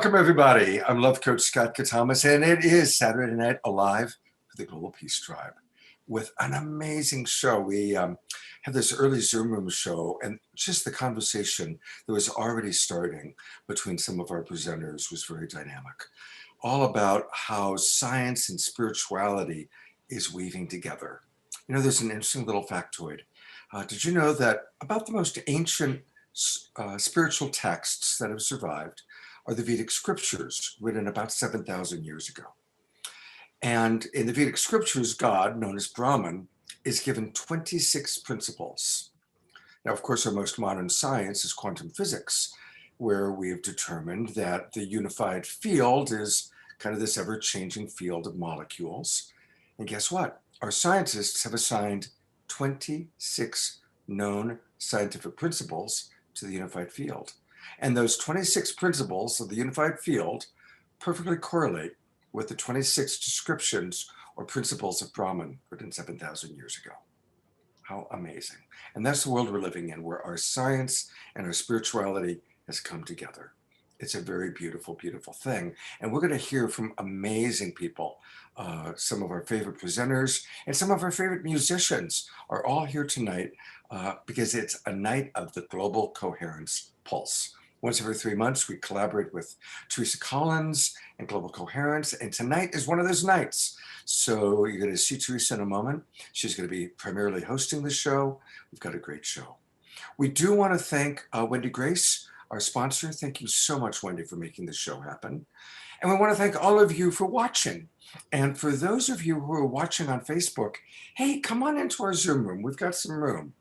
Welcome, everybody. I'm Love Coach Scott Katamas, and it is Saturday Night Alive for the Global Peace Tribe with an amazing show. We have this early Zoom room show, and just the conversation that was already starting between some of our presenters was very dynamic, all about how science and spirituality is weaving together. You know, there's an interesting little factoid. Did you know that about the most ancient spiritual texts that have survived are the Vedic scriptures, written about 7,000 years ago? And in the Vedic scriptures, God, known as Brahman, is given 26 principles. Now, of course, our most modern science is quantum physics, where we have determined that the unified field is kind of this ever-changing field of molecules. And guess what? Our scientists have assigned 26 known scientific principles to the unified field. And those 26 principles of the unified field perfectly correlate with the 26 descriptions or principles of Brahman written 7,000 years ago. How amazing. And that's the world we're living in, where our science and our spirituality has come together. It's a very beautiful, beautiful thing. And we're going to hear from amazing people. Some of our favorite presenters and some of our favorite musicians are all here tonight because it's a night of the Global Coherence Pulse. Once every 3 months, we collaborate with Teresa and Global Coherence, and tonight is one of those nights. So you're going to see Teresa in a moment. She's going to be primarily hosting the show. We've got a great show. We do want to thank Wendy Grace, our sponsor. Thank you so much, Wendy, for making this show happen. And we want to thank all of you for watching. And for those of you who are watching on Facebook, hey, come on into our Zoom room. We've got some room.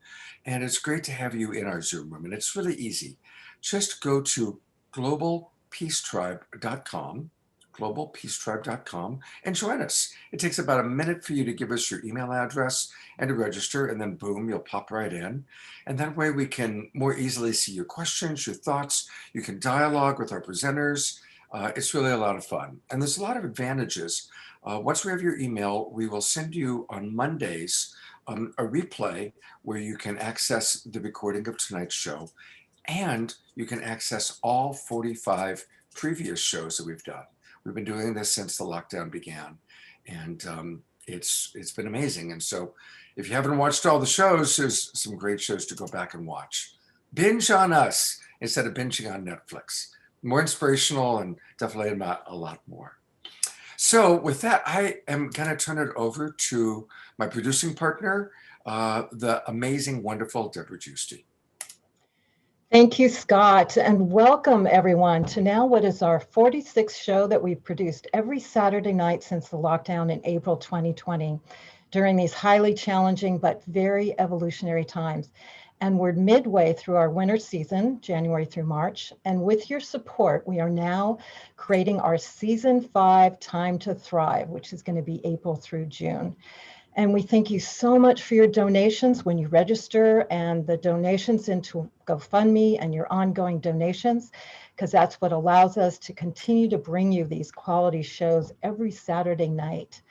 And it's great to have you in our Zoom room. And it's really easy. Just go to globalpeacetribe.com, and join us. It takes about a minute for you to give us your email address and to register, and then boom, you'll pop right in. And that way we can more easily see your questions, your thoughts. You can dialogue with our presenters. It's really a lot of fun. And there's a lot of advantages. Once we have your email, we will send you on Mondays a replay where you can access the recording of tonight's show. And you can access all 45 previous shows that we've done. We've been doing this since the lockdown began, and it's been amazing. And so if you haven't watched all the shows, there's some great shows to go back and watch. Binge on us instead of binging on Netflix. More inspirational and definitely not a lot more. So with that, I am going to turn it over to my producing partner, the amazing, wonderful Deborah Giusti. Thank you, Scott, and welcome everyone to now what is our 46th show that we've produced every Saturday night since the lockdown in April 2020 during these highly challenging but very evolutionary times. And we're midway through our winter season, January through March. And with your support, we are now creating our season 5 Time to Thrive, which is going to be April through June. And we thank you so much for your donations when you register, and the donations into GoFundMe and your ongoing donations, because that's what allows us to continue to bring you these quality shows every Saturday night.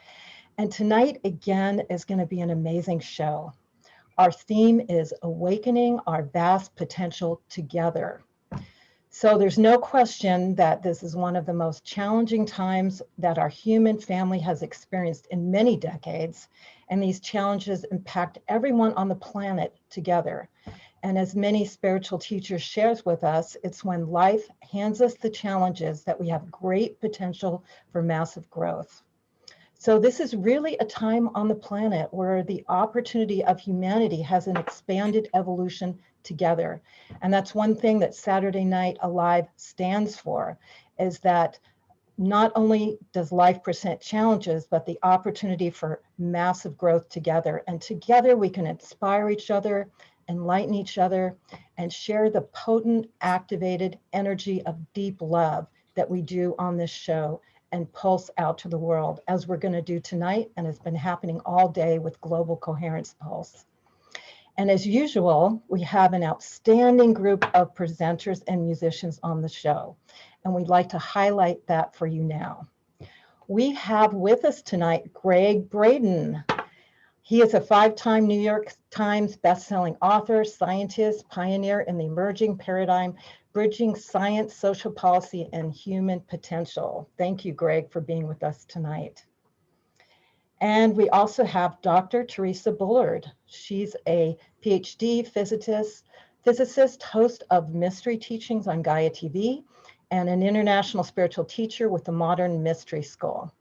And tonight, again, is going to be an amazing show. Our theme is Awakening Our Vast Potential Together. So there's no question that this is one of the most challenging times that our human family has experienced in many decades. And these challenges impact everyone on the planet together. And as many spiritual teachers shares with us, it's when life hands us the challenges that we have great potential for massive growth. So this is really a time on the planet where the opportunity of humanity has an expanded evolution together. And that's one thing that Saturday Night Alive stands for, is that not only does life present challenges, but the opportunity for massive growth together. And together we can inspire each other, enlighten each other, and share the potent, activated energy of deep love that we do on this show and pulse out to the world, as we're going to do tonight, and it's been happening all day with Global Coherence Pulse. And as usual, we have an outstanding group of presenters and musicians on the show, and we'd like to highlight that for you now. We have with us tonight Gregg Braden. He is a 5-time New York Times bestselling author, scientist, pioneer in the emerging paradigm, bridging science, social policy, and human potential. Thank you, Gregg, for being with us tonight. And we also have Dr. Teresa Bullard. She's a PhD physicist, host of Mystery Teachings on Gaia TV, and an international spiritual teacher with the Modern Mystery School.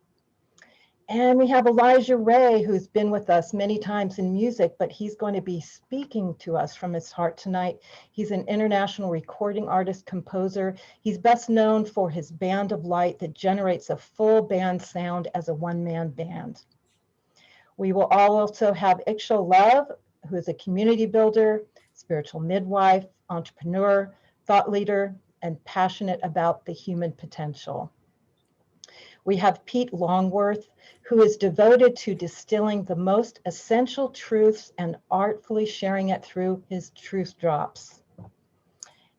And we have Elijah Ray, who's been with us many times in music, but he's going to be speaking to us from his heart tonight. He's an international recording artist, composer. He's best known for his band of light that generates a full band sound as a one-man band. We will also have Ixchel Love, who is a community builder, spiritual midwife, entrepreneur, thought leader, and passionate about the human potential. We have Pete Longworth, who is devoted to distilling the most essential truths and artfully sharing it through his truth drops.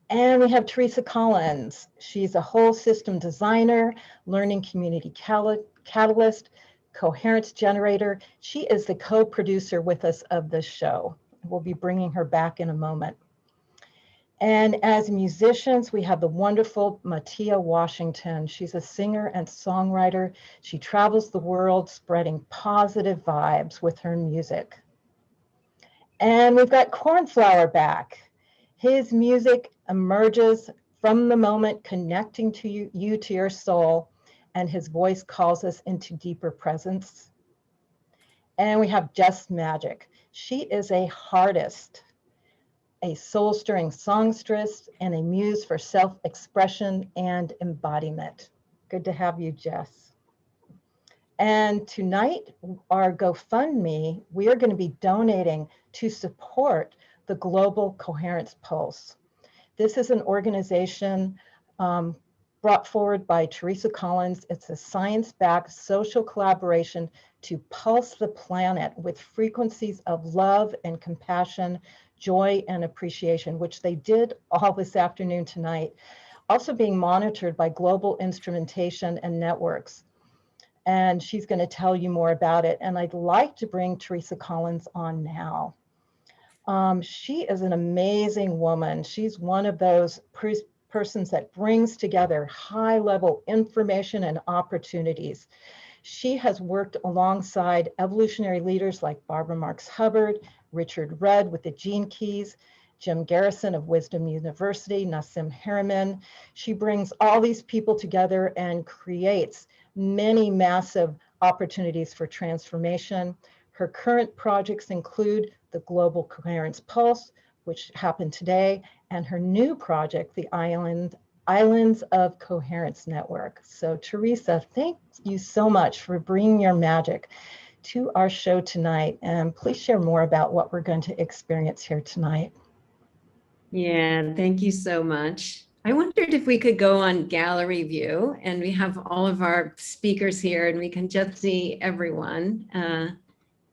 And we have Teresa Collins. She's a whole system designer, learning community catalyst, Coherence generator. She is the co-producer with us of this show. We'll be bringing her back in a moment. And as musicians, we have the wonderful Matia Washington. She's a singer and songwriter. She travels the world spreading positive vibes with her music. And we've got Cornflower back. His music emerges from the moment, connecting to you to your soul, and his voice calls us into deeper presence. And we have Jess Magic. She is a heartiest, a soul-stirring songstress, and a muse for self-expression and embodiment. Good to have you, Jess. And tonight, our GoFundMe, we are going to be donating to support the Global Coherence Pulse. This is an organization brought forward by Teresa Collins. It's a science-backed social collaboration to pulse the planet with frequencies of love and compassion, joy and appreciation, which they did all this afternoon tonight, also being monitored by global instrumentation and networks. And she's going to tell you more about it. And I'd like to bring Teresa Collins on now. She is an amazing woman. She's one of those persons that brings together high-level information and opportunities. She has worked alongside evolutionary leaders like Barbara Marx Hubbard, Richard Rudd with the Gene Keys, Jim Garrison of Wisdom University, Nassim Haramein. She brings all these people together and creates many massive opportunities for transformation. Her current projects include the Global Coherence Pulse, which happened today, and her new project, the Islands of Coherence Network. So Teresa, thank you so much for bringing your magic to our show tonight. And please share more about what we're going to experience here tonight. Yeah, thank you so much. I wondered if we could go on gallery view, and we have all of our speakers here and we can just see everyone. Can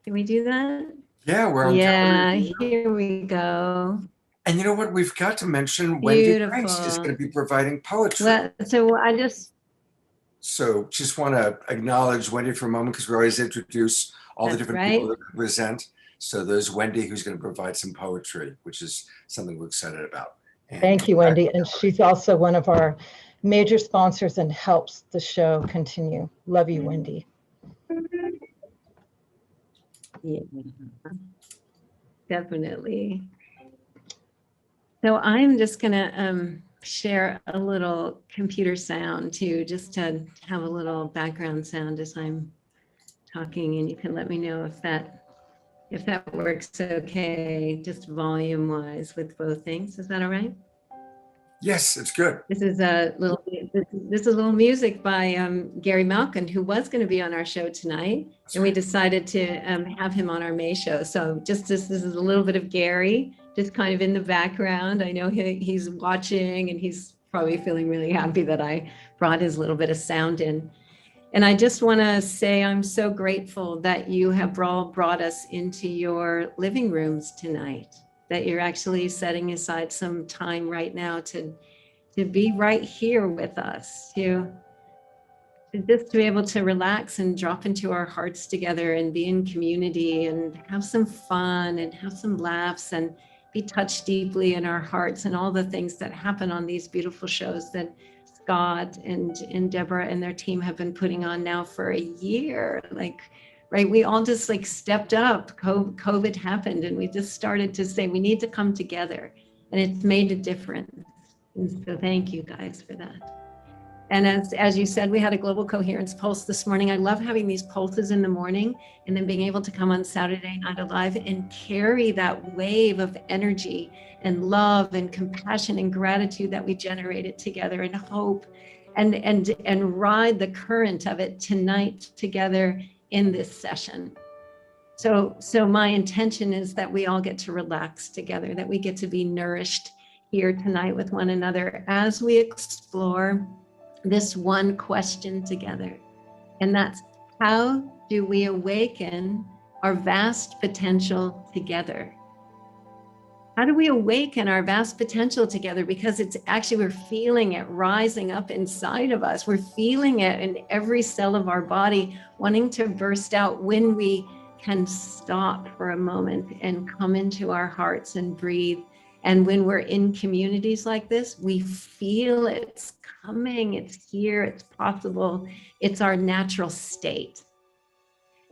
we do that? Yeah, we're on gallery view. Here we go. And you know what? We've got to mention Wendy Beautiful. Franks is going to be providing poetry. So just want to acknowledge Wendy for a moment, because we always introduce all the different people that present. So there's Wendy, who's going to provide some poetry, which is something we're excited about. And thank you, Wendy. And she's also one of our major sponsors and helps the show continue. Love you, Wendy. Yeah, definitely. So I'm just going to share a little computer sound too, just to have a little background sound as I'm talking, and you can let me know if that works okay, just volume wise with both things. Is that all right? yes, it's good. This is a little music by Gary Malkin, who was going to be on our show tonight, and we decided to have him on our May show. So just this is a little bit of Gary, just kind of in the background. I know he's watching, and he's probably feeling really happy that I brought his little bit of sound in. And I just want to say I'm so grateful that you have brought us into your living rooms tonight, that you're actually setting aside some time right now to be right here with us, to just to be able to relax and drop into our hearts together and be in community and have some fun and have some laughs and be touched deeply in our hearts, and all the things that happen on these beautiful shows that Scott and Deborah and their team have been putting on now for a year. Like, right, we all just like stepped up. COVID happened and we just started to say we need to come together, and it's made a difference. And so thank you guys for that. And as you said, we had a global coherence pulse this morning. I love having these pulses in the morning and then being able to come on Saturday Night Alive and carry that wave of energy and love and compassion and gratitude that we generated together, and hope, and ride the current of it tonight together in this session. So my intention is that we all get to relax together, that we get to be nourished here tonight with one another as we explore this one question together. And that's, how do we awaken our vast potential together? How do we awaken our vast potential together? Because it's actually, we're feeling it rising up inside of us. We're feeling it in every cell of our body, wanting to burst out when we can stop for a moment and come into our hearts and breathe. And when we're in communities like this, we feel it's coming, it's here, it's possible, it's our natural state.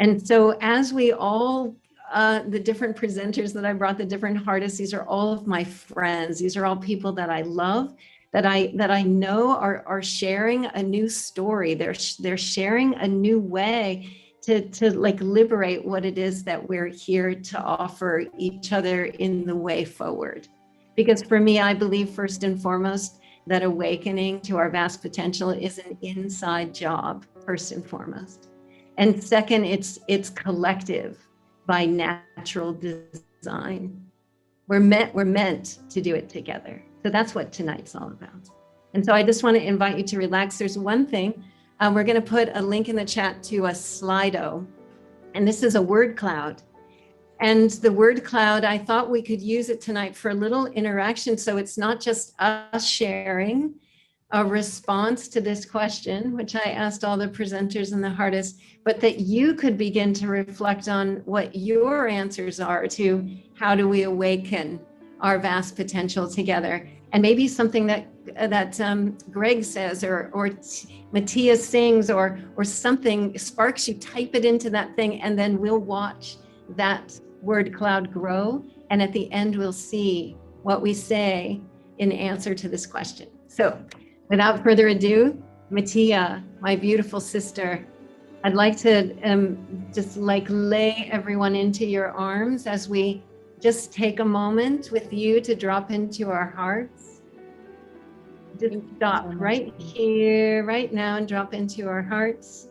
And so as we all, the different presenters that I brought, the different heartists, these are all of my friends. These are all people that I love, that I know are sharing a new story. They're sharing a new way to like liberate what it is that we're here to offer each other in the way forward. Because for me, I believe first and foremost that awakening to our vast potential is an inside job, first and foremost. And second, it's collective by natural design. We're meant to do it together. So that's what tonight's all about. And so I just want to invite you to relax. There's one thing, we're going to put a link in the chat to a Slido, and this is a word cloud. And the word cloud, I thought we could use it tonight for a little interaction. So it's not just us sharing a response to this question, which I asked all the presenters and the heartists, but that you could begin to reflect on what your answers are to how do we awaken our vast potential together. And maybe something that Gregg says or Matia sings or something sparks you, type it into that thing, and then we'll watch that word cloud grow, and at the end we'll see what we say in answer to this question. So without further ado, Matia, my beautiful sister, I'd like to just like lay everyone into your arms as we just take a moment with you to drop into our hearts. Just stop right here, right now, and drop into our hearts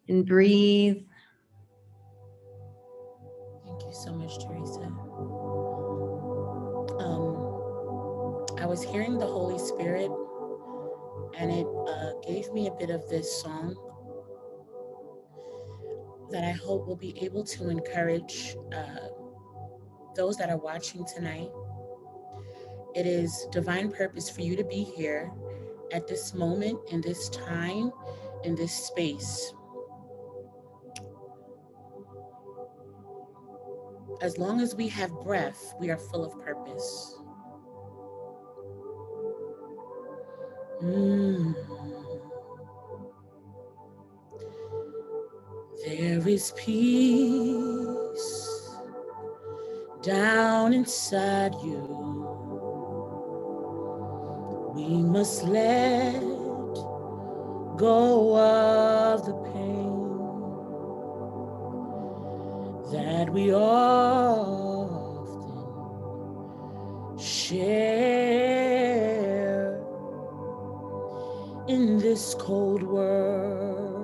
and breathe. Thank you so much, Teresa. I was hearing the Holy Spirit, and it gave me a bit of this song that I hope will be able to encourage those that are watching tonight. It is divine purpose for you to be here at this moment, in this time, in this space. As long as we have breath, we are full of purpose. There is peace down inside you. We must let go of the pain that we often share in this cold world.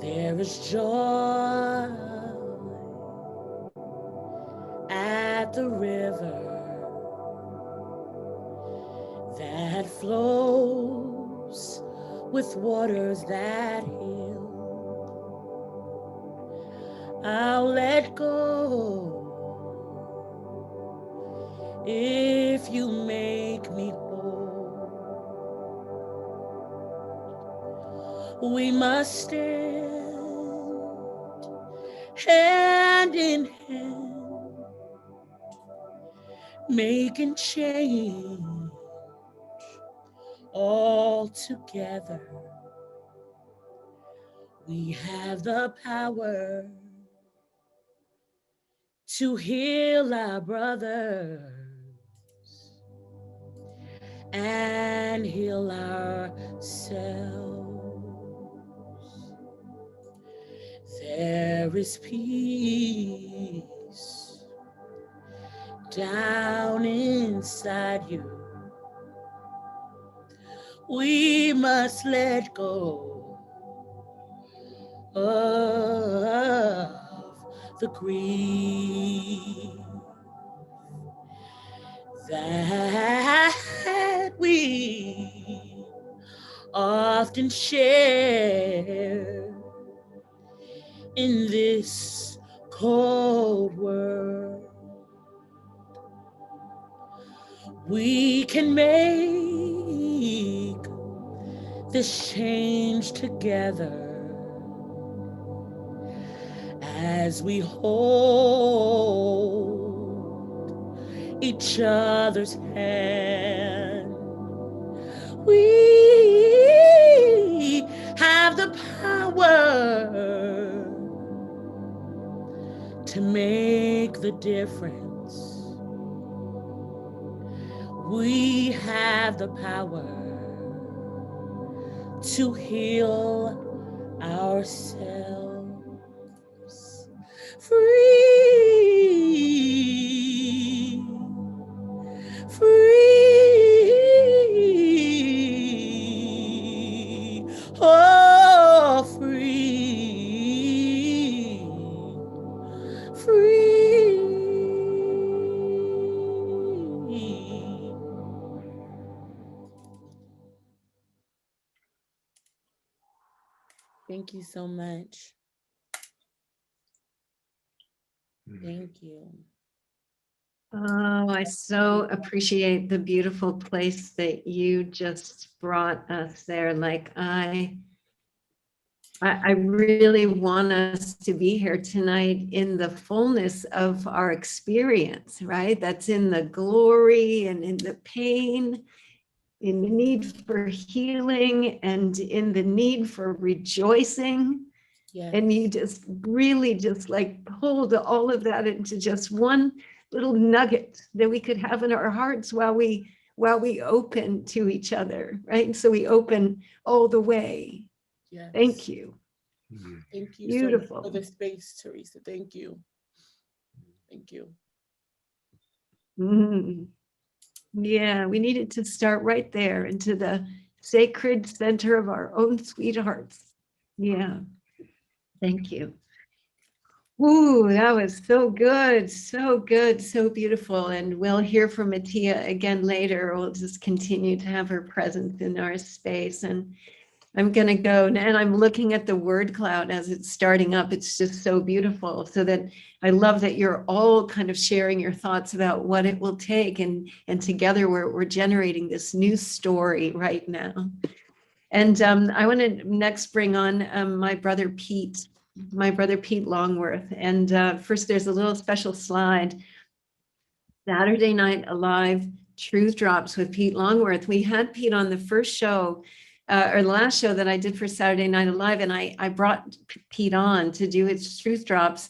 There is joy at the river that flows with waters that heal. I'll let go. if you make me whole, we must stand hand in hand, making change all together. We have the power to heal our brothers and heal ourselves. There is peace down inside you. We must let go of the grief that we often share in this cold world. We can make this change together as we hold each other's hand. We have the power to make the difference. We have the power to heal ourselves. Free, free, oh, free, free. Thank you so much. Thank you. Oh, I so appreciate the beautiful place that you just brought us there. Like I really want us to be here tonight in the fullness of our experience, right? That's in the glory and in the pain, in the need for healing and in the need for rejoicing. Yes. And you just really just like pulled all of that into just one little nugget that we could have in our hearts while we open to each other, right? So we open all the way. Yes. Thank you. Thank you Beautiful. so much for the space, Teresa. Thank you. Thank you. Mm. Yeah, we needed to start right there into the sacred center of our own sweethearts. Yeah. Thank you. Ooh, that was so good, so beautiful. And we'll hear from Matia again later. We'll just continue to have her presence in our space. And I'm going to go, and I'm looking at the word cloud as it's starting up. It's just so beautiful. So that I love that you're all kind of sharing your thoughts about what it will take. And together we're generating this new story right now. And I want to next bring on my brother Pete Longworth. And first, there's a little special slide. Saturday Night Alive Truth Drops with Pete Longworth. We had Pete on the first show, or the last show that I did for Saturday Night Alive, and I brought Pete on to do his Truth Drops.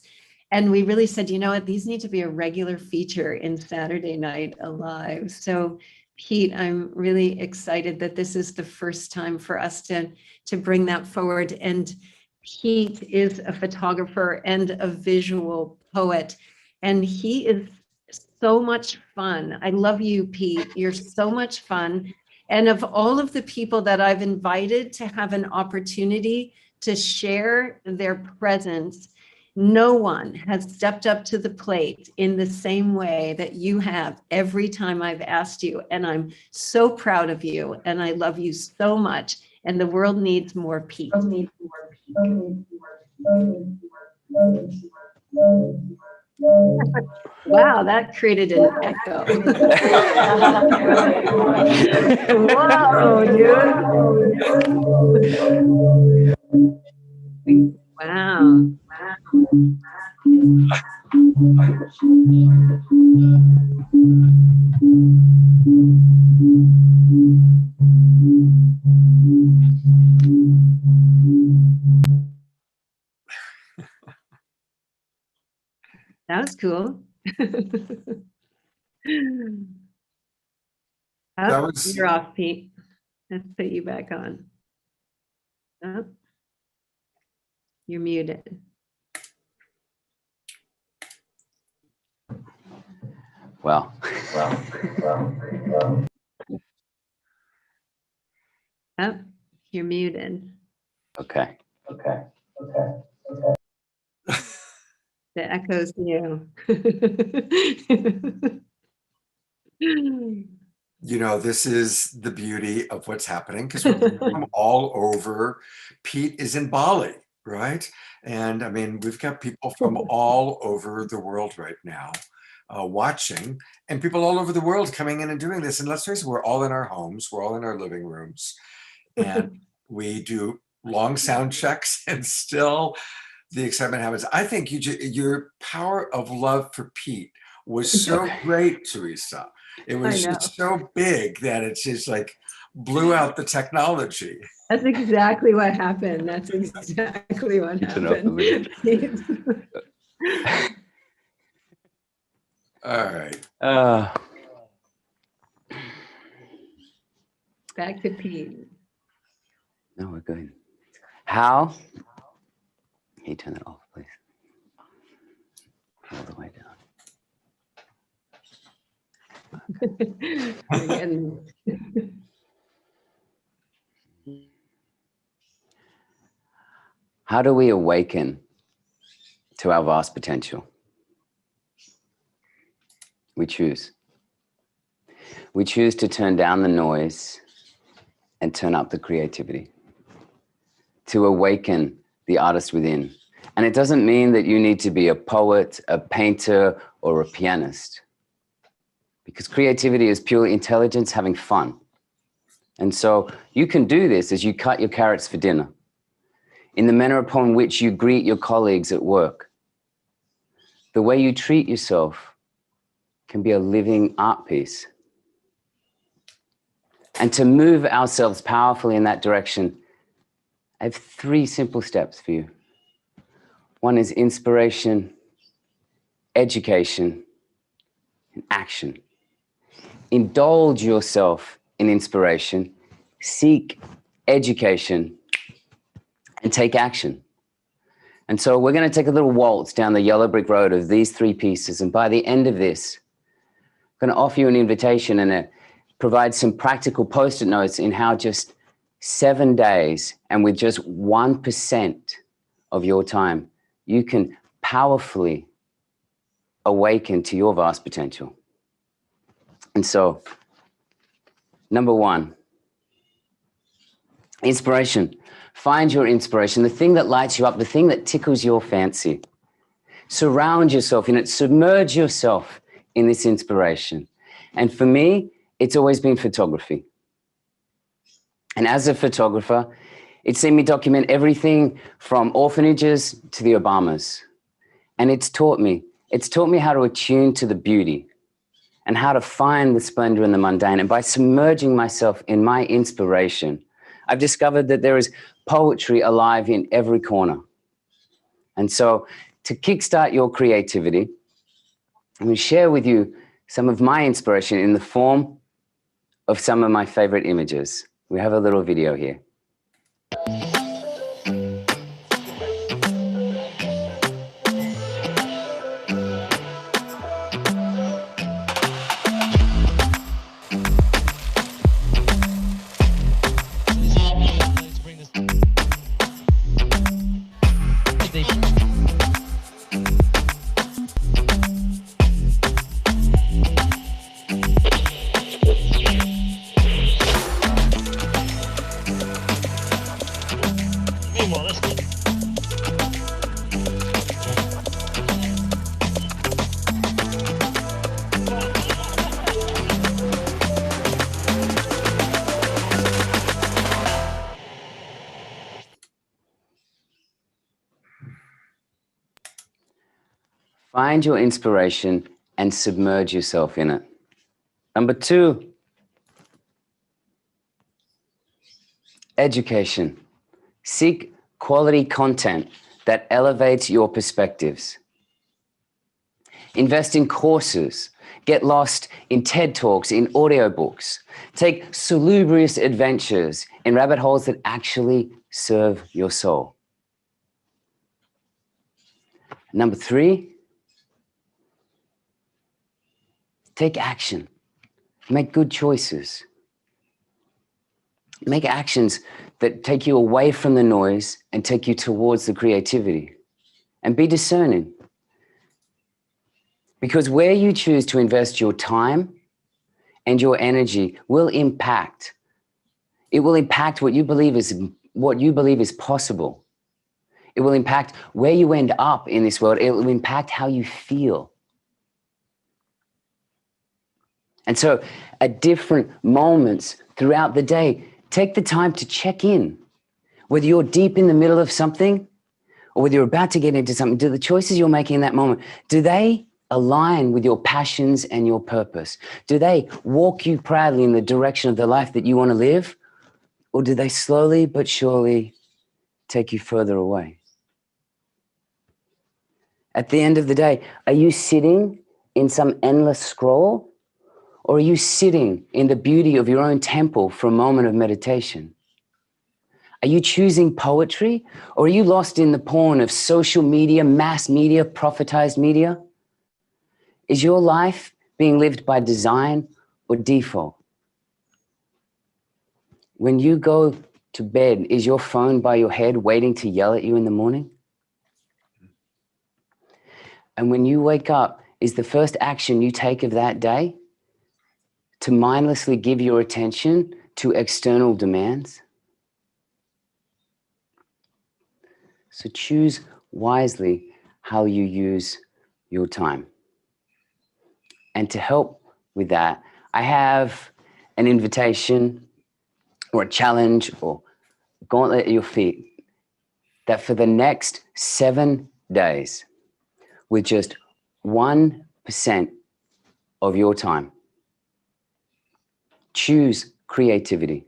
And we really said, you know what, these need to be a regular feature in Saturday Night Alive. So Pete, I'm really excited that this is the first time for us to bring that forward. And Pete is a photographer and a visual poet, and he is so much fun. I love you, Pete. You're so much fun. And of all of the people that I've invited to have an opportunity to share their presence, no one has stepped up to the plate in the same way that you have every time I've asked you. And I'm so proud of you, and I love you so much. And the world needs more Pete. Wow, that created an echo. Whoa, dude. Wow. That was cool. That was- You're off, Pete. Let's put you back on. Oh, you're muted. Well. Oh, you're muted. Okay. The echo's you. You know, this is the beauty of what's happening because we're from all over. Pete is in Bali, right? And I mean, we've got people from all over the world right now watching, and people all over the world coming in and doing this. And let's face it, we're all in our homes, we're all in our living rooms, and we do long sound checks, and still the excitement happens. I think your power of love for Pete was so great, Teresa. It was just so big that it's just like blew out the technology. That's exactly what happened. That's exactly what happened. All right. Back to Pete. No, we're good. How? Can you turn that off, please? All the way down. How do we awaken to our vast potential? We choose. We choose to turn down the noise and turn up the creativity, to awaken the artist within. And it doesn't mean that you need to be a poet, a painter, or a pianist, because creativity is pure intelligence having fun. And so you can do this as you cut your carrots for dinner, in the manner upon which you greet your colleagues at work. The way you treat yourself can be a living art piece. And to move ourselves powerfully in that direction, I have 3 simple steps for you. One is inspiration, education, and action. Indulge yourself in inspiration, seek education, and take action. And so we're going to take a little waltz down the yellow brick road of these 3 pieces. And by the end of this, I'm going to offer you an invitation and provide some practical post-it notes in how just 7 days and with just 1% of your time, you can powerfully awaken to your vast potential. And so, number 1, inspiration. Find your inspiration, the thing that lights you up, the thing that tickles your fancy. Surround yourself in it, submerge yourself in this inspiration. And for me, it's always been photography. And as a photographer, it's seen me document everything from orphanages to the Obamas. And it's taught me how to attune to the beauty and how to find the splendor in the mundane. And by submerging myself in my inspiration, I've discovered that there is poetry alive in every corner. And so to kickstart your creativity, I'm going to share with you some of my inspiration in the form of some of my favorite images. We have a little video here. Find your inspiration and submerge yourself in it. Number 2, education. Seek quality content that elevates your perspectives. Invest in courses. Get lost in TED Talks, in audiobooks. Take salubrious adventures in rabbit holes that actually serve your soul. Number 3, take action. Make good choices. Make actions that take you away from the noise and take you towards the creativity. And be discerning. Because where you choose to invest your time and your energy will impact. It will impact what you believe is possible. It will impact where you end up in this world. It will impact how you feel. And so at different moments throughout the day, take the time to check in. Whether you're deep in the middle of something or whether you're about to get into something, do the choices you're making in that moment, do they align with your passions and your purpose? Do they walk you proudly in the direction of the life that you want to live? Or do they slowly but surely take you further away? At the end of the day, are you sitting in some endless scroll? Or are you sitting in the beauty of your own temple for a moment of meditation? Are you choosing poetry? Or are you lost in the porn of social media, mass media, prophetized media? Is your life being lived by design or default? When you go to bed, is your phone by your head waiting to yell at you in the morning? And when you wake up, is the first action you take of that day to mindlessly give your attention to external demands? So choose wisely how you use your time. And to help with that, I have an invitation or a challenge or gauntlet at your feet that for the next 7 days, with just 1% of your time, choose creativity,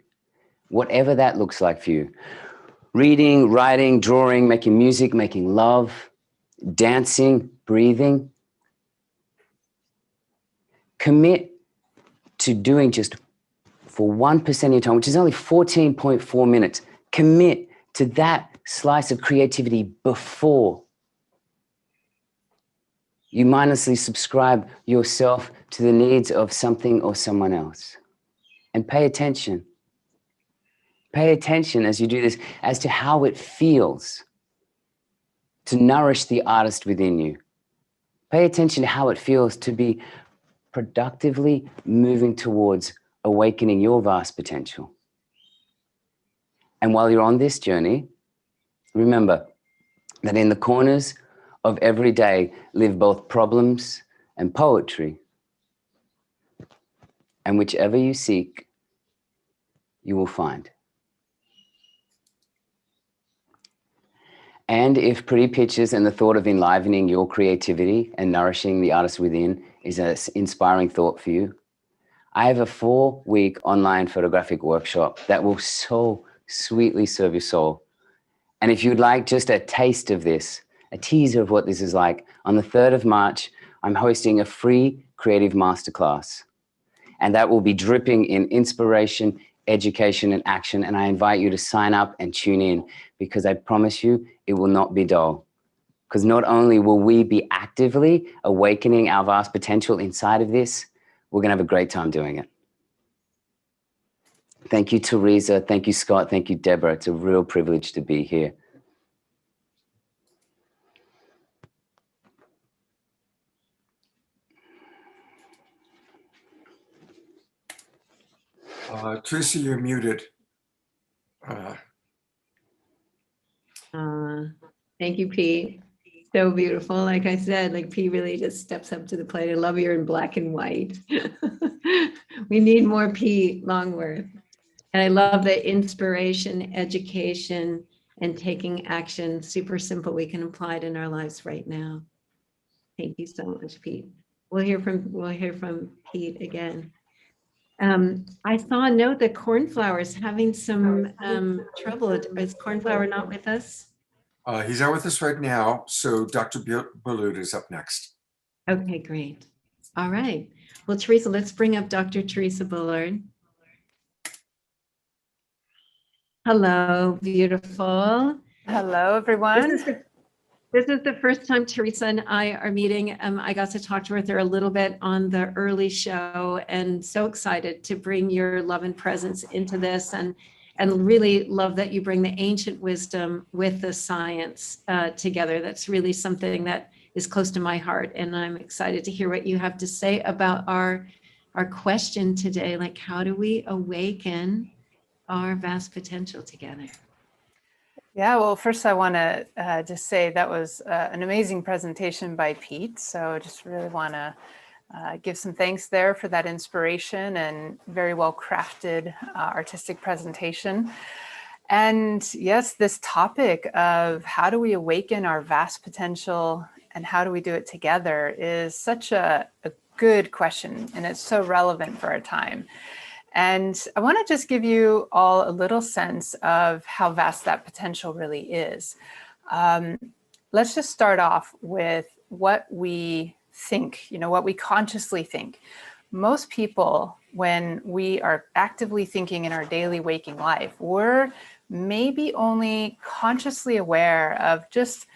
whatever that looks like for you. Reading, writing, drawing, making music, making love, dancing, breathing. Commit to doing just for 1% of your time, which is only 14.4 minutes. Commit to that slice of creativity before you mindlessly subscribe yourself to the needs of something or someone else. And pay attention. Pay attention as you do this as to how it feels to nourish the artist within you. Pay attention to how it feels to be productively moving towards awakening your vast potential. And while you're on this journey, remember that in the corners of every day live both problems and poetry. And whichever you seek, you will find. And if pretty pictures and the thought of enlivening your creativity and nourishing the artist within is an inspiring thought for you, I have a 4-week online photographic workshop that will so sweetly serve your soul. And if you'd like just a taste of this, a teaser of what this is like, on the 3rd of March, I'm hosting a free creative masterclass. And that will be dripping in inspiration, education, and action. And I invite you to sign up and tune in, because I promise you it will not be dull. Because not only will we be actively awakening our vast potential inside of this, we're going to have a great time doing it. Thank you, Teresa. Thank you, Scott. Thank you, Deborah. It's a real privilege to be here. Teresa, you're muted. Thank you, Pete. So beautiful. Like I said, like Pete really just steps up to the plate. I love you're in black and white. We need more Pete Longworth. And I love the inspiration, education, and taking action. Super simple. We can apply it in our lives right now. Thank you so much, Pete. We'll hear from Pete again. I saw a note that Cornflower is having some trouble. Is Cornflower not with us? He's out with us right now, so Dr. Bullard is up next. Okay, great. All right. Well, Teresa, let's bring up Dr. Teresa Bullard. Hello, beautiful. Hello, everyone. This is the first time Teresa and I are meeting. I got to talk to her a little bit on the early show, and so excited to bring your love and presence into this, and really love that you bring the ancient wisdom with the science together. That's really something that is close to my heart, and I'm excited to hear what you have to say about our question today, like how do we awaken our vast potential together? Yeah, well, first I want to just say that was an amazing presentation by Pete. So just really want to give some thanks there for that inspiration and very well crafted artistic presentation. And yes, this topic of how do we awaken our vast potential and how do we do it together is such a good question, and it's so relevant for our time. And I want to just give you all a little sense of how vast that potential really is. Let's just start off with what we think, what we consciously think. Most people, when we are actively thinking in our daily waking life, we're maybe only consciously aware of just,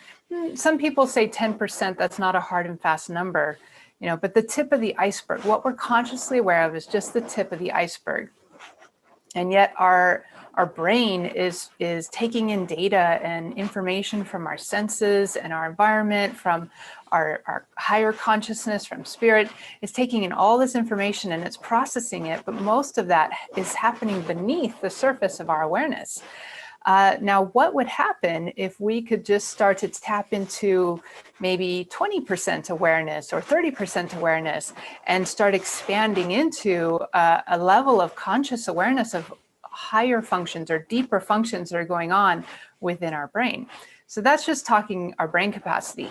some people say 10%, that's not a hard and fast number. But the tip of the iceberg, what we're consciously aware of is just the tip of the iceberg. And yet our brain is taking in data and information from our senses and our environment, from our higher consciousness, from spirit. It's taking in all this information and it's processing it, but most of that is happening beneath the surface of our awareness. Now, what would happen if we could just start to tap into maybe 20% awareness or 30% awareness and start expanding into a level of conscious awareness of higher functions or deeper functions that are going on within our brain? So that's just talking our brain capacity.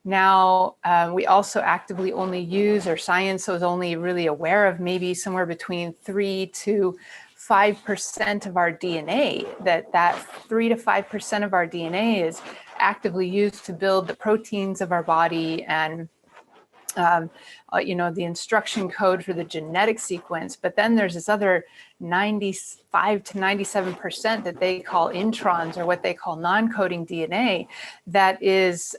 Now, we also actively only use, or science is only really aware of, maybe somewhere between 3 to 5% of our DNA, that 3 to 5% of our DNA is actively used to build the proteins of our body and the instruction code for the genetic sequence. But then there's this other 95 to 97% that they call introns, or what they call non-coding DNA, that is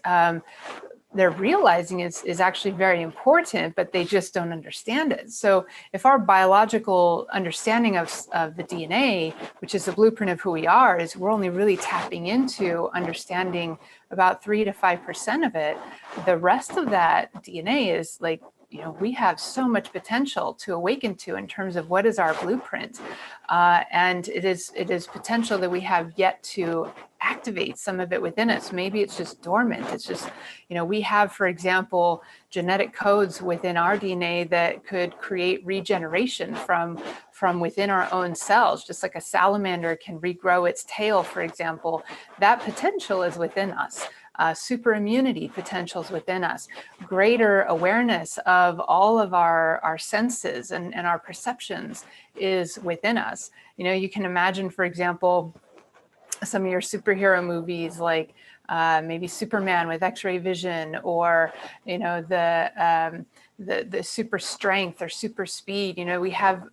they're realizing is actually very important, but they just don't understand it. So if our biological understanding of the DNA, which is the blueprint of who we are, is we're only really tapping into understanding about 3 to 5% of it, the rest of that DNA is like, we have so much potential to awaken to in terms of what is our blueprint. And it is potential that we have yet to activate some of it within us. Maybe it's just dormant. It's just, we have, for example, genetic codes within our DNA that could create regeneration from within our own cells, just like a salamander can regrow its tail, for example. That potential is within us. Super immunity potentials within us, greater awareness of all of our senses and our perceptions is within us. You can imagine, for example, some of your superhero movies, like maybe Superman with X-ray vision, or the super strength or super speed. We have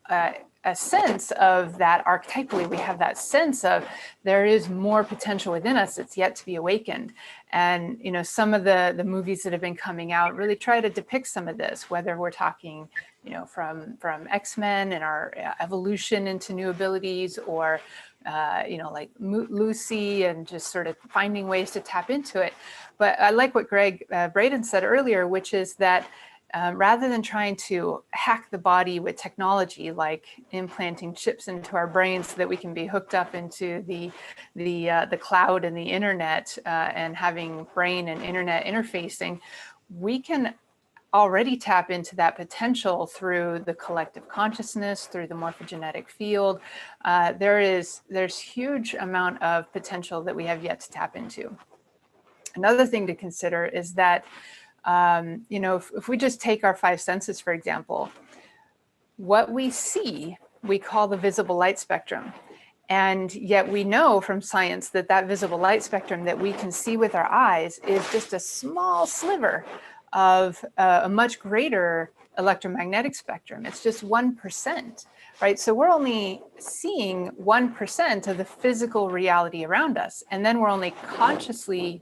a sense of that archetypally. We have that sense of there is more potential within us that's yet to be awakened. And some of the movies that have been coming out really try to depict some of this, whether we're talking from X-Men and our evolution into new abilities, or like Lucy, and just sort of finding ways to tap into it. But I like what Braden said earlier, which is that rather than trying to hack the body with technology, like implanting chips into our brains so that we can be hooked up into the cloud and the internet, and having brain and internet interfacing, we can already tap into that potential through the collective consciousness, through the morphogenetic field. There's huge amount of potential that we have yet to tap into. Another thing to consider is that You know, if we just take our five senses, for example, what we see, we call the visible light spectrum. And yet we know from science that that visible light spectrum that we can see with our eyes is just a small sliver of a much greater electromagnetic spectrum. It's just 1%, right? So we're only seeing 1% of the physical reality around us. And then we're only consciously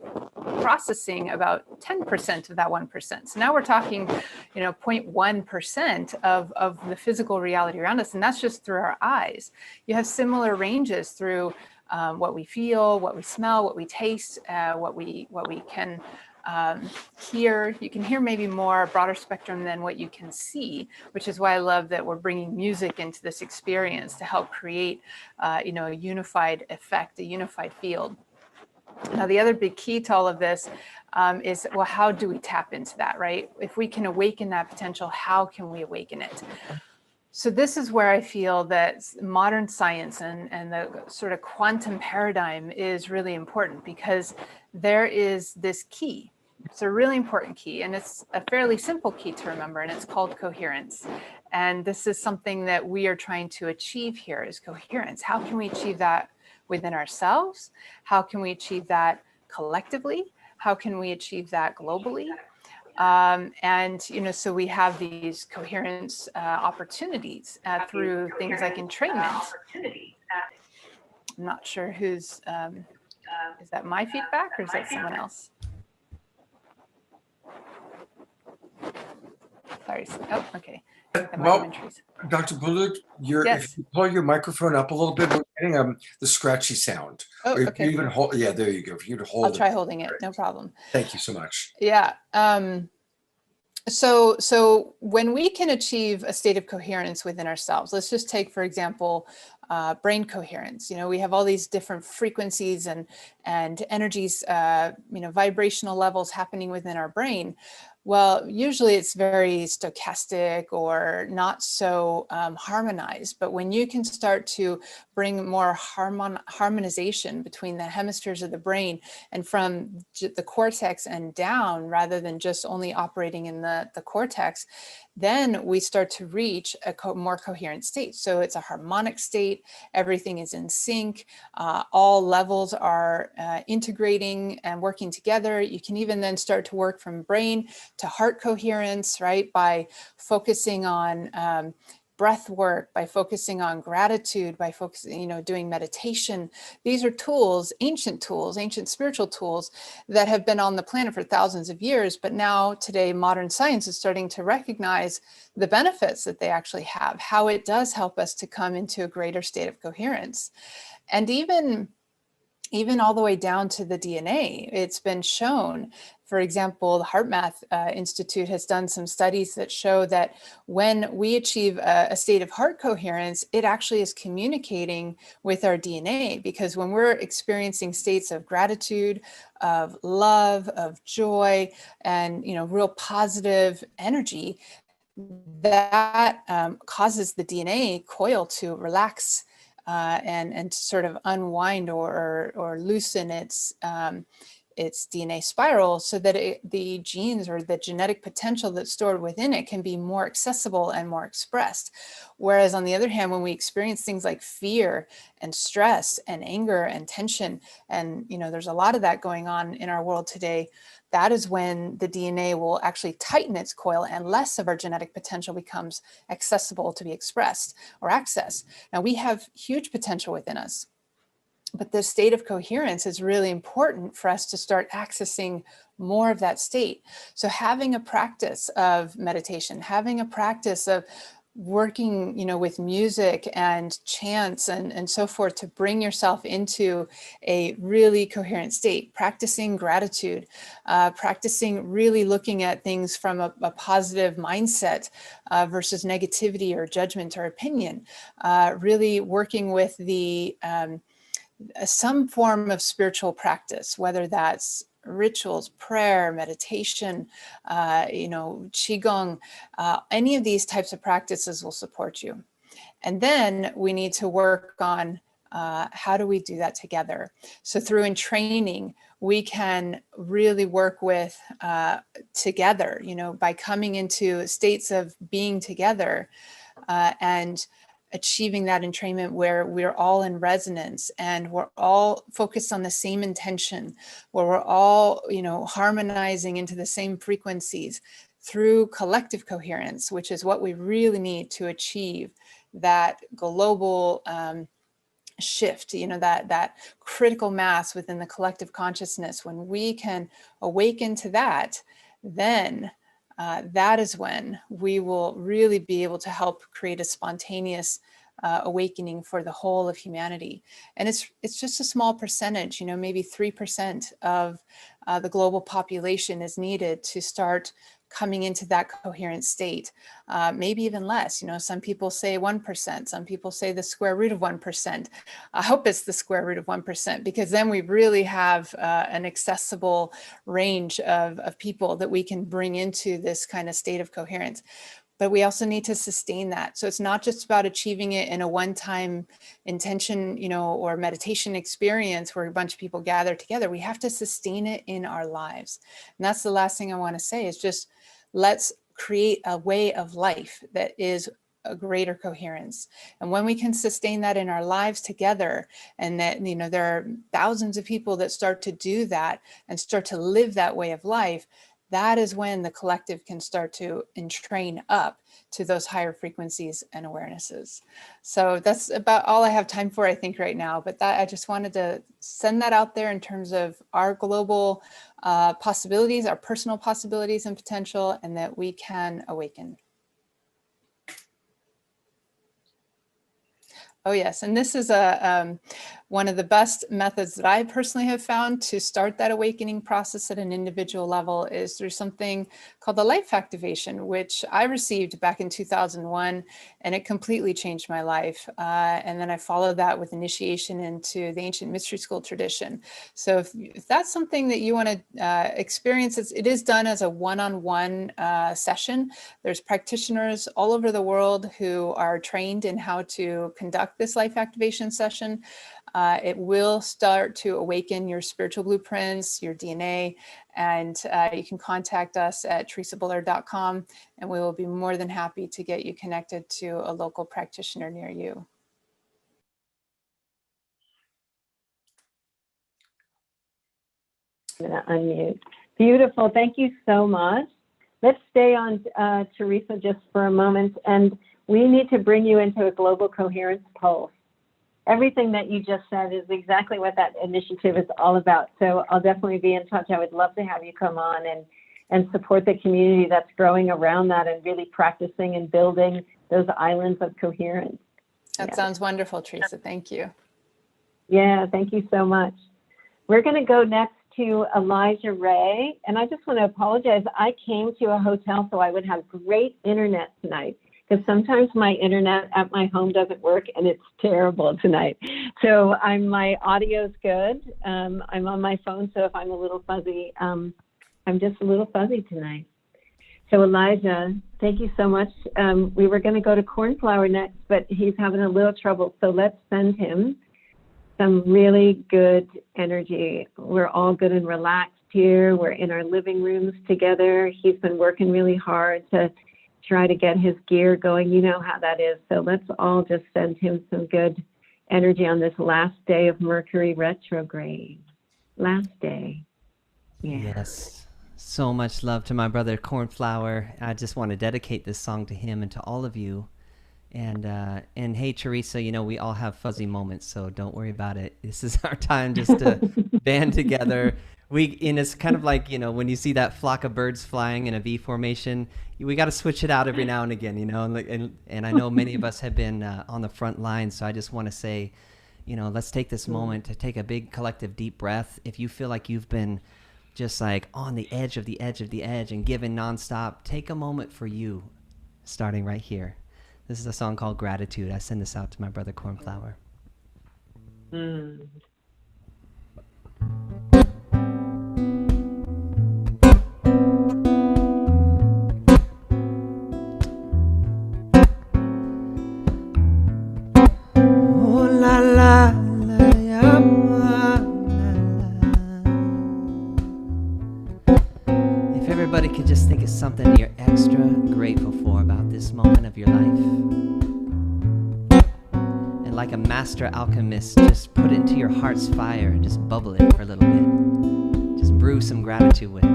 processing about 10% of that 1%. So now we're talking, you know, 0.1% of the physical reality around us. And that's just through our eyes. You have similar ranges through what we feel, what we smell, what we taste, what we can hear. You can hear maybe more broader spectrum than what you can see, which is why I love that we're bringing music into this experience to help create, you know, a unified effect, a unified field. Now, the other big key to all of this is, well, how do we tap into that, right? If we can awaken that potential, how can we awaken it? So this is where I feel that modern science and the sort of quantum paradigm is really important, because there is this key. It's a really important key, and it's a fairly simple key to remember, and it's called coherence. And this is something that we are trying to achieve here, is coherence. How can we achieve that within ourselves? How can we achieve that collectively? How can we achieve that globally? And, you know, so we have these coherence opportunities through things like entrainment. I'm not sure who's, is that my feedback or is that someone else? Sorry. Oh, okay. Well, Dr. Bullard, Yes. if you pull your microphone up a little bit, we're getting the scratchy sound. Oh, Or if okay. you even hold, yeah, there you go. If you'd hold I'll try it. holding it. No problem. Thank you so much. Yeah. So when we can achieve a state of coherence within ourselves, let's just take, for example, brain coherence. You know, we have all these different frequencies and energies, you know, vibrational levels happening within our brain. Well, usually it's very stochastic or not so harmonized. But when you can start to bring more harmonization between the hemispheres of the brain and from the cortex and down, rather than just only operating in the cortex, then we start to reach a more coherent state. So it's a harmonic state. Everything is in sync. All levels are integrating and working together. You can even then start to work from brain to heart coherence, right? By focusing on breath work, by focusing on gratitude, by focusing, you know, doing meditation. These are tools, ancient spiritual tools that have been on the planet for thousands of years. But now today, modern science is starting to recognize the benefits that they actually have, how it does help us to come into a greater state of coherence. And even all the way down to the DNA, it's been shown. For example, the HeartMath Institute has done some studies that show that when we achieve a state of heart coherence, it actually is communicating with our DNA, because when we're experiencing states of gratitude, of love, of joy, and, you know, real positive energy, that causes the DNA coil to relax and to sort of unwind or loosen its DNA spiral, so that the genes or the genetic potential that's stored within it can be more accessible and more expressed. Whereas on the other hand, when we experience things like fear and stress and anger and tension, and, you know, there's a lot of that going on in our world today, that is when the DNA will actually tighten its coil and less of our genetic potential becomes accessible to be expressed or accessed. Now, we have huge potential within us, but the state of coherence is really important for us to start accessing more of that state. So having a practice of meditation, having a practice of working, you know, with music and chants and so forth to bring yourself into a really coherent state, practicing gratitude, practicing really looking at things from a positive mindset versus negativity or judgment or opinion, really working with the some form of spiritual practice, whether that's rituals, prayer, meditation, you know, qigong, any of these types of practices will support you. And then we need to work on how do we do that together? So through entraining, we can really work with together, by coming into states of being together and achieving that entrainment where we're all in resonance and we're all focused on the same intention, where we're all, harmonizing into the same frequencies through collective coherence, which is what we really need to achieve that global shift, that critical mass within the collective consciousness. When we can awaken to that, then that is when we will really be able to help create a spontaneous awakening for the whole of humanity. And it's just a small percentage, maybe 3% of the global population is needed to start coming into that coherent state, maybe even less. Some people say 1%, some people say the square root of 1%. I hope it's the square root of 1%, because then we really have an accessible range of people that we can bring into this kind of state of coherence. But we also need to sustain that. So it's not just about achieving it in a one-time intention, or meditation experience where a bunch of people gather together. We have to sustain it in our lives. And that's the last thing I want to say is just let's create a way of life that is a greater coherence. And when we can sustain that in our lives together, and that, there are thousands of people that start to do that and start to live that way of life, that is when the collective can start to entrain up to those higher frequencies and awarenesses. So that's about all I have time for, I think, right now. But that I just wanted to send that out there in terms of our global possibilities, our personal possibilities and potential, and that we can awaken. Oh, yes. And this is one of the best methods that I personally have found to start that awakening process at an individual level is through something called the life activation, which I received back in 2001, and it completely changed my life. And then I followed that with initiation into the ancient mystery school tradition. So if that's something that you want to experience, it is done as a one-on-one session. There's practitioners all over the world who are trained in how to conduct this life activation session. It will start to awaken your spiritual blueprints, your DNA, and you can contact us at teresabullard.com, and we will be more than happy to get you connected to a local practitioner near you. I'm going to unmute. Beautiful. Thank you so much. Let's stay on Teresa just for a moment, and we need to bring you into a global coherence pulse. Everything that you just said is exactly what that initiative is all about. So I'll definitely be in touch. I would love to have you come on and support the community that's growing around that and really practicing and building those islands of coherence. That sounds wonderful, Teresa. Thank you. Yeah, thank you so much. We're going to go next to Elijah Ray. And I just want to apologize. I came to a hotel so I would have great internet tonight, because sometimes my internet at my home doesn't work and it's terrible tonight. So my audio's good. I'm on my phone, so if I'm a little fuzzy, I'm just a little fuzzy tonight. So Elijah, thank you so much. We were going to go to Cornflower next, but he's having a little trouble. So let's send him some really good energy. We're all good and relaxed here. We're in our living rooms together. He's been working really hard to try to get his gear going. You know how that is. So let's all just send him some good energy on this last day of Mercury retrograde. Last day. Yeah. Yes. So much love to my brother Cornflower. I just want to dedicate this song to him and to all of you. And hey, Teresa, we all have fuzzy moments, so don't worry about it. This is our time just to band together. And it's kind of like, when you see that flock of birds flying in a V formation, we got to switch it out every now and again, and I know many of us have been on the front lines. So I just want to say, let's take this moment to take a big collective deep breath. If you feel like you've been just like on the edge of the edge of the edge and given nonstop, take a moment for you, starting right here. This is a song called Gratitude. I send this out to my brother Cornflower. Mm. Oh la la If everybody could just think of something you're extra grateful for about this moment of your life. And like a master alchemist, just put it into your heart's fire and just bubble it for a little bit. Just brew some gratitude with me.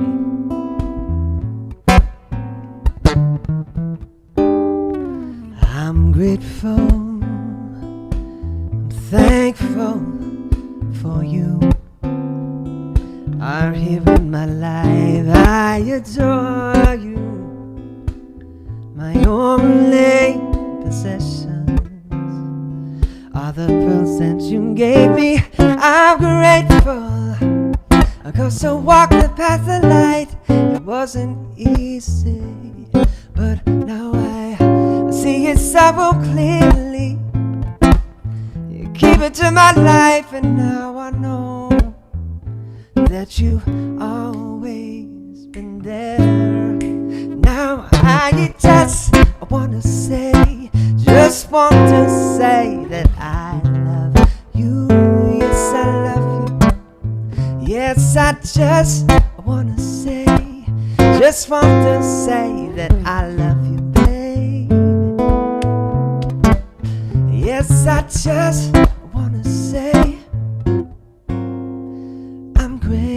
I'm grateful, I'm thankful for you. Are here in my life, I adore you. My only possessions are the pearls that you gave me. I'm grateful, 'cause to walk the path of light, it wasn't easy, but now I see it so clearly. You gave it to my life, and now I know that you've always been there. Now I just wanna say, just want to say that I love you. Yes, I love you. Yes, I just wanna say, just want to say that I love you, babe. Yes, I just wanna say I'm grateful.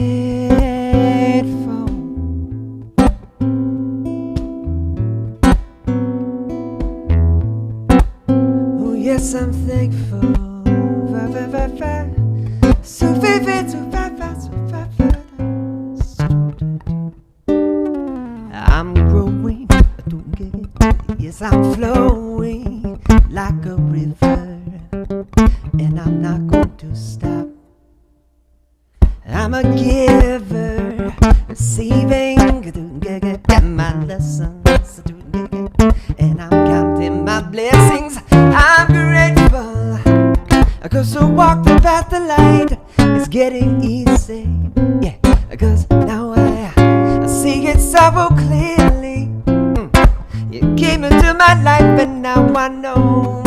Oh, yes, I'm thankful. I'm growing, yes, I'm flowing like a river, and I'm not going to stop. I'm a giver, receiving my lessons, and I'm counting my blessings. I'm grateful, 'cause to walk the path of light is getting easy. Yeah, 'cause now I see it so clearly. You came into my life, and now I know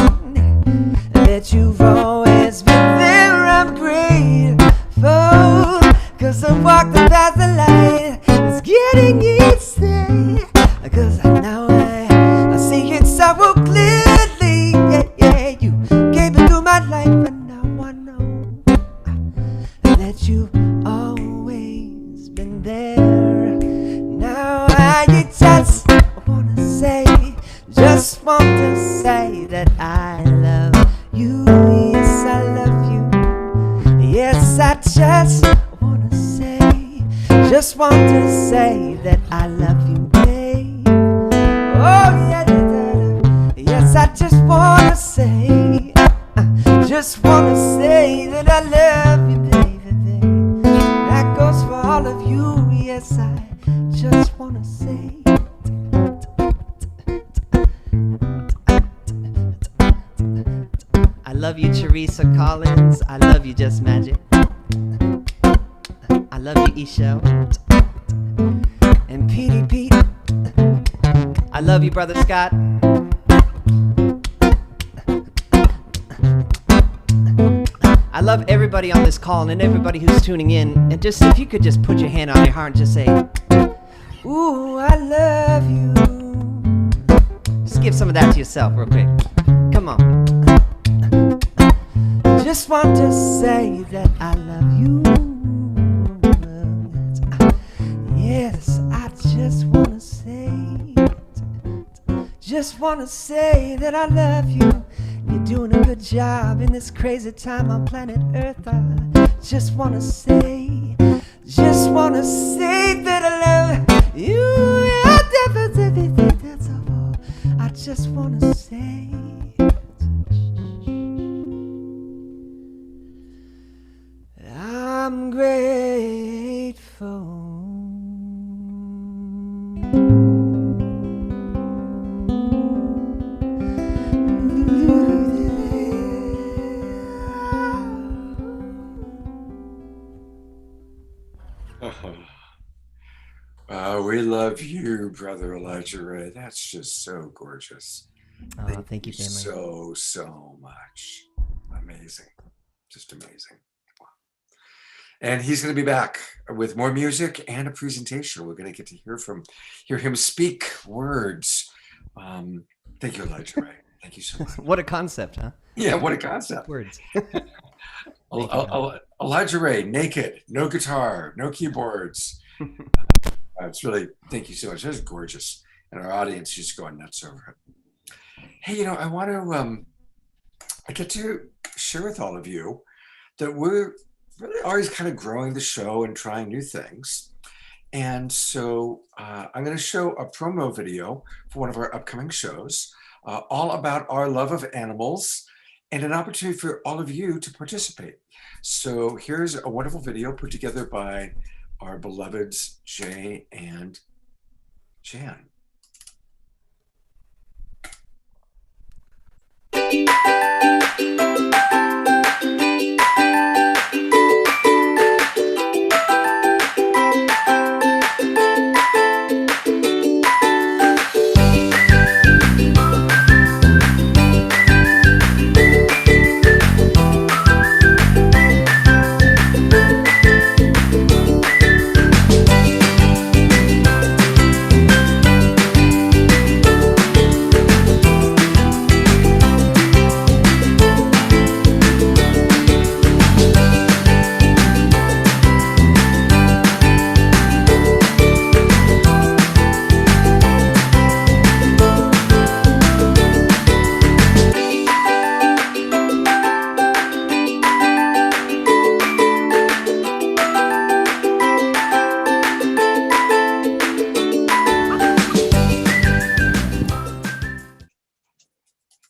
that you've always been there. I'm grateful, 'cause to walk the path of light is getting easy. 'Cause now I see it so clearly. Yeah, yeah, you came into my life, and now I know that you've always been there. Now I just wanna say, just want to say that I love you. Yes, I love you. Yes, I just wanna say, just want to say that I love you, babe. Oh yeah, yes, I just wanna say, just wanna say that I love you, baby. That goes for all of you. Yes, I just wanna say. I love you, Teresa Collins. I love you, Just Magic. I love you, Ixchel. And Petey Pete. I love you, Brother Scott. I love everybody on this call and everybody who's tuning in. And just, if you could just put your hand on your heart and just say, ooh, I love you. Just give some of that to yourself real quick. Come on. Just want to say that I love you. Yes, I just want to say it. Just want to say that I love you. You're doing a good job in this crazy time on planet Earth. I just want to say that I love you. That's all. I just want to say it. I'm grateful. We love you, Brother Elijah Ray. That's just so gorgeous. Oh, thank you, family. So much. Amazing. Just amazing. And he's going to be back with more music and a presentation. We're going to get to hear him speak words. Thank you, Elijah Ray. Thank you so much. What a concept, huh? Yeah, what a concept. Words. Elijah Ray, naked, no guitar, no keyboards. It's really, thank you so much. That's gorgeous. And our audience is just going nuts over it. Hey, I want to, I get to share with all of you that we're really always kind of growing the show and trying new things. And so I'm going to show a promo video for one of our upcoming shows, all about our love of animals and an opportunity for all of you to participate. So here's a wonderful video put together by our beloveds, Jay and Jan.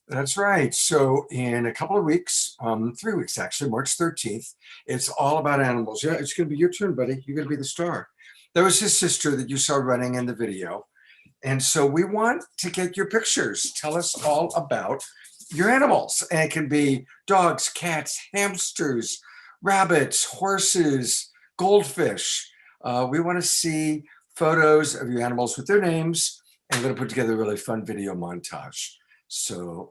That's right. So in a couple of weeks, 3 weeks actually, March 13th, it's all about animals. Yeah, it's going to be your turn, buddy. You're going to be the star. That was his sister that you saw running in the video. And so we want to get your pictures. Tell us all about your animals. And it can be dogs, cats, hamsters, rabbits, horses, goldfish. We want to see photos of your animals with their names. And we're going to put together a really fun video montage. So,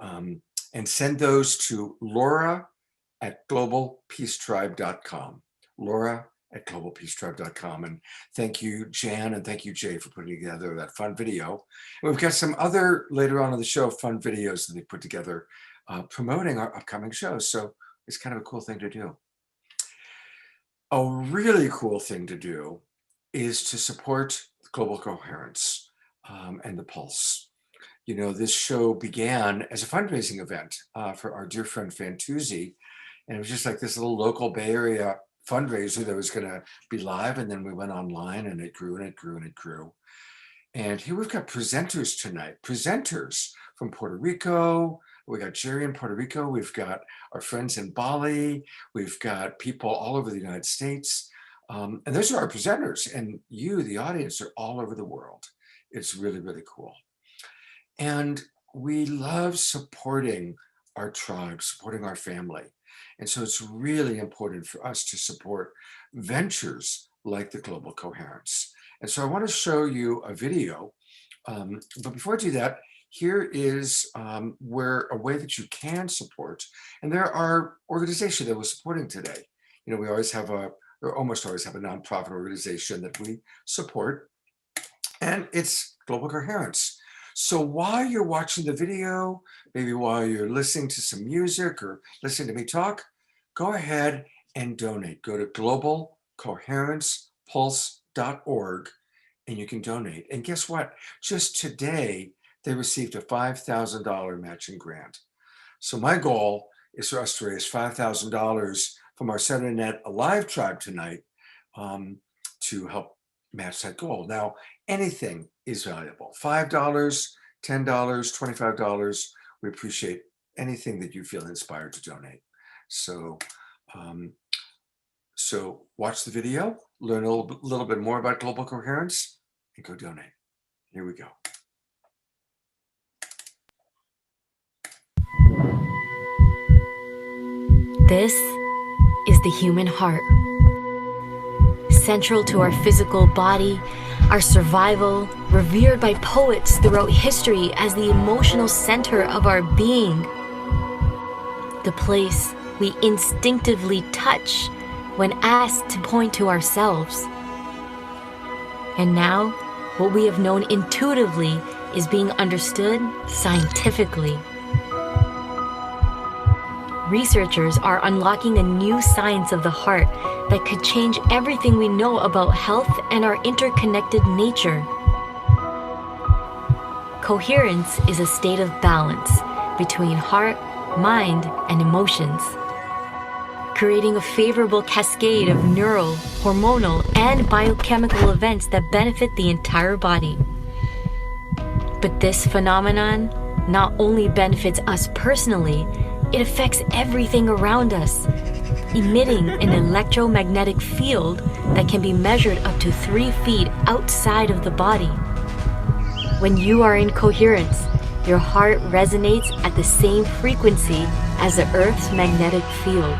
and send those to Laura@globalpeacetribe.com. Laura@globalpeacetribe.com. And thank you, Jan, and thank you, Jay, for putting together that fun video. And we've got some other, later on in the show, fun videos that they put together promoting our upcoming shows. So it's kind of a cool thing to do. A really cool thing to do is to support Global Coherence and the Pulse. This show began as a fundraising event for our dear friend Fantuzzi. And it was just like this little local Bay Area fundraiser that was going to be live. And then we went online and it grew and it grew and it grew. And here we've got presenters tonight, presenters from Puerto Rico. We got Jerry in Puerto Rico. We've got our friends in Bali. We've got people all over the United States. And those are our presenters. And you, the audience, are all over the world. It's really, really cool. And we love supporting our tribe, supporting our family. And so it's really important for us to support ventures like the Global Coherence. And so I want to show you a video. But before I do that, here is where a way that you can support. And there are organizations that we're supporting today. We always have or almost always have a nonprofit organization that we support. And it's Global Coherence. So while you're watching the video, maybe while you're listening to some music or listening to me talk, go ahead and donate. Go to globalcoherencepulse.org and you can donate. And guess what? Just today, they received a $5,000 matching grant. So my goal is for us to raise $5,000 from our Saturday Night Alive tribe tonight to help match that goal. Now, anything is valuable. $5, $10, $25. We appreciate anything that you feel inspired to donate. So, so watch the video, learn a little bit more about Global Coherence, and go donate. Here we go. This is the human heart. Central to our physical body, our survival, revered by poets throughout history as the emotional center of our being. The place we instinctively touch when asked to point to ourselves. And now, what we have known intuitively is being understood scientifically. Researchers are unlocking a new science of the heart that could change everything we know about health and our interconnected nature. Coherence is a state of balance between heart, mind, and emotions, creating a favorable cascade of neural, hormonal, and biochemical events that benefit the entire body. But this phenomenon not only benefits us personally, it affects everything around us, emitting an electromagnetic field that can be measured up to 3 feet outside of the body. When you are in coherence, your heart resonates at the same frequency as the Earth's magnetic field.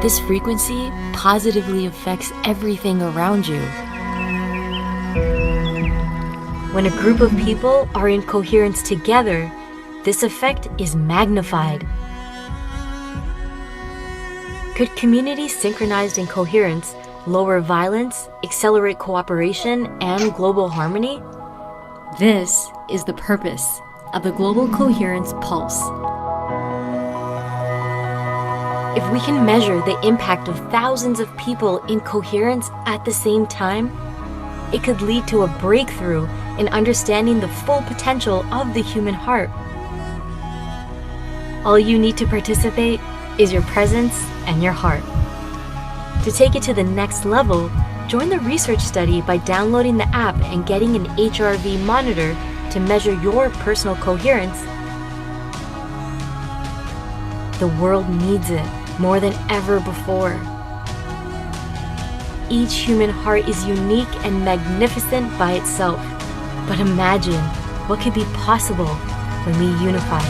This frequency positively affects everything around you. When a group of people are in coherence together, this effect is magnified. Could communities synchronized in coherence lower violence, accelerate cooperation, and global harmony? This is the purpose of the Global Coherence Pulse. If we can measure the impact of thousands of people in coherence at the same time, it could lead to a breakthrough in understanding the full potential of the human heart. All you need to participate is your presence and your heart. To take it to the next level, join the research study by downloading the app and getting an HRV monitor to measure your personal coherence. The world needs it more than ever before. Each human heart is unique and magnificent by itself. But imagine what could be possible when we unify.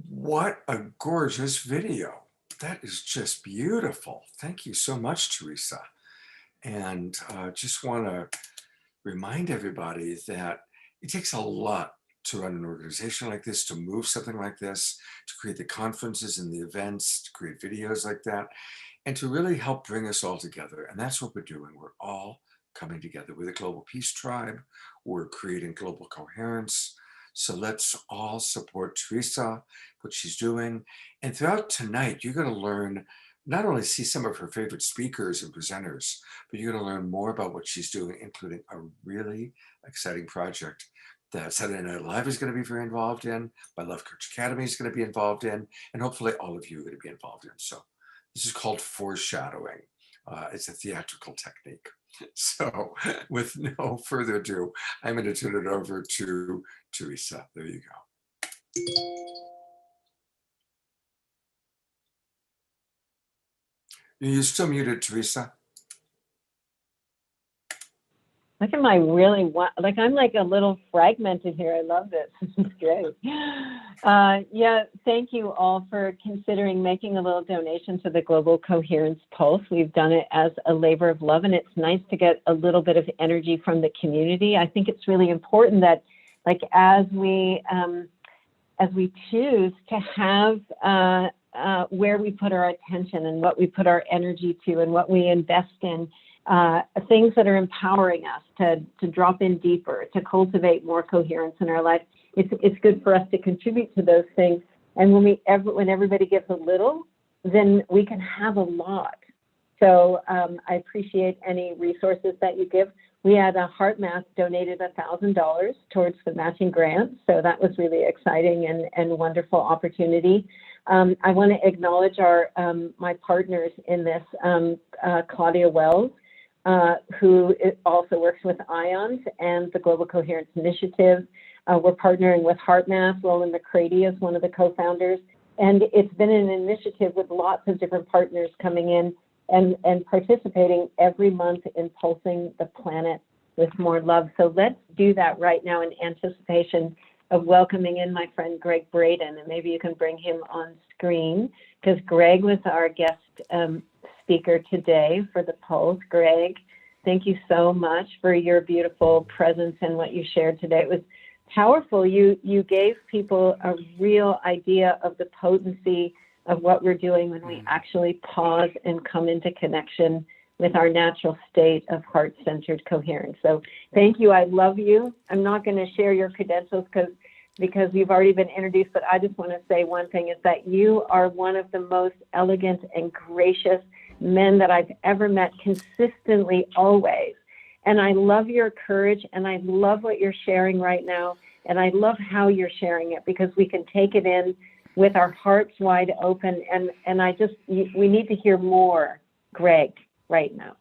What a gorgeous video. That is just beautiful. Thank you so much, Teresa. And just want to remind everybody that it takes a lot to run an organization like this, to move something like this, to create the conferences and the events, to create videos like that, and to really help bring us all together. And that's what we're doing. We're all coming together. We're the Global Peace Tribe. We're creating global coherence. So let's all support Teresa, what she's doing. And throughout tonight, you're going to learn, not only see some of her favorite speakers and presenters, but you're going to learn more about what she's doing, including a really exciting project that Saturday Night Live is going to be very involved in, my Love Coach Academy is going to be involved in, and hopefully all of you are going to be involved in. So this is called foreshadowing. It's a theatrical technique. So with no further ado, I'm going to turn it over to Teresa. There you go. You're still muted, Teresa. Look at my I'm like a little fragmented here. I love this. This is great. Yeah, thank you all for considering making a little donation to the Global Coherence Pulse. We've done it as a labor of love, and it's nice to get a little bit of energy from the community. I think it's really important that, like, as we choose to have where we put our attention and what we put our energy to and what we invest in, things that are empowering us to drop in deeper, to cultivate more coherence in our life. It's good for us to contribute to those things. And when everybody gives a little, then we can have a lot. So I appreciate any resources that you give. We had a Heart Math donated $1,000 towards the matching grant. So that was really exciting and wonderful opportunity. I want to acknowledge my partners in this, Claudia Wells, who also works with IONS and the Global Coherence Initiative. We're partnering with HeartMath. Roland McCready is one of the co-founders. And it's been an initiative with lots of different partners coming in and participating every month in pulsing the planet with more love. So let's do that right now in anticipation of welcoming in my friend Gregg Braden, and maybe you can bring him on screen because Gregg was our guest speaker today for the Pulse. Gregg, thank you so much for your beautiful presence and what you shared today. It was powerful. You gave people a real idea of the potency of what we're doing when we actually pause and come into connection with our natural state of heart-centered coherence. So thank you. I love you. I'm not going to share your credentials because you've already been introduced, but I just want to say one thing is that you are one of the most elegant and gracious men that I've ever met, consistently, always. And I love your courage, and I love what you're sharing right now, and I love how you're sharing it because we can take it in with our hearts wide open, and we need to hear more, Gregg, right now.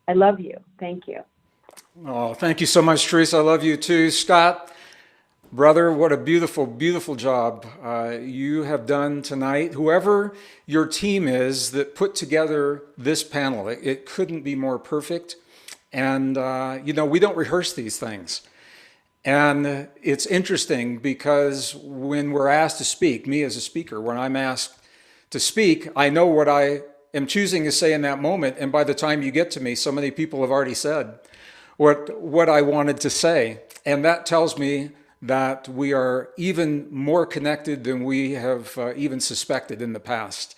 I love you. Thank you. Oh, thank you so much, Teresa. I love you too. Scott, brother, what a beautiful, beautiful job you have done tonight. Whoever your team is that put together this panel, it couldn't be more perfect. And, we don't rehearse these things. And it's interesting because when we're asked to speak, me as a speaker, when I'm asked to speak, I know what I am choosing to say in that moment. And by the time you get to me, so many people have already said what I wanted to say. And that tells me that we are even more connected than we have even suspected in the past.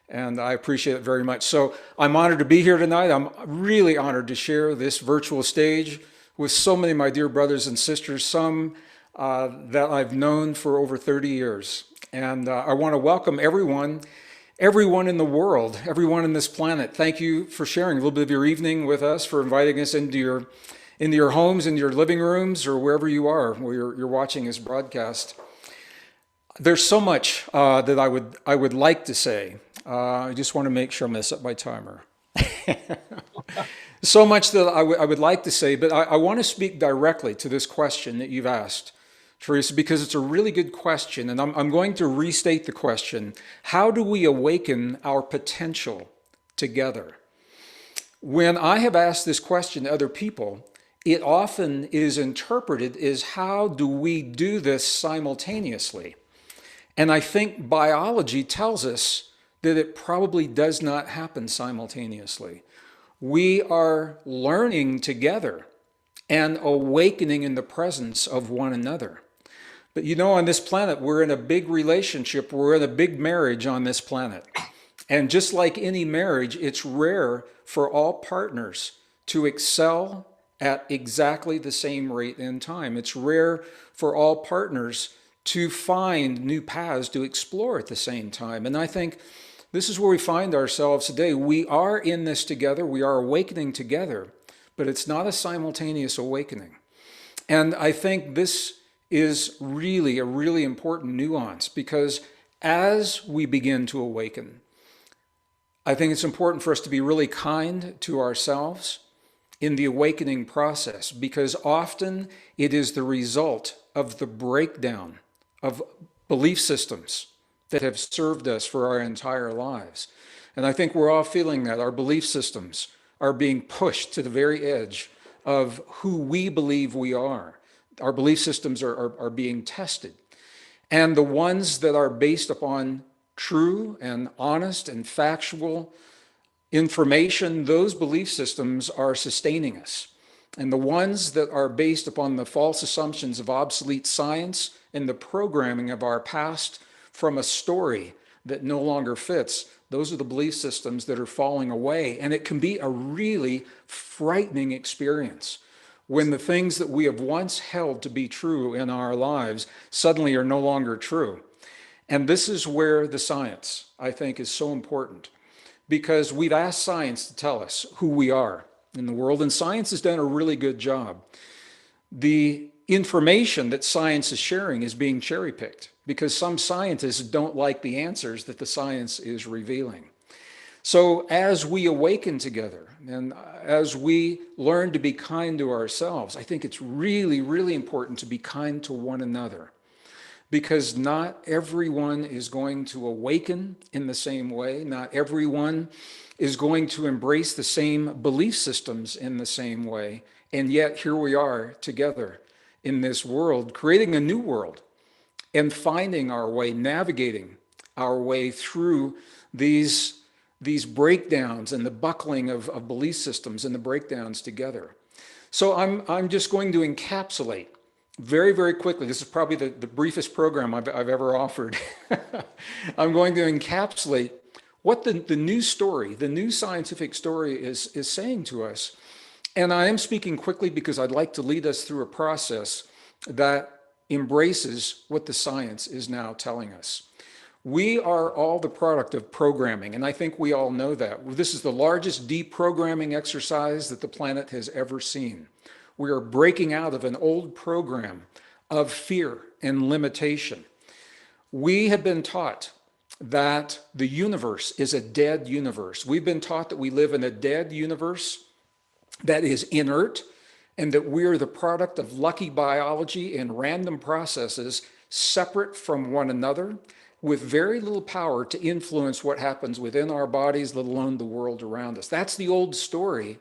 And I appreciate it very much. So I'm honored to be here tonight. I'm really honored to share this virtual stage with so many of my dear brothers and sisters, some that I've known for over 30 years. And I want to welcome everyone in the world, everyone in this planet. Thank you for sharing a little bit of your evening with us, for inviting us into your homes, into your living rooms, or wherever you are, where you're watching this broadcast. There's so much that I would like to say. I just want to make sure I'm going to set my timer. So much that I would like to say, but I want to speak directly to this question that you've asked, Teresa, because it's a really good question. And I'm going to restate the question. How do we awaken our potential together? When I have asked this question to other people, it often is interpreted as how do we do this simultaneously? And I think biology tells us that it probably does not happen simultaneously. We are learning together and awakening in the presence of one another. But on this planet, we're in a big relationship. We're in a big marriage on this planet. And just like any marriage, it's rare for all partners to excel at exactly the same rate and time. It's rare for all partners to find new paths to explore at the same time. And I think this is where we find ourselves today. We are in this together. We are awakening together, but it's not a simultaneous awakening. And I think this is really a really important nuance because as we begin to awaken, I think it's important for us to be really kind to ourselves in the awakening process because often it is the result of the breakdown of belief systems that have served us for our entire lives. And I think we're all feeling that. Our belief systems are being pushed to the very edge of who we believe we are. Our belief systems are being tested. And the ones that are based upon true and honest and factual information, those belief systems are sustaining us. And the ones that are based upon the false assumptions of obsolete science and the programming of our past from a story that no longer fits, those are the belief systems that are falling away. And it can be a really frightening experience when the things that we have once held to be true in our lives suddenly are no longer true. And this is where the science, I think, is so important because we've asked science to tell us who we are in the world, and science has done a really good job. The information that science is sharing is being cherry-picked because some scientists don't like the answers that the science is revealing. So as we awaken together and as we learn to be kind to ourselves, I think it's really, really important to be kind to one another because not everyone is going to awaken in the same way. Not everyone is going to embrace the same belief systems in the same way. And yet here we are together in this world, creating a new world and finding our way, navigating our way through these breakdowns and the buckling of belief systems and the breakdowns together. So I'm just going to encapsulate very, very quickly. This is probably the briefest program I've ever offered. I'm going to encapsulate what the new story, the new scientific story is saying to us. And I am speaking quickly because I'd like to lead us through a process that embraces what the science is now telling us. We are all the product of programming, and I think we all know that. This is the largest deprogramming exercise that the planet has ever seen. We are breaking out of an old program of fear and limitation. We have been taught that the universe is a dead universe. We've been taught that we live in a dead universe that is inert, and that we're the product of lucky biology and random processes separate from one another, with very little power to influence what happens within our bodies, let alone the world around us. That's the old story.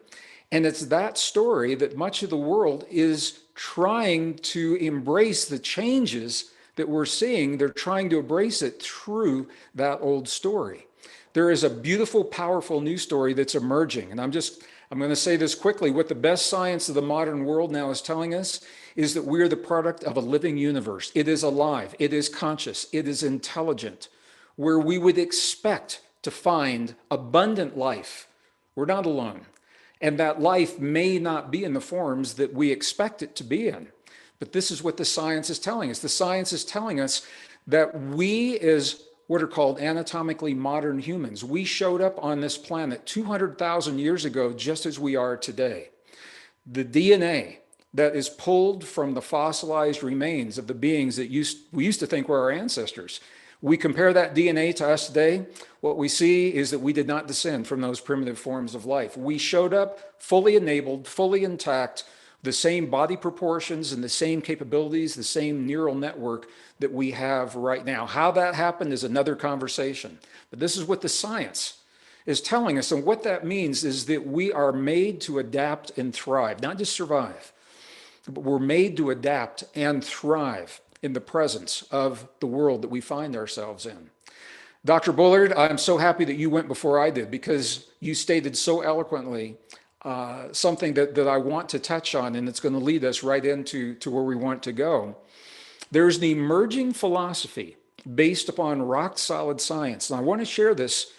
And it's that story that much of the world is trying to embrace the changes that we're seeing. They're trying to embrace it through that old story. There is a beautiful, powerful new story that's emerging. And I'm going to say this quickly. What the best science of the modern world now is telling us is that we're the product of a living universe. It is alive, it is conscious, it is intelligent, where we would expect to find abundant life. We're not alone. And that life may not be in the forms that we expect it to be in. But this is what the science is telling us. The science is telling us that we, as what are called anatomically modern humans, we showed up on this planet 200,000 years ago, just as we are today. The DNA that is pulled from the fossilized remains of the beings that we used to think were our ancestors. We compare that DNA to us today, what we see is that we did not descend from those primitive forms of life. We showed up fully enabled, fully intact, the same body proportions and the same capabilities, the same neural network that we have right now. How that happened is another conversation. But this is what the science is telling us. And what that means is that we are made to adapt and thrive, not just survive, but we're made to adapt and thrive in the presence of the world that we find ourselves in. Dr. Bullard, I'm so happy that you went before I did, because you stated so eloquently something that I want to touch on, and it's going to lead us right into where we want to go. There's an emerging philosophy based upon rock solid science. And I want to share this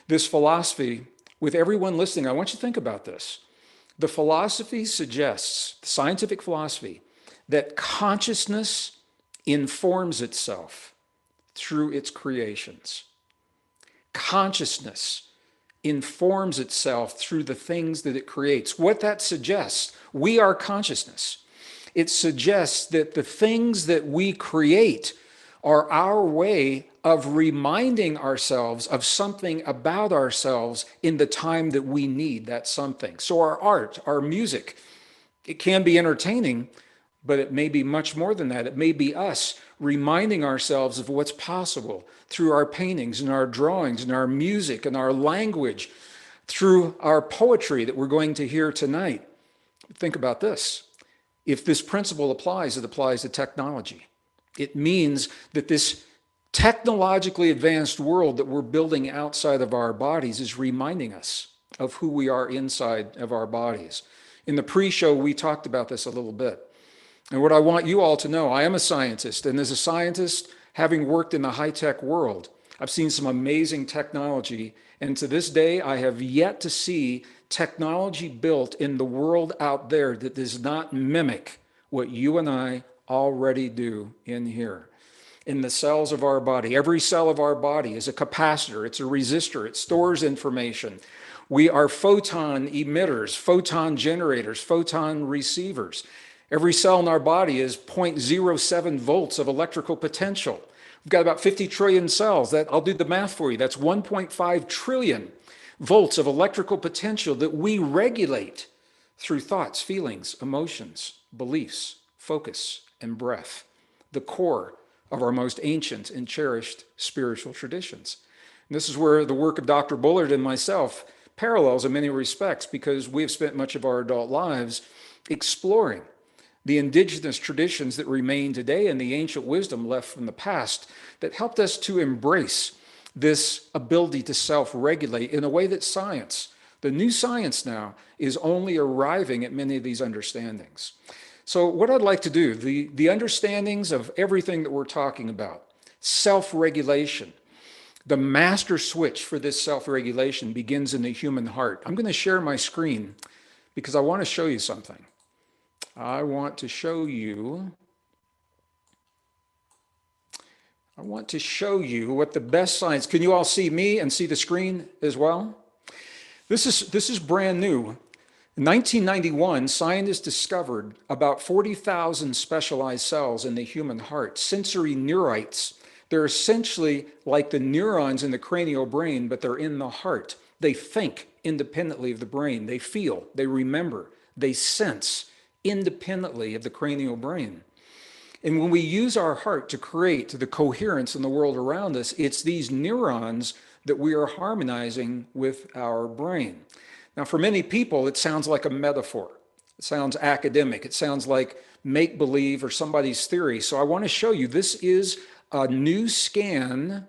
philosophy with everyone listening. I want you to think about this. The philosophy suggests, the scientific philosophy, that consciousness informs itself through its creations. Consciousness informs itself through the things that it creates. What that suggests, we are consciousness. It suggests that the things that we create are our way of reminding ourselves of something about ourselves in the time that we need that something. So our art, our music, it can be entertaining, but it may be much more than that. It may be us reminding ourselves of what's possible through our paintings and our drawings and our music and our language, through our poetry that we're going to hear tonight. Think about this. If this principle applies, it applies to technology. It means that this technologically advanced world that we're building outside of our bodies is reminding us of who we are inside of our bodies. In the pre-show, we talked about this a little bit. And what I want you all to know, I am a scientist, and as a scientist, having worked in the high-tech world, I've seen some amazing technology, and to this day, I have yet to see technology built in the world out there that does not mimic what you and I already do in here. In the cells of our body, every cell of our body is a capacitor, it's a resistor, it stores information. We are photon emitters, photon generators, photon receivers. Every cell in our body is 0.07 volts of electrical potential. We've got about 50 trillion cells. I'll do the math for you. That's 1.5 trillion volts of electrical potential that we regulate through thoughts, feelings, emotions, beliefs, focus, and breath, the core of our most ancient and cherished spiritual traditions. And this is where the work of Dr. Bullard and myself parallels in many respects, because we have spent much of our adult lives exploring the indigenous traditions that remain today and the ancient wisdom left from the past that helped us to embrace this ability to self-regulate in a way that science, the new science now, is only arriving at many of these understandings. So what I'd like to do, the understandings of everything that we're talking about, self-regulation, the master switch for this self-regulation begins in the human heart. I'm going to share my screen because I want to show you something. I want to show you what the best science. Can you all see me and see the screen as well? This is brand new. In 1991, scientists discovered about 40,000 specialized cells in the human heart, sensory neurites. They're essentially like the neurons in the cranial brain, but they're in the heart. They think independently of the brain. They feel, they remember, they sense independently of the cranial brain. And when we use our heart to create the coherence in the world around us, it's these neurons that we are harmonizing with our brain. Now, for many people, it sounds like a metaphor. It sounds academic. It sounds like make-believe or somebody's theory. So I want to show you, this is a new scan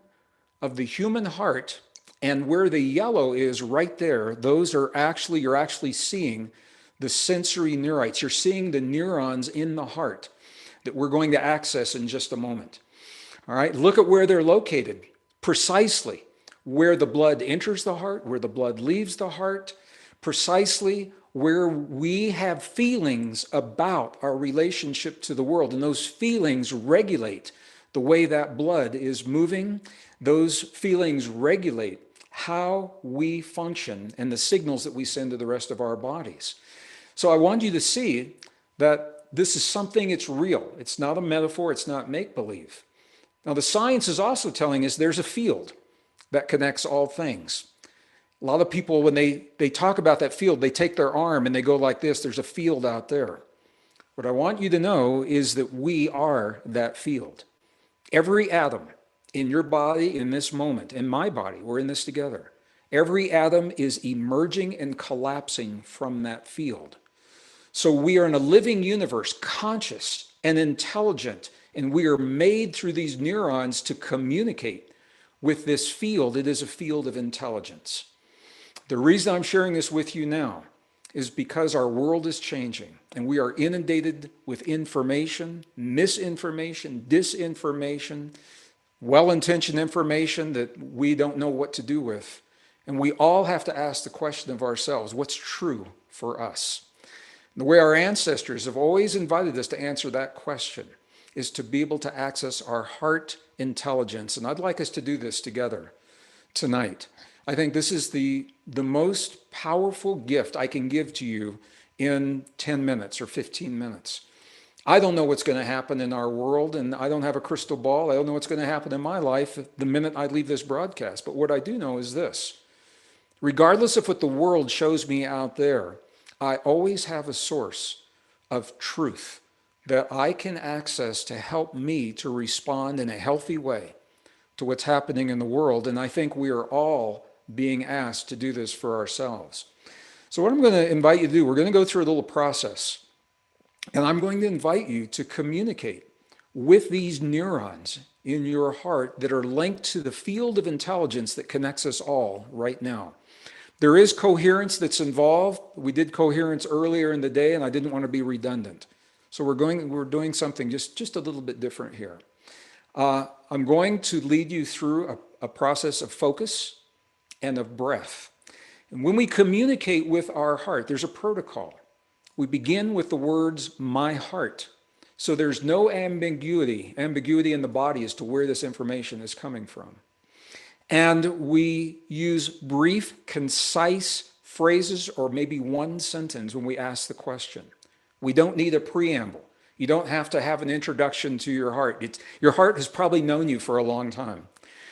of the human heart, and where the yellow is right there, those are actually, you're actually seeing the sensory neurites. You're seeing the neurons in the heart that we're going to access in just a moment. All right, look at where they're located, precisely where the blood enters the heart, where the blood leaves the heart, precisely where we have feelings about our relationship to the world. And those feelings regulate the way that blood is moving. Those feelings regulate how we function and the signals that we send to the rest of our bodies. So I want you to see that this is something, it's real. It's not a metaphor, it's not make-believe. Now the science is also telling us there's a field that connects all things. A lot of people, when they talk about that field, they take their arm and they go like this, there's a field out there. What I want you to know is that we are that field. Every atom in your body in this moment, in my body, we're in this together. Every atom is emerging and collapsing from that field. So we are in a living universe, conscious and intelligent, and we are made through these neurons to communicate with this field. It is a field of intelligence. The reason I'm sharing this with you now is because our world is changing and we are inundated with information, misinformation, disinformation, well-intentioned information that we don't know what to do with. And we all have to ask the question of ourselves, what's true for us? The way our ancestors have always invited us to answer that question is to be able to access our heart intelligence. And I'd like us to do this together tonight. I think this is the most powerful gift I can give to you in 10 minutes or 15 minutes. I don't know what's going to happen in our world, and I don't have a crystal ball. I don't know what's going to happen in my life the minute I leave this broadcast. But what I do know is this. Regardless of what the world shows me out there, I always have a source of truth that I can access to help me to respond in a healthy way to what's happening in the world. And I think we are all being asked to do this for ourselves. So what I'm going to invite you to do, we're going to go through a little process. And I'm going to invite you to communicate with these neurons in your heart that are linked to the field of intelligence that connects us all right now. There is coherence that's involved. We did coherence earlier in the day, and I didn't want to be redundant. So we're doing something just a little bit different here. I'm going to lead you through a process of focus and of breath. And when we communicate with our heart, there's a protocol. We begin with the words, my heart. So there's no ambiguity in the body as to where this information is coming from. And we use brief, concise phrases or maybe one sentence when we ask the question. We don't need a preamble. You don't have to have an introduction to your heart. Your heart has probably known you for a long time.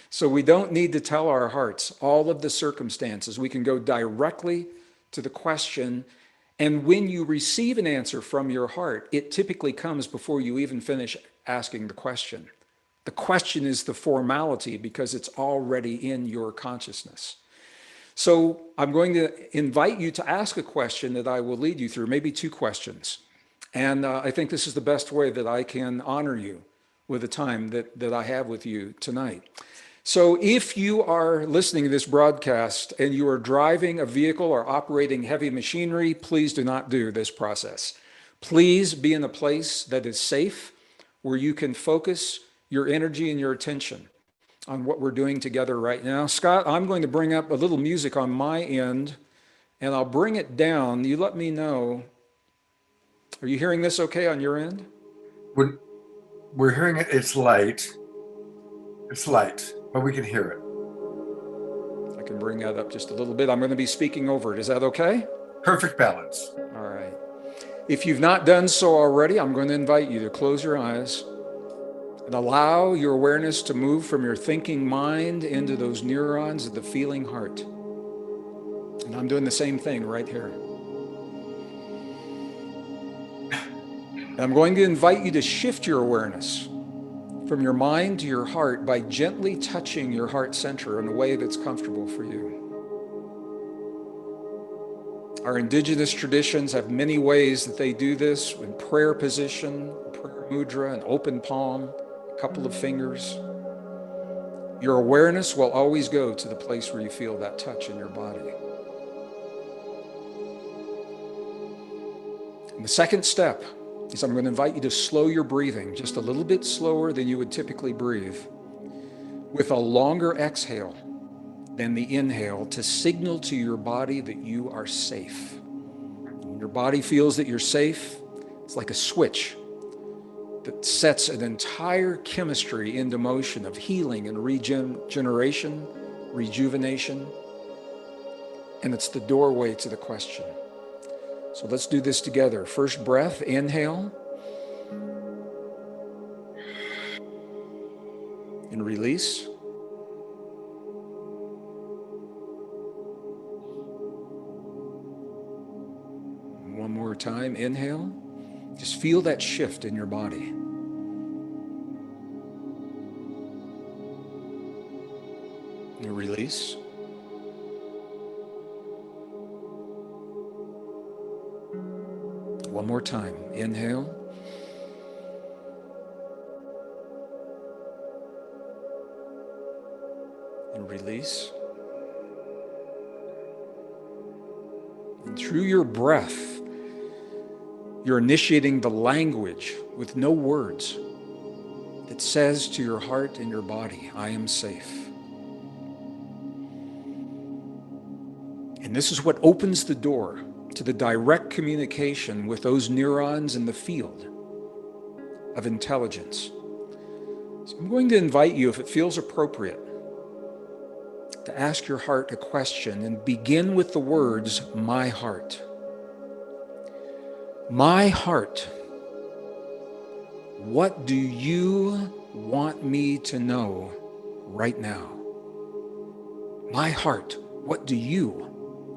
So we don't need to tell our hearts all of the circumstances. We can go directly to the question. And when you receive an answer from your heart, it typically comes before you even finish asking the question. The question is the formality because it's already in your consciousness. So I'm going to invite you to ask a question that I will lead you through, maybe two questions. And I think this is the best way that I can honor you with the time that I have with you tonight. So if you are listening to this broadcast and you are driving a vehicle or operating heavy machinery, please do not do this process. Please be in a place that is safe, where you can focus your energy and your attention on what we're doing together right now. Scott, I'm going to bring up a little music on my end, and I'll bring it down. You let me know. Are you hearing this okay on your end? We're hearing it. It's light. It's light, but we can hear it. I can bring that up just a little bit. I'm going to be speaking over it. Is that okay? Perfect balance. All right. If you've not done so already, I'm going to invite you to close your eyes and allow your awareness to move from your thinking mind into those neurons of the feeling heart. And I'm doing the same thing right here. And I'm going to invite you to shift your awareness from your mind to your heart by gently touching your heart center in a way that's comfortable for you. Our indigenous traditions have many ways that they do this, in prayer position, prayer mudra, an open palm, a couple of fingers. Your awareness will always go to the place where you feel that touch in your body. And the second step is I'm going to invite you to slow your breathing just a little bit slower than you would typically breathe, with a longer exhale than the inhale, to signal to your body that you are safe. When your body feels that you're safe, it's like a switch that sets an entire chemistry into motion of healing and regeneration, rejuvenation, and it's the doorway to the question. So let's do this together. First breath, inhale. And release. One more time, inhale. Just feel that shift in your body. And release. One more time. Inhale. And release. And through your breath, you're initiating the language with no words that says to your heart and your body, I am safe. And this is what opens the door to the direct communication with those neurons in the field of intelligence. So I'm going to invite you, if it feels appropriate, to ask your heart a question and begin with the words, my heart. My heart, what do you want me to know right now? My heart, what do you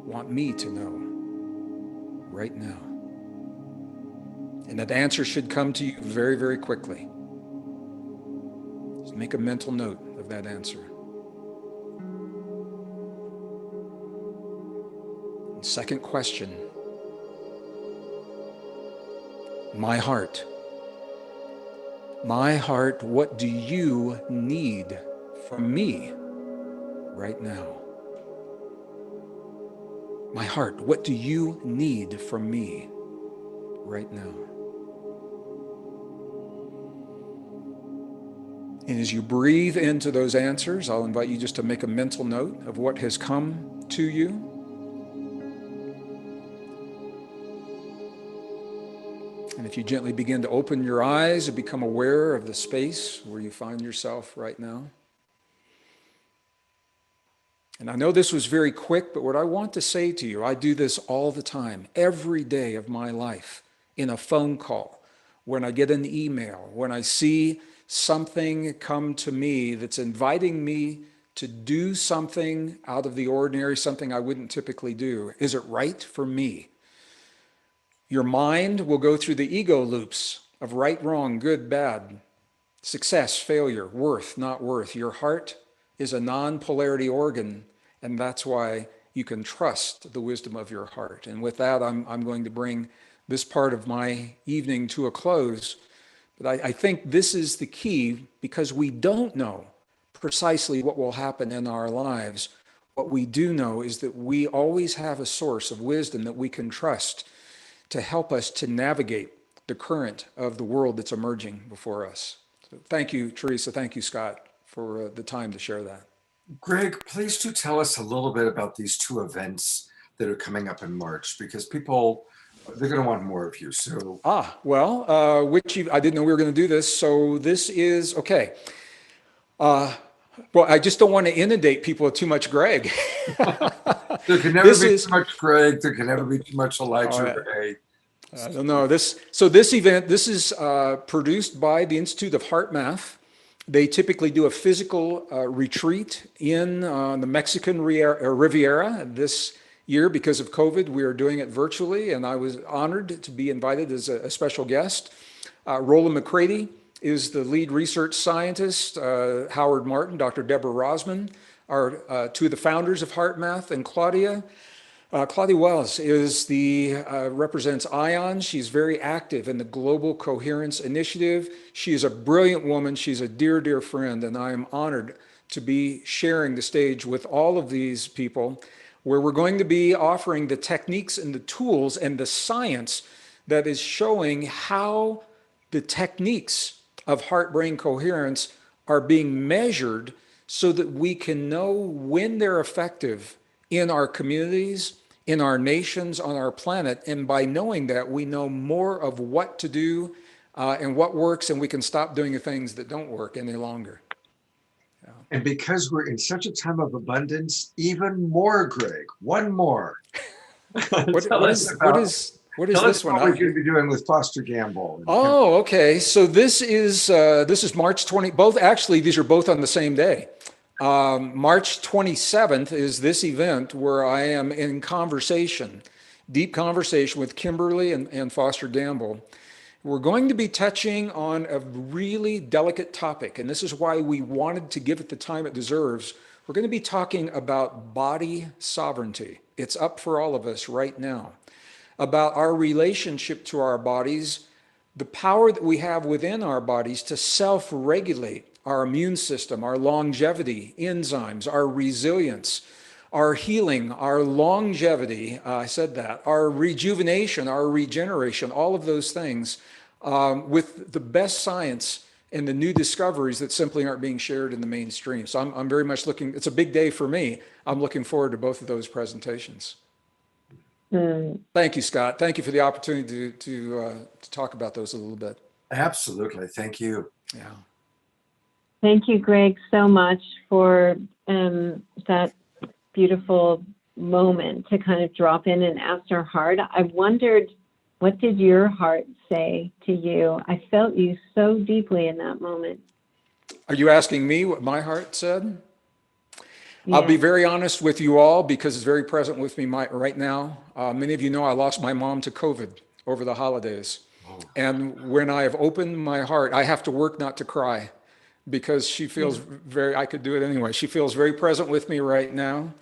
want me to know right now? And that answer should come to you very, very quickly. Just make a mental note of that answer. And second question, my heart, what do you need from me right now? My heart, what do you need from me right now? And as you breathe into those answers, I'll invite you just to make a mental note of what has come to you. And if you gently begin to open your eyes and become aware of the space where you find yourself right now. And I know this was very quick, but what I want to say to you, I do this all the time, every day of my life, in a phone call, when I get an email, when I see something come to me that's inviting me to do something out of the ordinary, something I wouldn't typically do. Is it right for me? Your mind will go through the ego loops of right, wrong, good, bad, success, failure, worth, not worth. Your heart is a non-polarity organ, and that's why you can trust the wisdom of your heart. And with that, I'm going to bring this part of my evening to a close. But I think this is the key, because we don't know precisely what will happen in our lives. What we do know is that we always have a source of wisdom that we can trust to help us to navigate the current of the world that's emerging before us. So thank you, Teresa. Thank you, Scott, for the time to share that. Gregg, please do tell us a little bit about these two events that are coming up in March, because people, they're going to want more of you. So I didn't know we were going to do this. So this is okay. Well, I just don't want to inundate people with too much Gregg. There can never be too much Gregg. There can never be too much Elijah Ray. I don't know this. So this event, this is produced by the Institute of Heart Math. They typically do a physical retreat in the Mexican Riviera. This year, because of COVID, we are doing it virtually, and I was honored to be invited as a special guest. Roland McCready is the lead research scientist. Howard Martin, Dr. Deborah Rosman are two of the founders of Heart Math, and Claudia Wells is represents ION. She's very active in the Global Coherence Initiative. She is a brilliant woman. She's a dear, dear friend, and I am honored to be sharing the stage with all of these people, where we're going to be offering the techniques and the tools and the science that is showing how the techniques of heart-brain coherence are being measured so that we can know when they're effective in our communities, in our nations, on our planet. And by knowing that, we know more of what to do and what works, and we can stop doing the things that don't work any longer. And because we're in such a time of abundance, even more, Gregg. One more. What is this Tell one? us what we're going to be doing with Foster Gamble. Oh, okay. So this is March 20. These are both on the same day. March 27th is this event where I am in deep conversation with Kimberly and Foster Gamble. We're going to be touching on a really delicate topic, and this is why we wanted to give it the time it deserves. We're going to be talking about body sovereignty. It's up for all of us right now, about our relationship to our bodies, the power that we have within our bodies to self-regulate our immune system, our longevity, enzymes, our resilience, our healing, our longevity, our rejuvenation, our regeneration, all of those things with the best science and the new discoveries that simply aren't being shared in the mainstream. So I'm very much it's a big day for me. I'm looking forward to both of those presentations. Thank you, Scott. Thank you for the opportunity to talk about those a little bit. Absolutely. Thank you. Yeah. Thank you, Gregg, so much for that beautiful moment to kind of drop in and ask our heart. I wondered, what did your heart say to you? I felt you so deeply in that moment. Are you asking me what my heart said? Yeah. I'll be very honest with you all, because it's very present with me right now. Many of you know I lost my mom to COVID over the holidays. Oh. And when I have opened my heart, I have to work not to cry, because she feels I could do it anyway. She feels very present with me right now.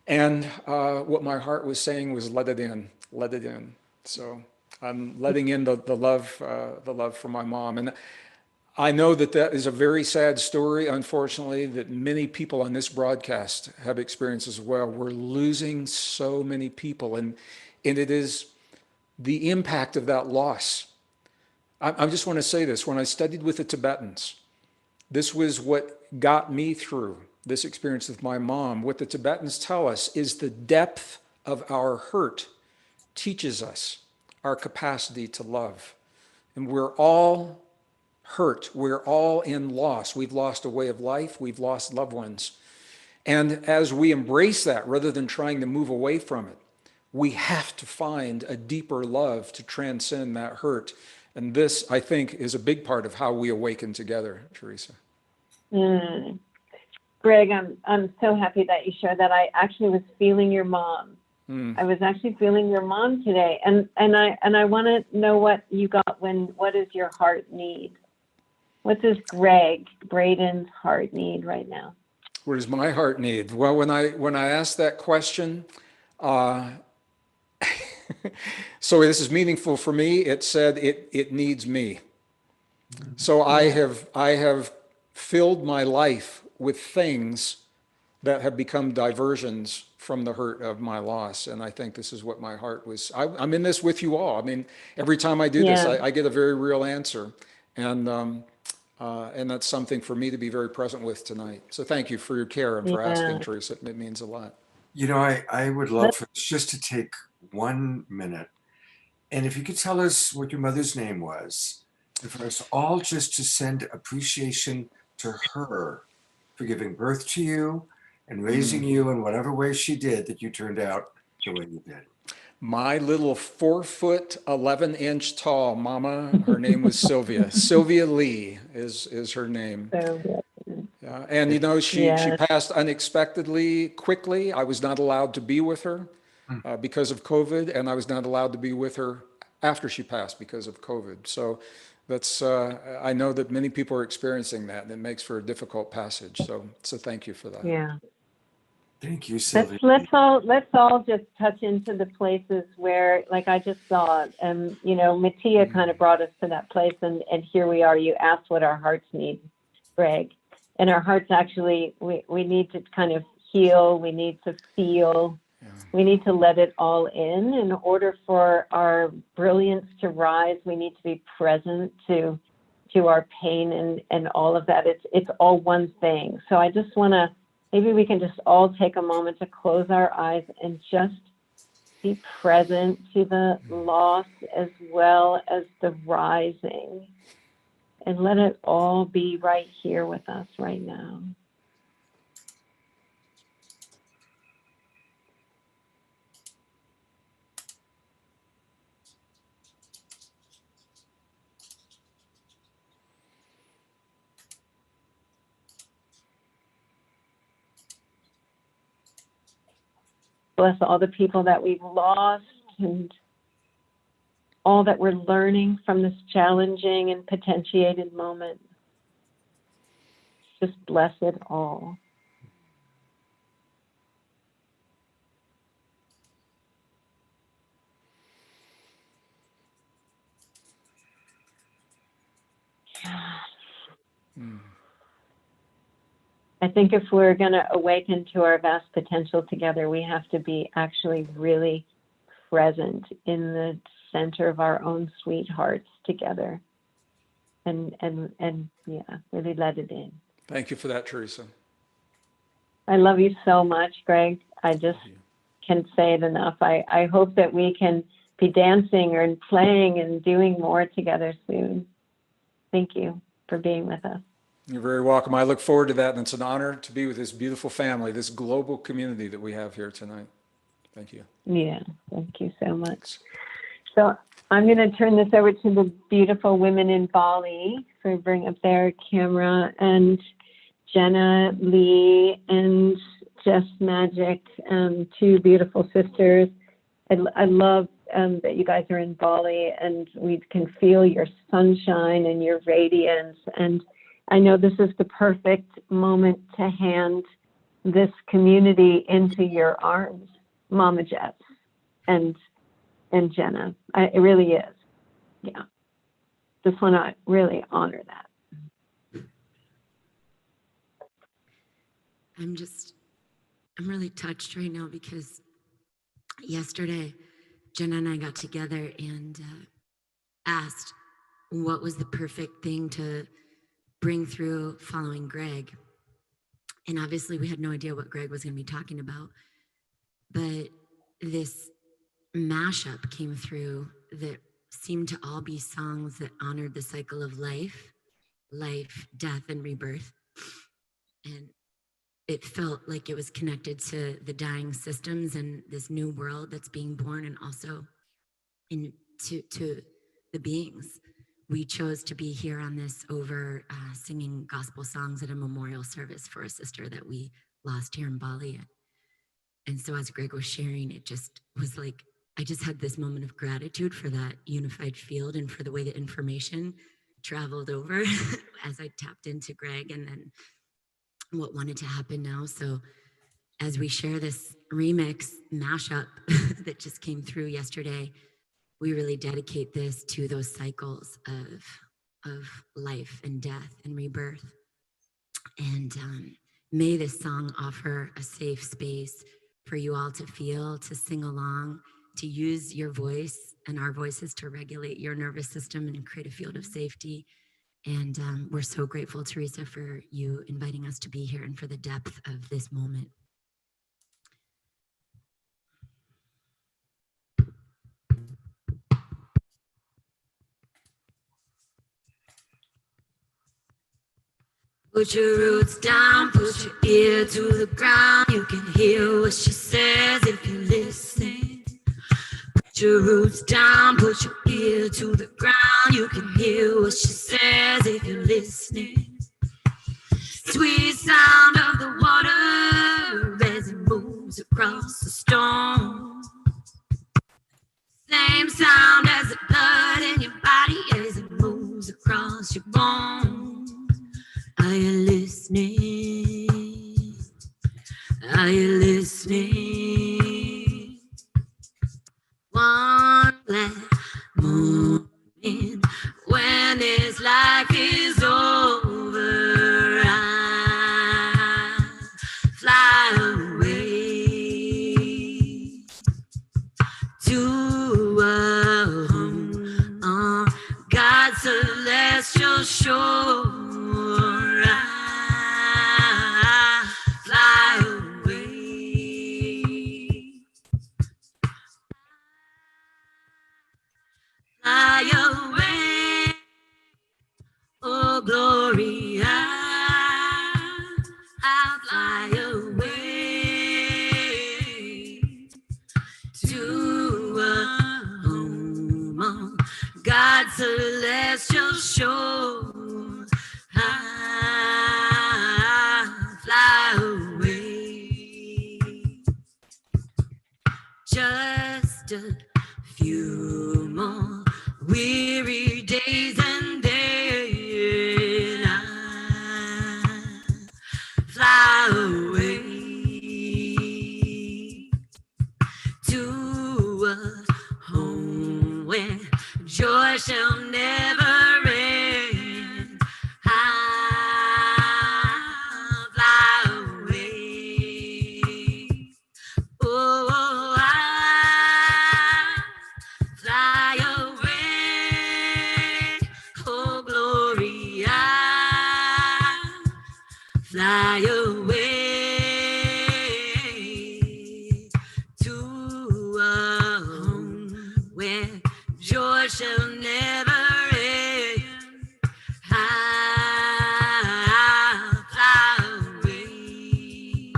And what my heart was saying was, let it in, let it in. So I'm letting in the love for my mom. And I know that is a very sad story, unfortunately, that many people on this broadcast have experienced as well. We're losing so many people, and it is the impact of that loss. I just want to say this. When I studied with the Tibetans, this was what got me through this experience with my mom. What the Tibetans tell us is the depth of our hurt teaches us our capacity to love. And we're all hurt. We're all in loss. We've lost a way of life. We've lost loved ones. And as we embrace that, rather than trying to move away from it, we have to find a deeper love to transcend that hurt. And this, I think, is a big part of how we awaken together, Teresa. Gregg, I'm so happy that you shared that. I actually was feeling your mom. I was actually feeling your mom today, and I want to know what you got. What does your heart need? What does Braden's heart need right now? What does my heart need? Well, when I asked that question, So this is meaningful for me. It said it needs me. So I have filled my life with things that have become diversions from the hurt of my loss. And I think this is what my heart was. I'm in this with you all. I mean, every time I do this, I get a very real answer. And that's something for me to be very present with tonight. So thank you for your care and for asking, Teresa. It means a lot. You know, I would love for us just to take 1 minute. And if you could tell us what your mother's name was, and for us all just to send appreciation to her for giving birth to you and raising you in whatever way she did that you turned out the way you did. My little 4'11" tall mama, her name was Sylvia. Sylvia Lee is her name. Yeah. And you know, she passed unexpectedly quickly. I was not allowed to be with her because of COVID, and I was not allowed to be with her after she passed because of COVID. So that's I know that many people are experiencing that, and it makes for a difficult passage. So thank you for that. Yeah. Thank you, Sylvia. Let's all just touch into the places where, like I just saw, you know, Matia kind of brought us to that place, and here we are. You asked what our hearts need, Gregg, and our hearts actually we need to kind of heal. We need to feel. We need to let it all in order for our brilliance to rise. We need to be present to our pain and all of that. It's all one thing. So I just want to. Maybe we can just all take a moment to close our eyes and just be present to the loss as well as the rising. And let it all be right here with us right now. Bless all the people that we've lost and all that we're learning from this challenging and potentiated moment. Just bless it all. I think if we're going to awaken to our vast potential together, we have to be actually really present in the center of our own sweethearts together and yeah, really let it in. Thank you for that, Teresa. I love you so much, Gregg. I just can't say it enough. I hope that we can be dancing and playing and doing more together soon. Thank you for being with us. You're very welcome. I look forward to that, and it's an honor to be with this beautiful family, this global community that we have here tonight. Thank you. Yeah, thank you so much. So I'm going to turn this over to the beautiful women in Bali for bring up their camera, and Jenna Lee and Jess Magic, two beautiful sisters. I love that you guys are in Bali, and we can feel your sunshine and your radiance. And I know this is the perfect moment to hand this community into your arms, Mama Jess and Jenna. It really is. Yeah. Just want to really honor that. I'm really touched right now because yesterday Jenna and I got together and asked what was the perfect thing to bring through following Gregg. And obviously we had no idea what Gregg was going to be talking about, but this mashup came through that seemed to all be songs that honored the cycle of life, death, and rebirth. And it felt like it was connected to the dying systems and this new world that's being born, and also to the beings. We chose to be here on this over singing gospel songs at a memorial service for a sister that we lost here in Bali. And so as Gregg was sharing, it just was like, I just had this moment of gratitude for that unified field and for the way that information traveled over as I tapped into Gregg and then what wanted to happen now. So as we share this remix mashup that just came through yesterday, we really dedicate this to those cycles of life and death and rebirth. And may this song offer a safe space for you all to feel, to sing along, to use your voice and our voices to regulate your nervous system and create a field of safety. And we're so grateful, Teresa, for you inviting us to be here and for the depth of this moment. Put your roots down, put your ear to the ground. You can hear what she says if you listen. Put your roots down, put your ear to the ground. You can hear what she says if you're listening. Sweet sound of the water as it moves across the stone. Same sound as the blood in your body as it moves across your bones. Are you listening? Are you listening? One black morning when this life is over, I fly away to a home on God's celestial shore. Fly away, oh glory, I'll fly away to a home on God's celestial shore. I'll fly away, just a few more weary days and then I fly away to a home where joy shall never end. I'll fly away. Oh, I'll fly away. Oh, glory, I'll fly away to a home where joy shall never end. I'll fly away.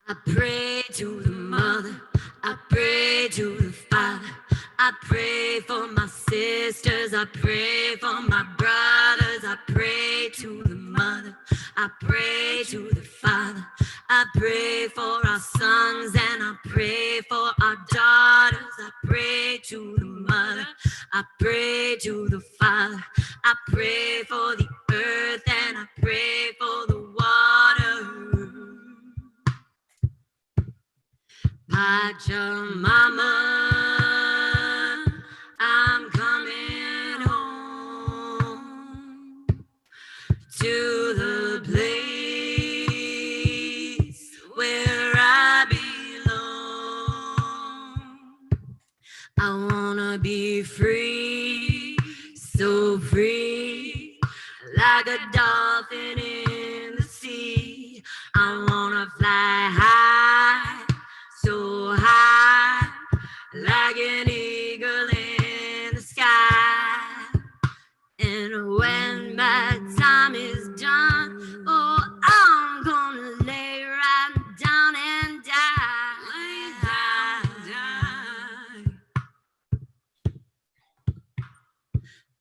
I pray to the mother, I pray to the father, I pray for my sisters, I pray for my brothers, I pray to the mother, I pray to the father, I pray for our sons and I pray for our daughters, I pray to the mother, I pray to the father, I pray for the earth and I pray for the water. Pachamama, I'm coming home to the place where I belong. I wanna be free, so free, like a dolphin in the sea. I wanna fly high, so high, like an eagle in the sky. And when my time is done, oh, I'm gonna lay right down and die. Lay down,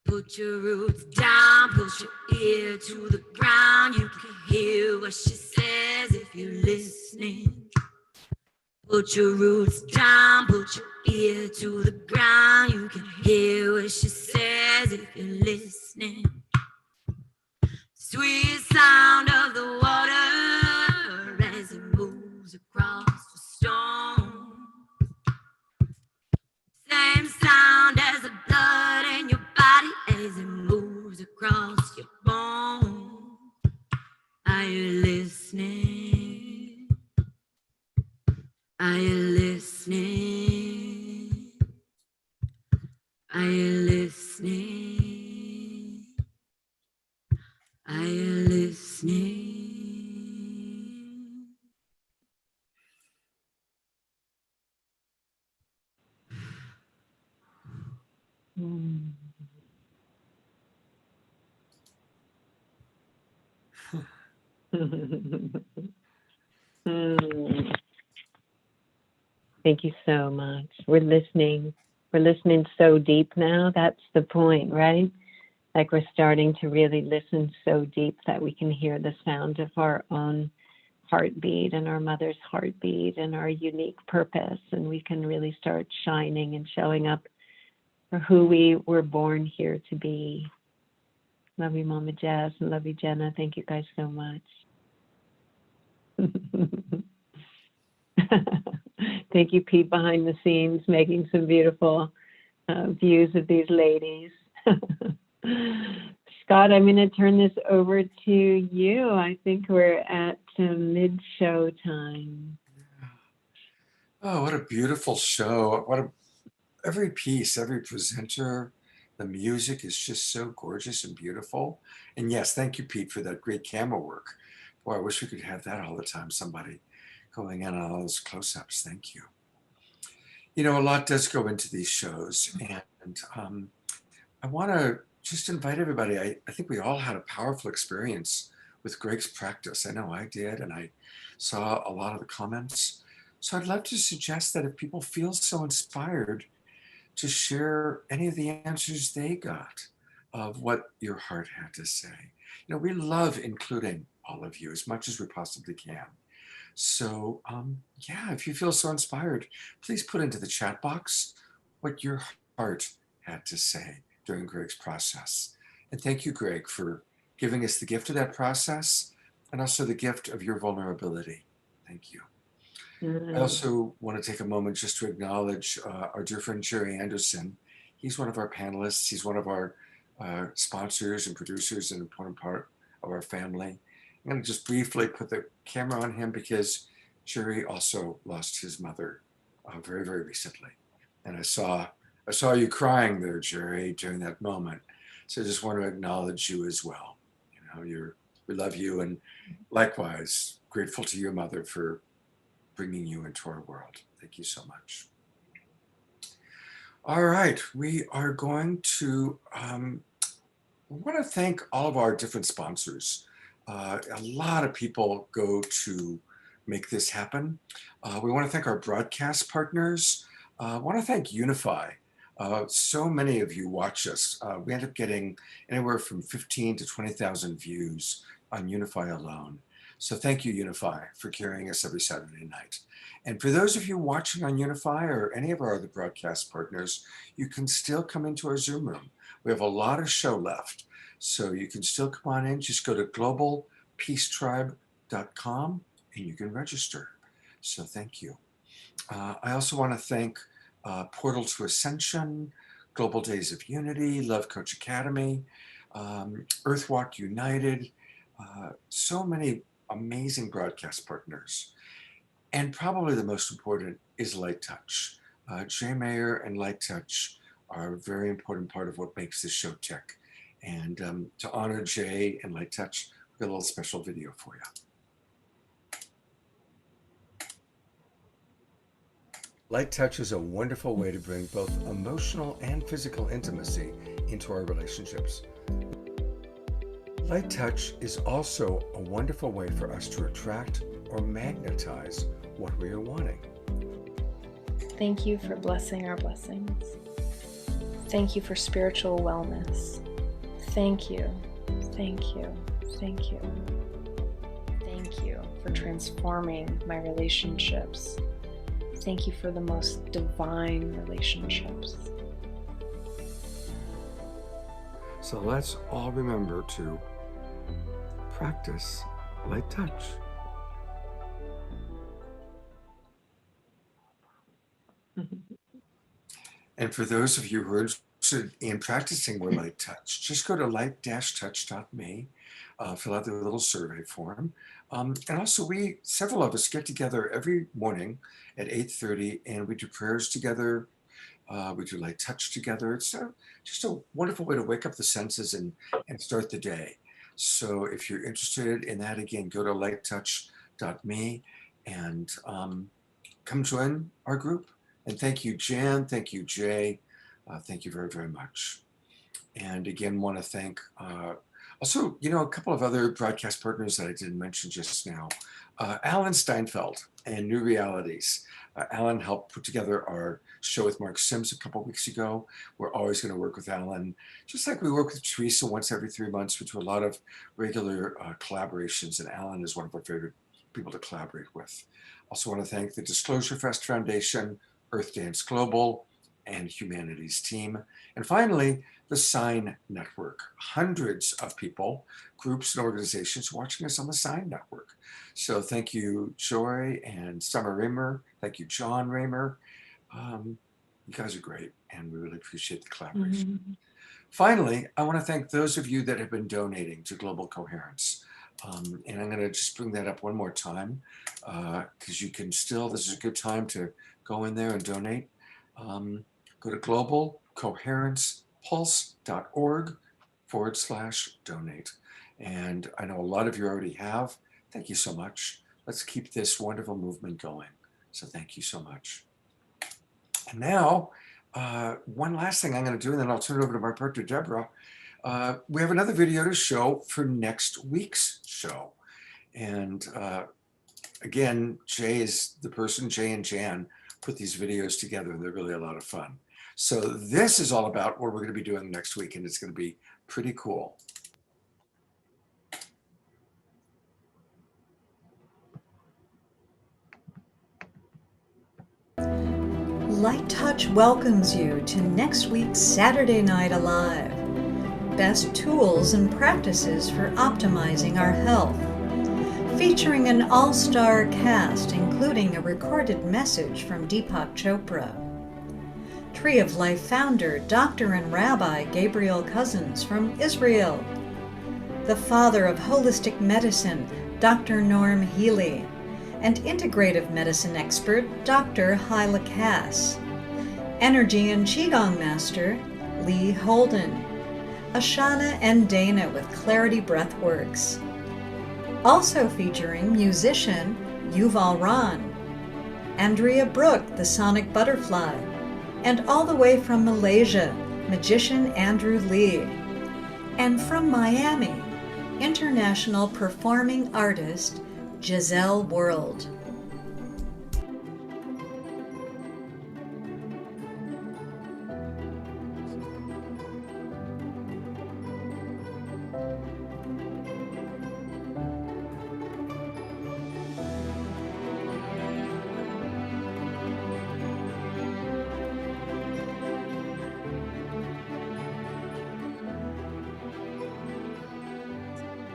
put your roots down, put your ear to the ground. You can hear what she says if you're listening. Put your roots down, put your ear to the ground. You can hear what she says if you're listening. Sweet sound of the water as it moves across the stone. Same sound as the blood in your body as it moves across your bone. Are you listening? Are you listening? Are you listening? Are you listening? Thank you so much. We're listening. We're listening so deep now. That's the point, right? Like we're starting to really listen so deep that we can hear the sound of our own heartbeat and our mother's heartbeat and our unique purpose. And we can really start shining and showing up for who we were born here to be. Love you, Mama Jess, and love you, Jenna. Thank you guys so much. Thank you, Pete, behind the scenes, making some beautiful views of these ladies. Scott, I'm going to turn this over to you. I think we're at mid-show time. Oh, what a beautiful show. Every piece, every presenter, the music is just so gorgeous and beautiful. And yes, thank you, Pete, for that great camera work. Boy, I wish we could have that all the time. Somebody going in on all those close-ups. Thank you. You know, a lot does go into these shows. And I want to just invite everybody. I think we all had a powerful experience with Gregg's practice. I know I did, and I saw a lot of the comments. So I'd love to suggest that if people feel so inspired to share any of the answers they got of what your heart had to say. You know, we love including all of you as much as we possibly can. So yeah, if you feel so inspired, please put into the chat box what your heart had to say during Gregg's process. And thank you, Gregg, for giving us the gift of that process and also the gift of your vulnerability. Thank you. I also want to take a moment just to acknowledge our dear friend Jerry Anderson. He's one of our panelists. He's one of our sponsors and producers and an important part of our family. I'm going to just briefly put the camera on him because Jerry also lost his mother very, very recently. And I saw you crying there, Jerry, during that moment. So I just want to acknowledge you as well. You know, we love you, and likewise grateful to your mother for bringing you into our world. Thank you so much. All right, we are going to, we want to thank all of our different sponsors. A lot of people go to make this happen. We want to thank our broadcast partners. I want to thank Unify. So many of you watch us. We end up getting anywhere from 15 to 20,000 views on Unify alone. So thank you, Unify, for carrying us every Saturday night. And for those of you watching on Unify or any of our other broadcast partners, you can still come into our Zoom room. We have a lot of show left. So you can still come on in. Just go to globalpeacetribe.com and you can register. So thank you. I also want to thank Portal to Ascension, Global Days of Unity, Love Coach Academy, Earthwalk United, so many amazing broadcast partners. And probably the most important is Light Touch. Jay Mayer and Light Touch are a very important part of what makes this show tick. And to honor Jay and Light Touch, we've got a little special video for you. Light Touch is a wonderful way to bring both emotional and physical intimacy into our relationships. Light Touch is also a wonderful way for us to attract or magnetize what we are wanting. Thank you for blessing our blessings. Thank you for spiritual wellness. Thank you, thank you, thank you. Thank you for transforming my relationships. Thank you for the most divine relationships. So let's all remember to practice light touch. And for those of you who are interested in practicing more light touch, just go to light-touch.me, fill out the little survey form. And also several of us get together every morning at 8:30 and we do prayers together. We do light touch together. It's just a wonderful way to wake up the senses and start the day. So if you're interested in that, again, go to lighttouch.me and come join our group. And thank you, Jan. Thank you, Jay. Thank you very, very much. And again, want to thank also, a couple of other broadcast partners that I didn't mention just now. Alan Steinfeld and New Realities. Alan helped put together our show with Mark Sims a couple of weeks ago. We're always going to work with Alan, just like we work with Teresa once every 3 months. We do a lot of regular collaborations, and Alan is one of our favorite people to collaborate with. Also want to thank the Disclosure Fest Foundation, Earth Dance Global, and Humanities Team. And finally, the Sign Network. Hundreds of people, groups, and organizations watching us on the Sign Network. So thank you, Joy and Summer Raymer. Thank you, John Raymer. You guys are great, and we really appreciate the collaboration. Finally, I want to thank those of you that have been donating to Global Coherence. And I'm going to just bring that up one more time, because you can still, this is a good time to go in there and donate. Go to globalcoherencepulse.org/donate. And I know a lot of you already have. Thank you so much. Let's keep this wonderful movement going. So thank you so much. And now, one last thing I'm going to do, and then I'll turn it over to my partner, Deborah. We have another video to show for next week's show. And again, Jay and Jan put these videos together, and they're really a lot of fun. So this is all about what we're going to be doing next week, and it's going to be pretty cool. Light Touch welcomes you to next week's Saturday Night Alive. Best tools and practices for optimizing our health. Featuring an all-star cast, including a recorded message from Deepak Chopra. Tree of Life founder, Dr. and Rabbi Gabriel Cousins from Israel. The father of holistic medicine, Dr. Norm Healy. And integrative medicine expert, Dr. Hyla Cass. Energy and Qigong master, Lee Holden. Ashana and Dana with Clarity Breathworks. Also featuring musician Yuval Ron, Andrea Brooke, the Sonic Butterfly, and all the way from Malaysia, magician Andrew Lee. And from Miami, international performing artist Giselle World.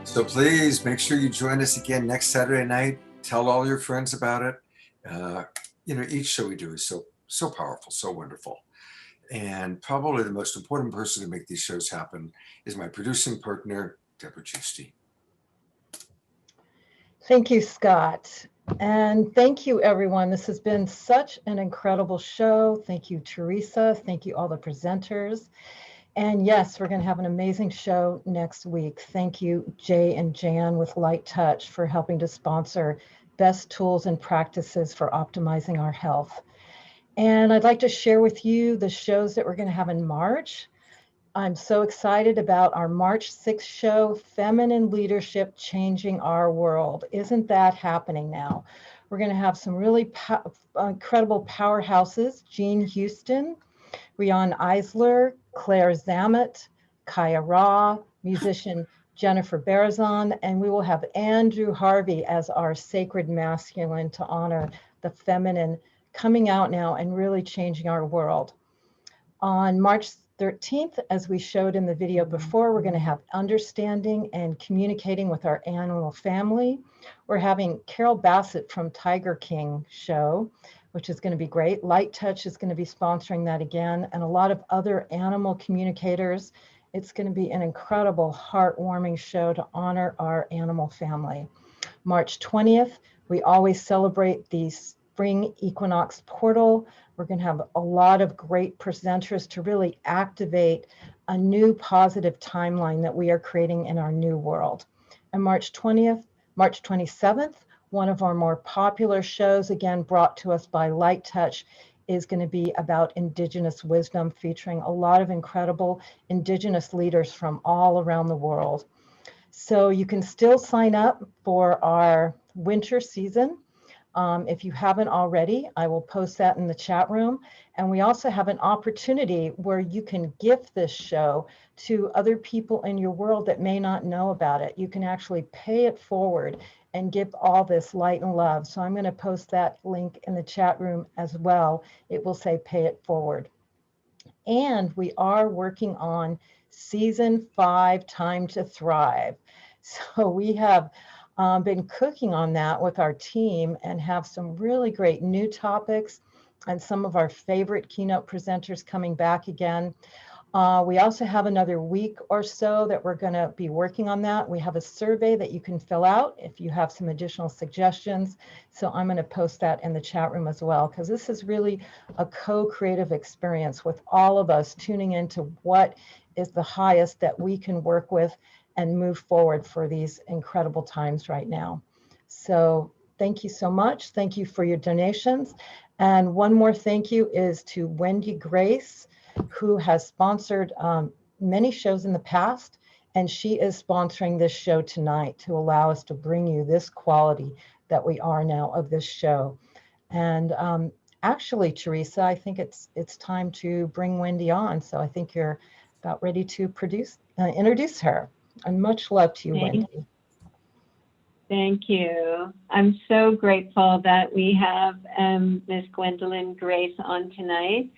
So please make sure you join us again next Saturday night. Tell all your friends about it. Each show we do is so powerful, so wonderful. And probably the most important person to make these shows happen is my producing partner, Deborah Giusti. Thank you, Scott. And thank you, everyone. This has been such an incredible show. Thank you, Teresa. Thank you, all the presenters. And yes, we're going to have an amazing show next week. Thank you, Jay and Jan with Light Touch, for helping to sponsor best tools and practices for optimizing our health. And I'd like to share with you the shows that we're going to have in March. I'm so excited about our March 6th show, Feminine Leadership Changing Our World. Isn't that happening now? We're going to have some really incredible powerhouses, Jean Houston, Rian Eisler, Claire Zamet, Kaya Ra, musician Jennifer Barazon, and we will have Andrew Harvey as our sacred masculine to honor the feminine coming out now and really changing our world. On March 13th, as we showed in the video before, we're going to have understanding and communicating with our animal family. We're having Carol Bassett from Tiger King show, which is going to be great. Light Touch is going to be sponsoring that again, and a lot of other animal communicators. It's going to be an incredible, heartwarming show to honor our animal family. March 20th, we always celebrate the spring equinox portal. We're going to have a lot of great presenters to really activate a new positive timeline that we are creating in our new world. And March 27th, one of our more popular shows, again brought to us by Light Touch, is going to be about Indigenous wisdom, featuring a lot of incredible Indigenous leaders from all around the world. So you can still sign up for our winter season. If you haven't already, I will post that in the chat room. And we also have an opportunity where you can gift this show to other people in your world that may not know about it. You can actually pay it forward and give all this light and love. So I'm going to post that link in the chat room as well. It will say pay it forward. And we are working on season 5, Time to Thrive. So we have been cooking on that with our team and have some really great new topics and some of our favorite keynote presenters coming back again. We also have another week or so that we're going to be working on that. We have a survey that you can fill out if you have some additional suggestions. So I'm going to post that in the chat room as well, because this is really a co-creative experience with all of us tuning into what is the highest that we can work with and move forward for these incredible times right now. So thank you so much. Thank you for your donations. And one more thank you is to Wendy Grace, who has sponsored many shows in the past, and she is sponsoring this show tonight to allow us to bring you this quality that we are now of this show. And actually, Teresa, I think it's time to bring Wendy on. So I think you're about ready to introduce her. And much love to you, Wendy. Thank you. I'm so grateful that we have Ms. Gwendolyn Grace on tonight.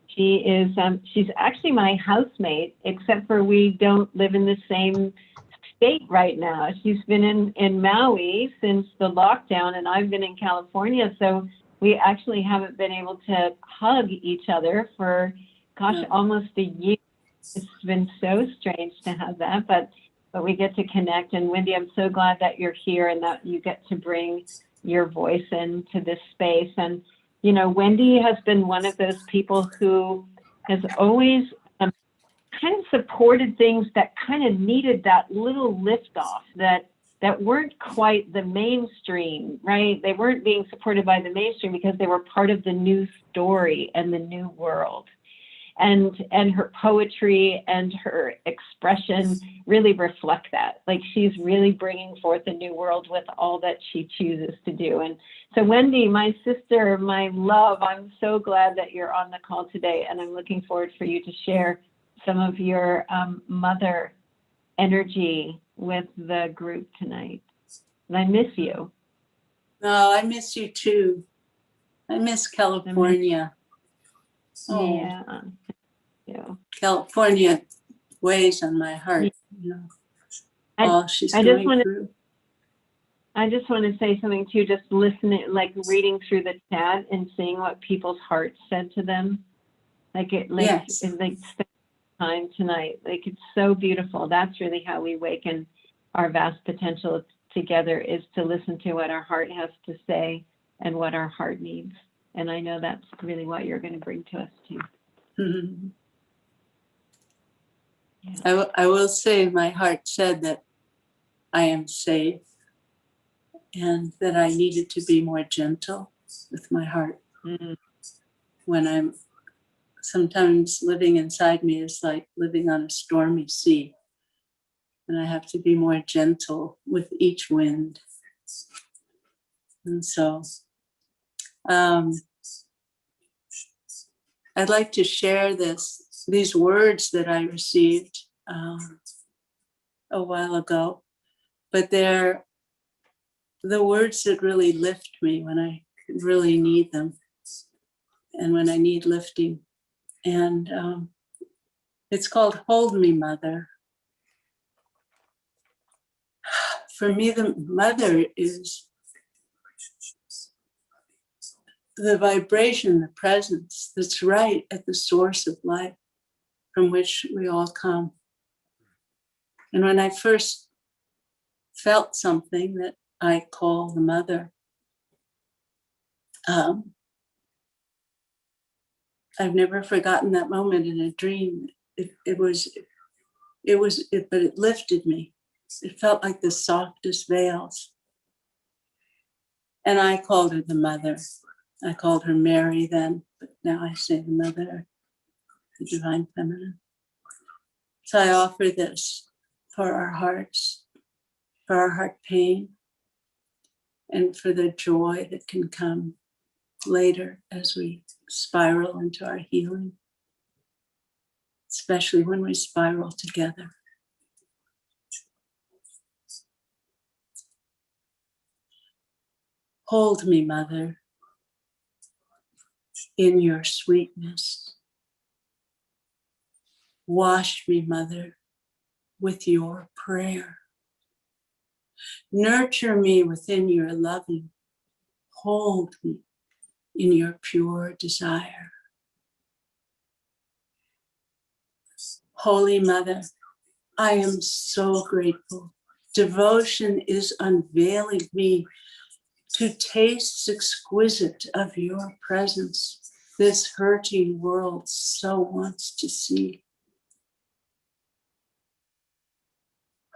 She is, she's actually my housemate, except for we don't live in the same state right now. She's been in Maui since the lockdown, and I've been in California. So we actually haven't been able to hug each other for, gosh, almost a year. It's been so strange to have that, but we get to connect. And Wendy, I'm so glad that you're here and that you get to bring your voice into this space. And, you know, Wendy has been one of those people who has always kind of supported things that kind of needed that little lift off, that weren't quite the mainstream, right? They weren't being supported by the mainstream because they were part of the new story and the new world. And her poetry and her expression really reflect that. Like, she's really bringing forth a new world with all that she chooses to do. And so Wendy, my sister, my love, I'm so glad that you're on the call today. And I'm looking forward for you to share some of your mother energy with the group tonight. And I miss you. Oh, I miss you too. I miss California. Yeah. California weighs on my heart. You know, all she's going through. I just want to say something too, just listening, like reading through the chat and seeing what people's hearts said to them. Yes. It like spend time tonight. Like, it's so beautiful. That's really how we awaken our vast potential together, is to listen to what our heart has to say and what our heart needs. And I know that's really what you're going to bring to us too. Mm-hmm. Yeah. I will say my heart said that I am safe and that I needed to be more gentle with my heart. Mm-hmm. When I'm sometimes living inside me is like living on a stormy sea, and I have to be more gentle with each wind. And so I'd like to share these words that I received a while ago, but they're the words that really lift me when I really need them and when I need lifting. And It's called Hold Me, Mother. For me, the mother is the vibration, the presence that's right at the source of life from which we all come. And when I first felt something that I call the mother, I've never forgotten that moment in a dream. But it lifted me. It felt like the softest veils. And I called her the mother. I called her Mary then, but now I say the mother, the divine feminine. So I offer this for our hearts, for our heart pain, and for the joy that can come later as we spiral into our healing, especially when we spiral together. Hold me, Mother, in your sweetness. Wash me, Mother, with your prayer. Nurture me within your loving. Hold me in your pure desire. Holy Mother, I am so grateful. Devotion is unveiling me to tastes exquisite of your presence, this hurting world so wants to see.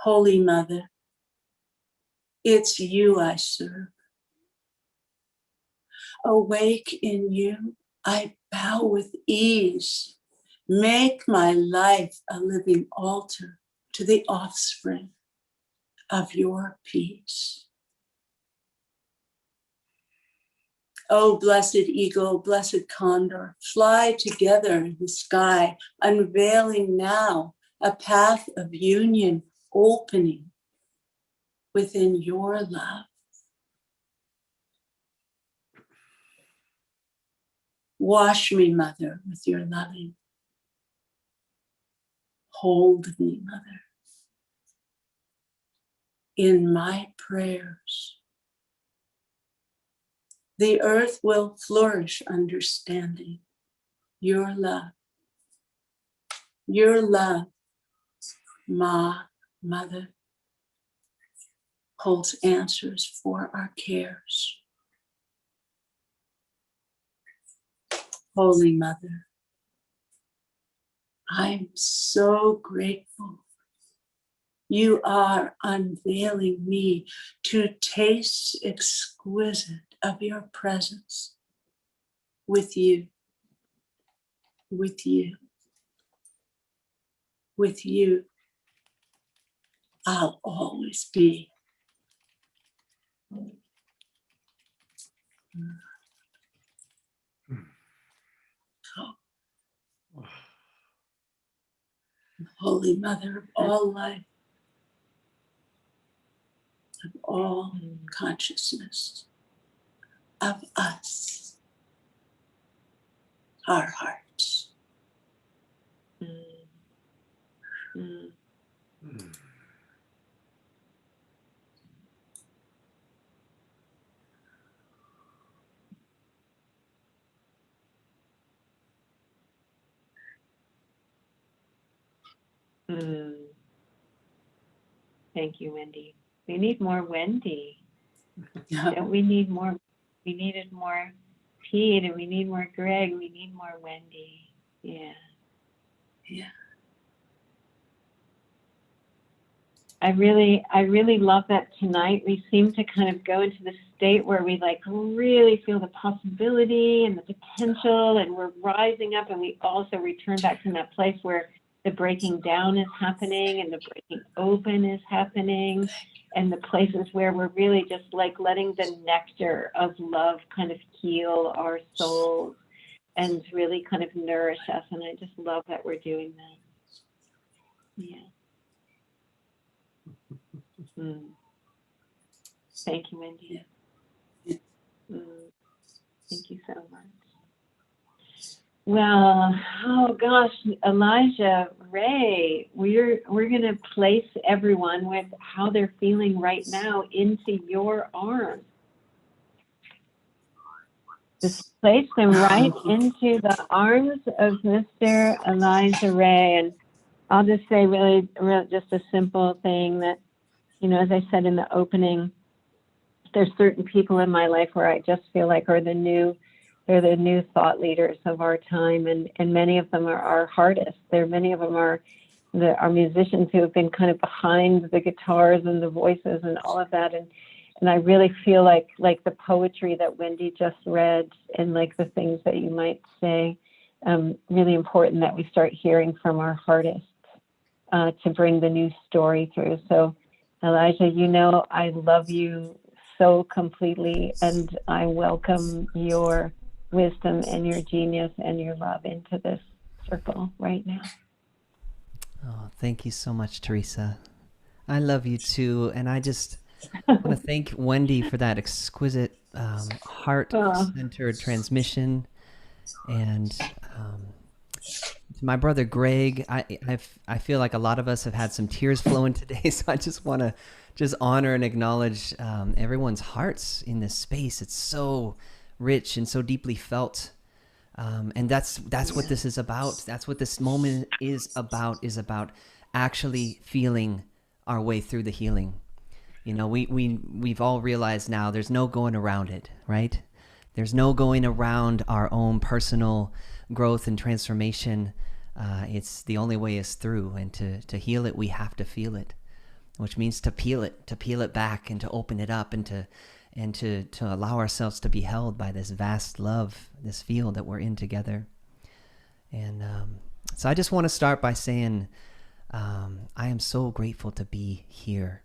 Holy Mother, it's you I serve. Awake in you, I bow with ease. Make my life a living altar to the offspring of your peace. Oh, blessed eagle, blessed condor, fly together in the sky, unveiling now a path of union opening within your love. Wash me, Mother, with your loving. Hold me, Mother, in my prayers. The earth will flourish understanding your love. Your love, Mother, holds answers for our cares. Holy Mother, I'm so grateful. You are unveiling me to taste exquisite of your presence with you, with you, with you. I'll always be. Holy Mother of all life, of all consciousness, of us, our hearts. Thank you, Wendy. We need more Wendy. Don't we need more? We needed more Pete, and we need more Gregg. We need more Wendy. Yeah. I really love that tonight. We seem to kind of go into the state where we like really feel the possibility and the potential, and we're rising up, and we also return back to that place where the breaking down is happening and the breaking open is happening, and the places where we're really just like letting the nectar of love kind of heal our souls and really kind of nourish us. And I just love that we're doing that. Yeah. Thank you, Wendy. Thank you so much. Well, oh gosh, Elijah, Ray, we're going to place everyone with how they're feeling right now into your arms. Just place them right into the arms of Mr. Elijah Ray. And I'll just say really just a simple thing that, you know, as I said in the opening, there's certain people in my life where I just feel like they're the new thought leaders of our time, and many of them are our heartiest. Many of them are our musicians who have been kind of behind the guitars and the voices and all of that. And I really feel like the poetry that Wendy just read and like the things that you might say, really important that we start hearing from our heartists to bring the new story through. So Elijah, you know I love you so completely, and I welcome your wisdom and your genius and your love into this circle right now. Oh, thank you so much, Teresa. I love you too, and I just want to thank Wendy for that exquisite heart-centered transmission, and to my brother Gregg, I feel like a lot of us have had some tears flowing today, so I just want to honor and acknowledge everyone's hearts in this space. It's so rich and so deeply felt, and that's what this is about. That's what this moment is about actually feeling our way through the healing. You know, we've all realized now there's no going around it, right? There's no going around our own personal growth and transformation. It's the only way is through, and to heal it, we have to feel it, which means to peel it back, and to open it up, and to allow ourselves to be held by this vast love, this field that we're in together. And so I just want to start by saying I am so grateful to be here.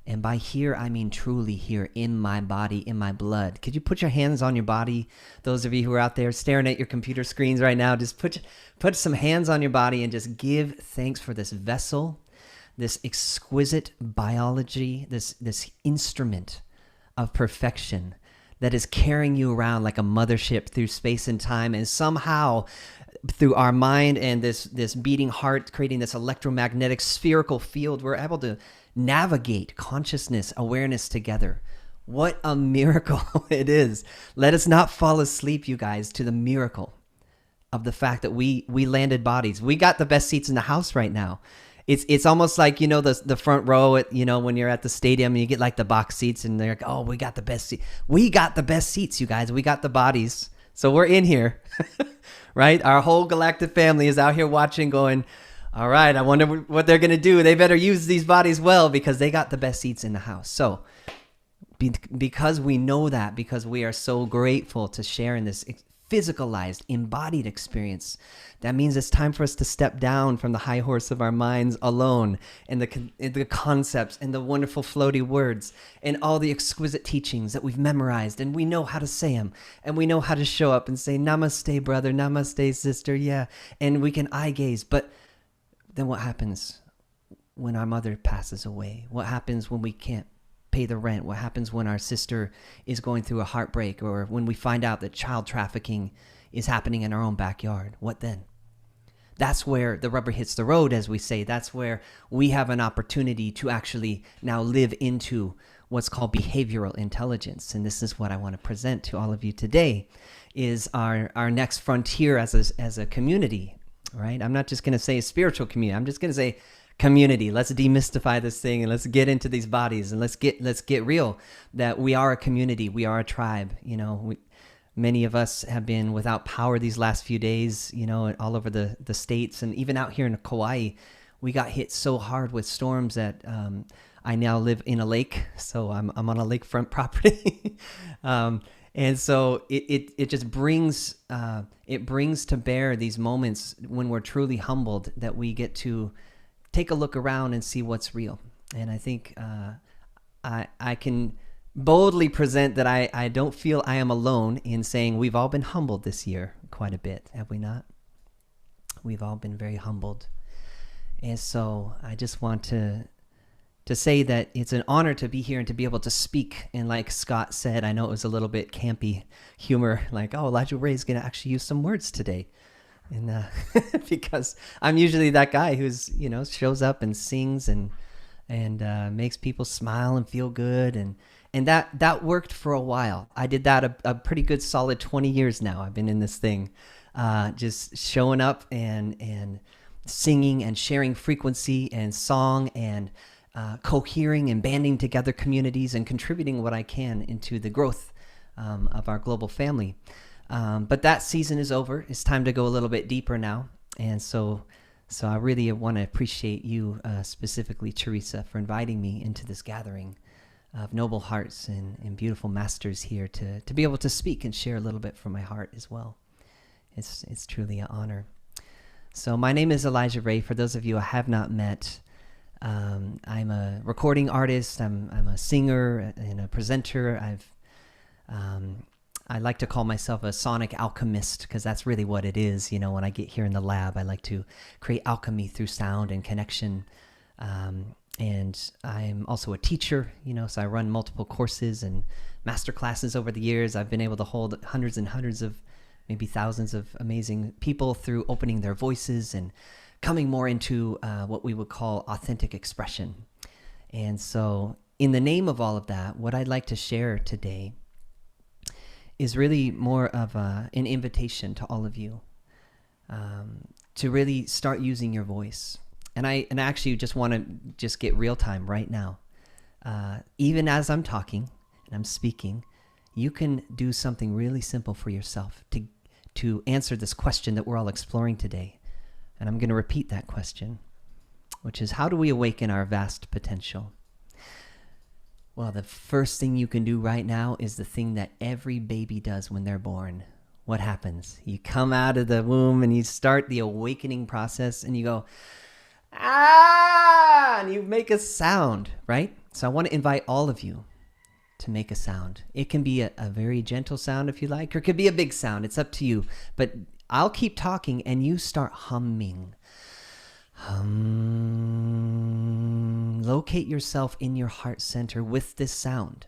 And by here, I mean truly here, in my body, in my blood. Could you put your hands on your body? Those of you who are out there staring at your computer screens right now, just put some hands on your body and just give thanks for this vessel, this exquisite biology, this instrument of perfection that is carrying you around like a mothership through space and time, and somehow through our mind and this beating heart, creating this electromagnetic spherical field, we're able to navigate consciousness, awareness together. What a miracle it is. Let us not fall asleep, you guys, to the miracle of the fact that we landed bodies. We got the best seats in the house right now. It's almost like, you know, the front row at, you know, when you're at the stadium and you get like the box seats and they're like, oh, we got the best seat. We got the best seats, you guys. We got the bodies. So we're in here, right? Our whole galactic family is out here watching, going, all right, I wonder what they're going to do. They better use these bodies well because they got the best seats in the house. So because we know that, because we are so grateful to share in this physicalized, embodied experience, that means it's time for us to step down from the high horse of our minds alone, and the concepts and the wonderful floaty words and all the exquisite teachings that we've memorized, and we know how to say them, and we know how to show up and say, namaste, brother, namaste, sister, yeah, and we can eye gaze. But then what happens when our mother passes away? What happens when we can't pay the rent? What happens when our sister is going through a heartbreak, or when we find out that child trafficking is happening in our own backyard? What then? That's where the rubber hits the road, as we say. That's where we have an opportunity to actually now live into what's called behavioral intelligence. And this is what I want to present to all of you today, is our next frontier as a community, right? I'm not just going to say spiritual community. I'm just going to say community. Let's demystify this thing, and let's get into these bodies, and let's get real that we are a community. We are a tribe. You know, many of us have been without power these last few days, you know, all over the states, and even out here in Kauai, we got hit so hard with storms that I now live in a lake, so I'm on a lakefront property. And so it just brings to bear these moments when we're truly humbled, that we get to take a look around and see what's real. And I think I can boldly present that I don't feel I am alone in saying we've all been humbled this year quite a bit, have we not? We've all been very humbled. And so I just want to say that it's an honor to be here and to be able to speak. And like Scott said, I know it was a little bit campy humor, like, oh, Elijah Ray's going to actually use some words today. And because I'm usually that guy who's, shows up and sings and makes people smile and feel good. And that worked for a while. I did that a pretty good solid 20 years now. I've been in this thing, just showing up and singing and sharing frequency and song and cohering and banding together communities and contributing what I can into the growth of our global family. But that season is over. It's time to go a little bit deeper now. And so I really want to appreciate you, specifically, Teresa, for inviting me into this gathering of noble hearts and beautiful masters here to be able to speak and share a little bit from my heart as well. It's truly an honor. So my name is Elijah Ray. For those of you I have not met, I'm a recording artist. I'm a singer and a presenter. I like to call myself a sonic alchemist because that's really what it is. When I get here in the lab, I like to create alchemy through sound and connection. And I'm also a teacher, so I run multiple courses and master classes over the years. I've been able to hold hundreds and hundreds of, maybe thousands of amazing people through opening their voices and coming more into what we would call authentic expression. And so in the name of all of that, what I'd like to share today is really more of an invitation to all of you to really start using your voice. And I actually just want to just get real time right now. Even as I'm talking and I'm speaking, you can do something really simple for yourself to answer this question that we're all exploring today. And I'm going to repeat that question, which is, how do we awaken our vast potential? Well, the first thing you can do right now is the thing that every baby does when they're born. What happens? You come out of the womb and you start the awakening process and you go, ah, and you make a sound, right? So I want to invite all of you to make a sound. It can be a very gentle sound if you like, or it could be a big sound. It's up to you. But I'll keep talking and you start humming. Locate yourself in your heart center with this sound.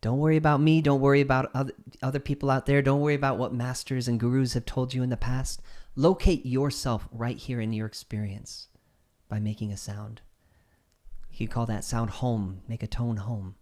Don't worry about me. Don't worry about other people out there. Don't worry about what masters and gurus have told you in the past. Locate yourself right here in your experience by making a sound. You call that sound home. Make a tone home.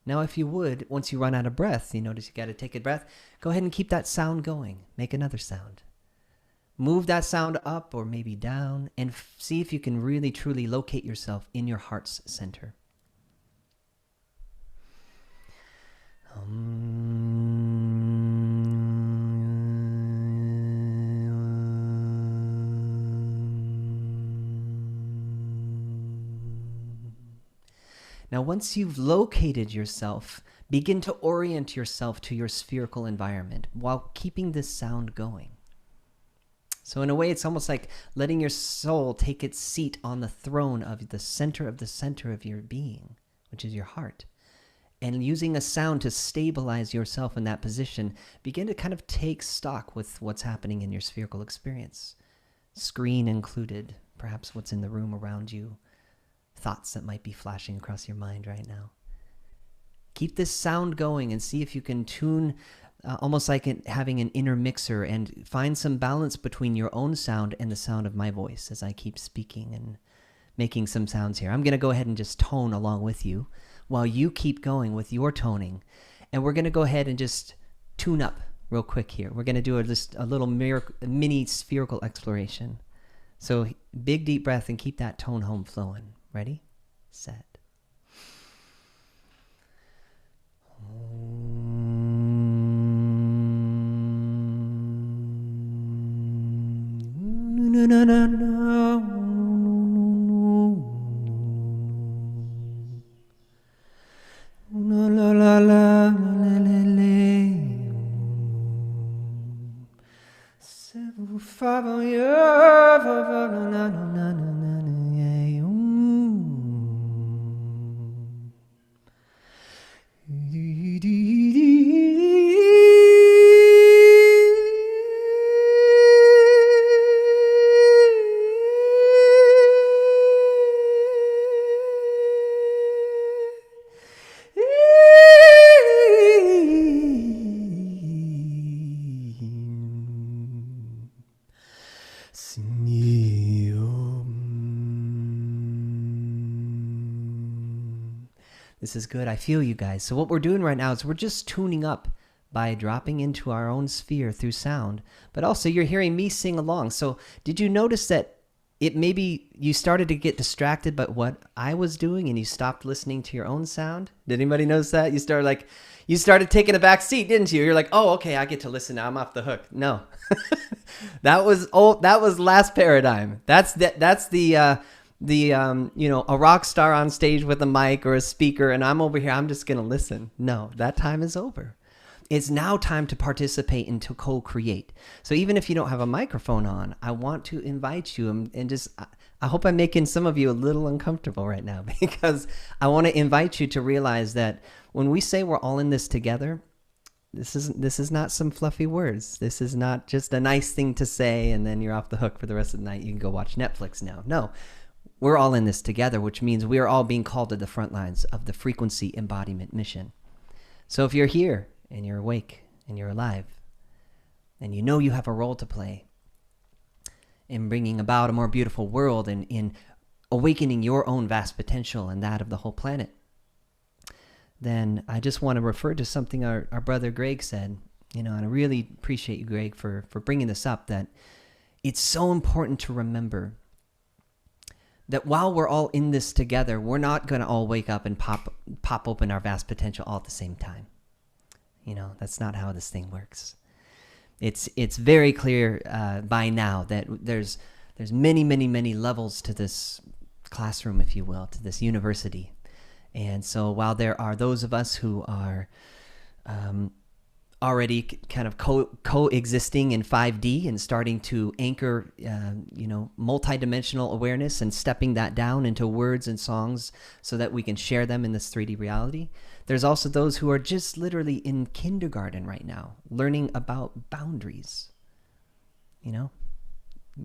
Now, if you would, once you run out of breath, you notice you got to take a breath, go ahead and keep that sound going. Make another sound. Move that sound up or maybe down and see if you can really, truly locate yourself in your heart's center. Now, once you've located yourself, begin to orient yourself to your spherical environment while keeping this sound going. So in a way, it's almost like letting your soul take its seat on the throne of the center of your being, which is your heart. And using a sound to stabilize yourself in that position, begin to kind of take stock with what's happening in your spherical experience. Screen included, perhaps what's in the room around you, thoughts that might be flashing across your mind right now. Keep this sound going and see if you can tune almost like having an inner mixer and find some balance between your own sound and the sound of my voice as I keep speaking and making some sounds here. I'm going to go ahead and just tone along with you while you keep going with your toning. And we're going to go ahead and just tune up real quick here. We're going to do just a little mini spherical exploration. So big deep breath and keep that tone home flowing. Ready? Set. This is good. I feel you guys. So what we're doing right now is we're just tuning up by dropping into our own sphere through sound. But also you're hearing me sing along. So did you notice that it maybe you started to get distracted by what I was doing and you stopped listening to your own sound? Did anybody notice that? You started taking a back seat, didn't you? You're like, oh, okay, I get to listen now. I'm off the hook. No, that was last paradigm. That's the a rock star on stage with a mic or a speaker, and I'm over here. I'm just gonna listen. No, that time is over. It's now time to participate and to co-create. So even if you don't have a microphone on, I want to invite you and just, I hope I'm making some of you a little uncomfortable right now, because I want to invite you to realize that when we say we're all in this together, this is not some fluffy words. This is not just a nice thing to say and then you're off the hook for the rest of the night. You can go watch Netflix now. No, we're all in this together, which means we are all being called to the front lines of the frequency embodiment mission. So if you're here, and you're awake, and you're alive, and you know you have a role to play in bringing about a more beautiful world and in awakening your own vast potential and that of the whole planet, then I just want to refer to something our brother Gregg said, and I really appreciate you, Gregg, for bringing this up, that it's so important to remember that while we're all in this together, we're not going to all wake up and pop open our vast potential all at the same time. That's not how this thing works. It's very clear by now that there's many levels to this classroom, if you will, to this university. And so while there are those of us who are already kind of coexisting in 5D and starting to anchor, multidimensional awareness and stepping that down into words and songs so that we can share them in this 3D reality, there's also those who are just literally in kindergarten right now, learning about boundaries.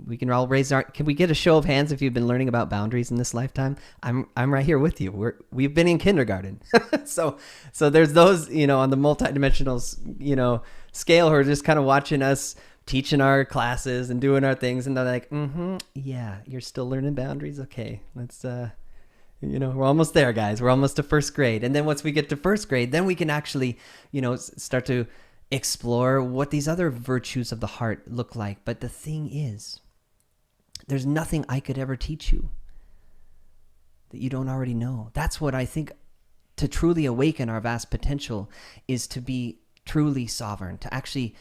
We can all can we get a show of hands if you've been learning about boundaries in this lifetime? I'm right here with you. We've been in kindergarten. so there's those, on the multidimensional, scale who are just kind of watching us teaching our classes and doing our things. And they're like, yeah, you're still learning boundaries. Okay, let's, we're almost there, guys. We're almost to first grade. And then once we get to first grade, then we can actually, start to explore what these other virtues of the heart look like. But the thing is, there's nothing I could ever teach you that you don't already know. That's what I think, to truly awaken our vast potential is to be truly sovereign, to actually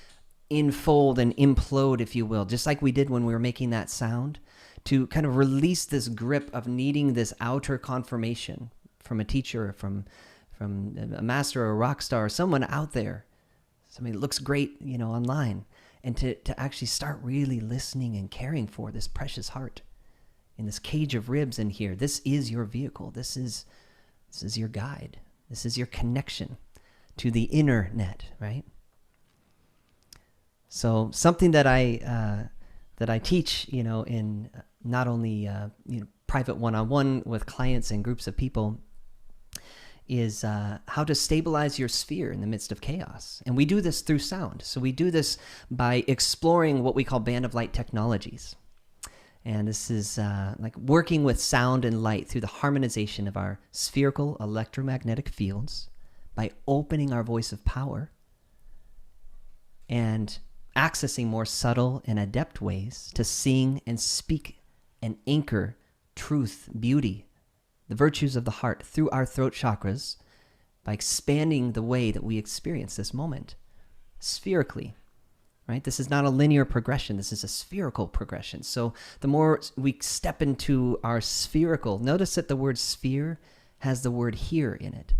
enfold and implode, if you will, just like we did when we were making that sound, to kind of release this grip of needing this outer confirmation from a teacher, from a master or a rock star or someone out there, somebody that looks great, online, and to actually start really listening and caring for this precious heart in this cage of ribs in here. This is your vehicle. This is your guide. This is your connection to the inner net, right? So something that I teach, in not only private one-on-one with clients and groups of people, is how to stabilize your sphere in the midst of chaos. And we do this through sound. So we do this by exploring what we call band of light technologies. And this is like working with sound and light through the harmonization of our spherical electromagnetic fields by opening our voice of power and accessing more subtle and adept ways to sing and speak and anchor truth, beauty, the virtues of the heart through our throat chakras by expanding the way that we experience this moment spherically, right? This is not a linear progression. This is a spherical progression. So the more we step into our spherical, notice that the word sphere has the word here in it.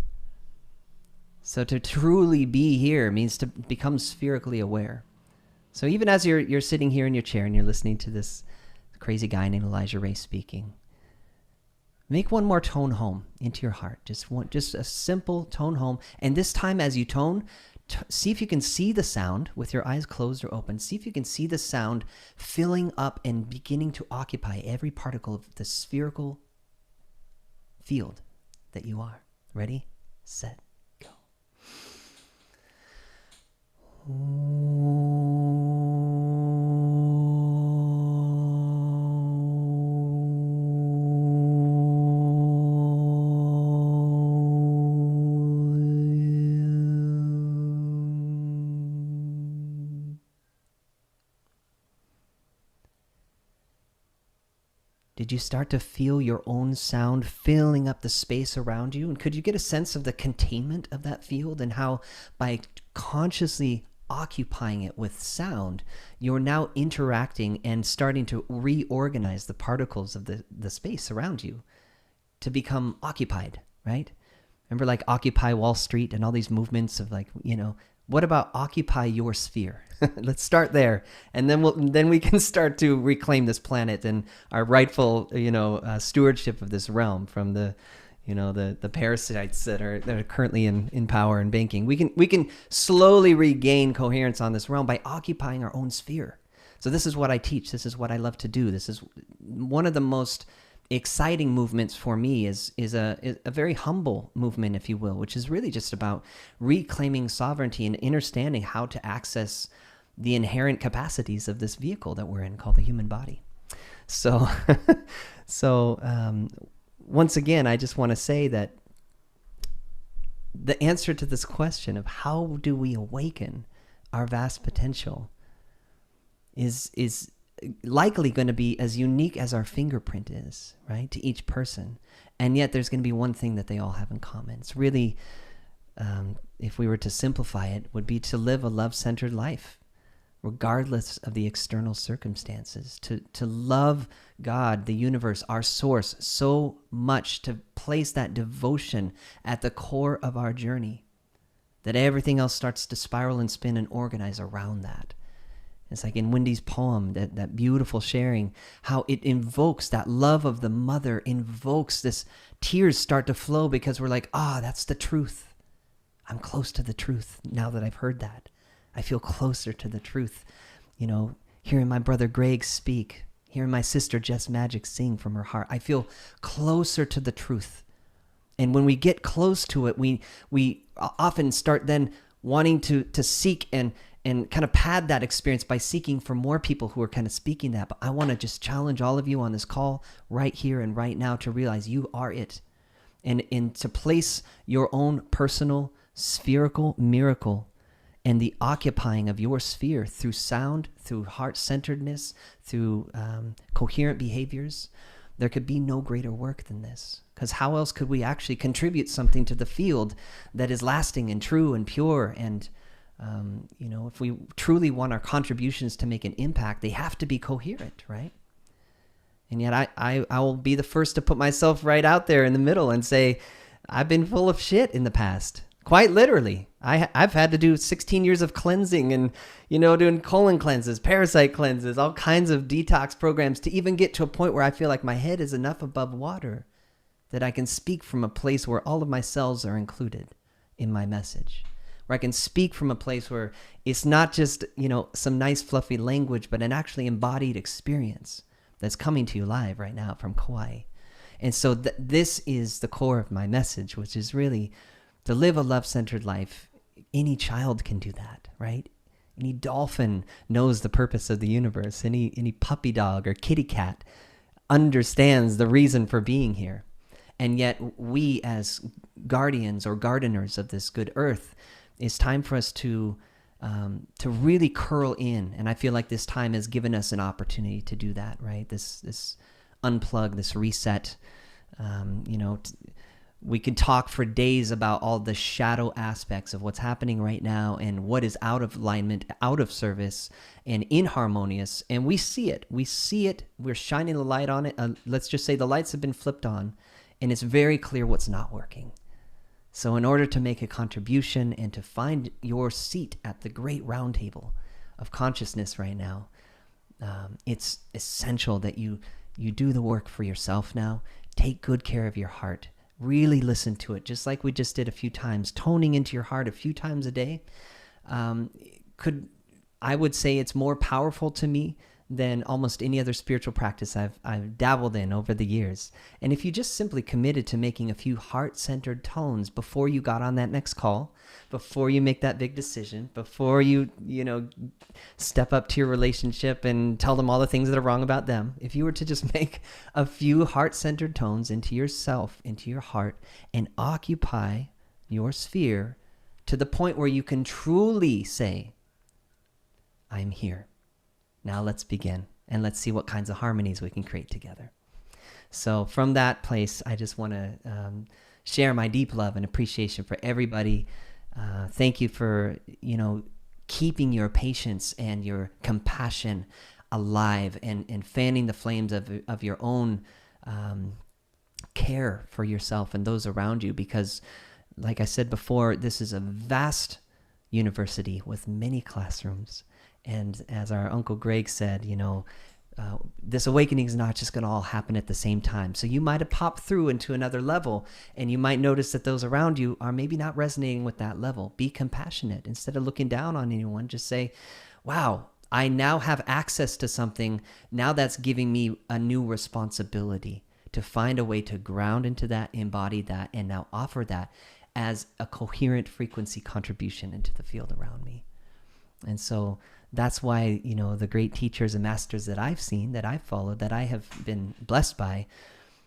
So to truly be here means to become spherically aware. So even as you're sitting here in your chair and you're listening to this crazy guy named Elijah Ray speaking, make one more tone home into your heart. Just a simple tone home. And this time as you tone, see if you can see the sound with your eyes closed or open. See if you can see the sound filling up and beginning to occupy every particle of the spherical field that you are. Ready, set, go. Did you start to feel your own sound filling up the space around you? And could you get a sense of the containment of that field and how by consciously occupying it with sound, you're now interacting and starting to reorganize the particles of the space around you to become occupied, right? Remember like Occupy Wall Street and all these movements of like, what about occupy your sphere? Let's start there. And then we can start to reclaim this planet and our rightful, stewardship of this realm from the parasites that are currently in power and banking. We can slowly regain coherence on this realm by occupying our own sphere. So this is what I teach. This is what I love to do. This is one of the most exciting movements for me is a very humble movement, if you will, which is really just about reclaiming sovereignty and understanding how to access the inherent capacities of this vehicle that we're in called the human body. So, once again, I just want to say that the answer to this question of how do we awaken our vast potential is likely going to be as unique as our fingerprint is, right, to each person. And yet there's going to be one thing that they all have in common. It's really, if we were to simplify it, would be to live a love-centered life, regardless of the external circumstances, to love God, the universe, our source, so much, to place that devotion at the core of our journey, that everything else starts to spiral and spin and organize around that. It's like in Wendy's poem, that beautiful sharing, how it invokes that love of the mother, invokes this, tears start to flow because we're like, that's the truth. I'm close to the truth now that I've heard that. I feel closer to the truth. Hearing my brother Gregg speak, hearing my sister Jess Magic sing from her heart, I feel closer to the truth. And when we get close to it, we often start then wanting to seek and kind of pad that experience by seeking for more people who are kind of speaking that. But I want to just challenge all of you on this call right here and right now to realize you are it. And to place your own personal spherical miracle and the occupying of your sphere through sound, through heart-centeredness, through coherent behaviors, there could be no greater work than this. Because how else could we actually contribute something to the field that is lasting and true and pure? And, if we truly want our contributions to make an impact, they have to be coherent, right? And yet I will be the first to put myself right out there in the middle and say, I've been full of shit in the past. Quite literally. I've had to do 16 years of cleansing and, doing colon cleanses, parasite cleanses, all kinds of detox programs to even get to a point where I feel like my head is enough above water that I can speak from a place where all of my cells are included in my message. Where I can speak from a place where it's not just, some nice fluffy language, but an actually embodied experience that's coming to you live right now from Kauai. And so this is the core of my message, which is really to live a love-centered life. Any child can do that, right? Any dolphin knows the purpose of the universe. Any puppy dog or kitty cat understands the reason for being here. And yet we as guardians or gardeners of this good earth, it's time for us to really curl in. And I feel like this time has given us an opportunity to do that, right? This unplug, this reset. We could talk for days about all the shadow aspects of what's happening right now and what is out of alignment, out of service, and inharmonious. And we see it. We're shining the light on it. Let's just say the lights have been flipped on, and it's very clear what's not working. So in order to make a contribution and to find your seat at the great round table of consciousness right now, it's essential that you do the work for yourself now. Take good care of your heart. Really listen to it, just like we just did a few times. Toning into your heart a few times a day I would say it's more powerful to me than almost any other spiritual practice I've dabbled in over the years. And if you just simply committed to making a few heart-centered tones before you got on that next call, before you make that big decision, before you step up to your relationship and tell them all the things that are wrong about them, if you were to just make a few heart-centered tones into yourself, into your heart, and occupy your sphere to the point where you can truly say, I'm here. Now let's begin, and let's see what kinds of harmonies we can create together. So from that place, I just want to share my deep love and appreciation for everybody. Thank you for, keeping your patience and your compassion alive and fanning the flames of your own care for yourself and those around you. Because like I said before, this is a vast university with many classrooms. And as our Uncle Gregg said, this awakening is not just going to all happen at the same time. So you might have popped through into another level, and you might notice that those around you are maybe not resonating with that level. Be compassionate. Instead of looking down on anyone, just say, wow, I now have access to something. Now that's giving me a new responsibility to find a way to ground into that, embody that, and now offer that as a coherent frequency contribution into the field around me. And so that's why, the great teachers and masters that I've seen, that I've followed, that I have been blessed by,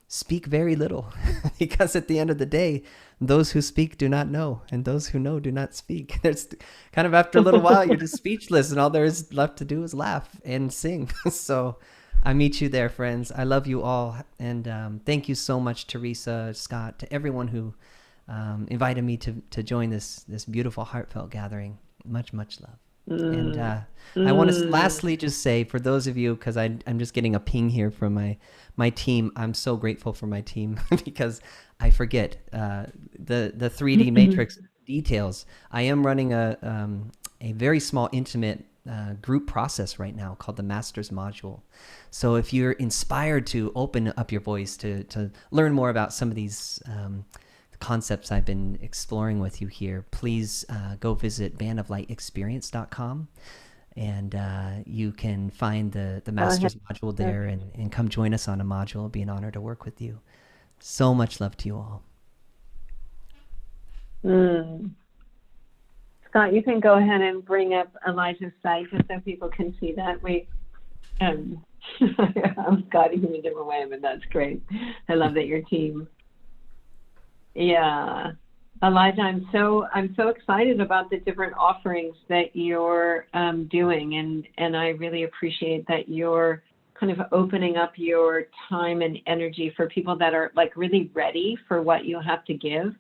speak very little. Because at the end of the day, those who speak do not know, and those who know do not speak. There's kind of, after a little while, you're just speechless, and all there is left to do is laugh and sing. So I meet you there, friends. I love you all. And thank you so much, Teresa, Scott, to everyone who invited me to join this beautiful, heartfelt gathering. Much, much love. And I want to lastly just say, for those of you, because I'm just getting a ping here from my team, I'm so grateful for my team because I forget the 3D matrix details. I am running a very small, intimate group process right now called the Masters Module. So if you're inspired to open up your voice to learn more about some of these concepts I've been exploring with you here, please go visit bandoflightexperience.com, and you can find the Masters module there and come join us on a module. It'll be an honor to work with you. So much love to you all. Scott, you can go ahead and bring up Elijah's site just so people can see that. I'm Scott in a different way, but that's great. I love that your team. Yeah, Elijah, I'm so excited about the different offerings that you're doing, and I really appreciate that you're kind of opening up your time and energy for people that are like really ready for what you have to give.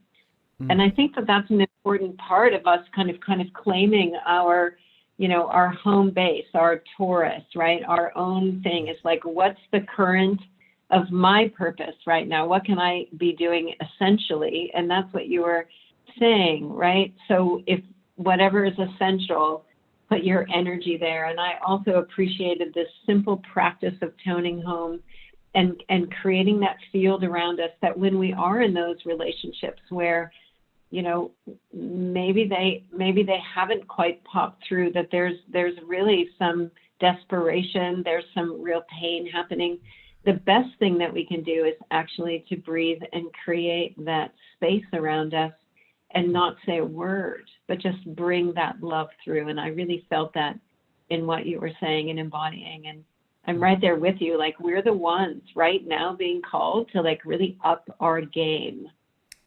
And I think that that's an important part of us kind of claiming our, our home base, our Taurus, right? Our own thing. It's like, what's the current of my purpose right now? What can I be doing essentially? And that's what you were saying, right? So if whatever is essential, put your energy there. And I also appreciated this simple practice of toning home and creating that field around us, that when we are in those relationships where, maybe they haven't quite popped through, that there's really some desperation, there's some real pain happening. The best thing that we can do is actually to breathe and create that space around us and not say a word, but just bring that love through. And I really felt that in what you were saying and embodying. And I'm right there with you. Like, we're the ones right now being called to like really up our game.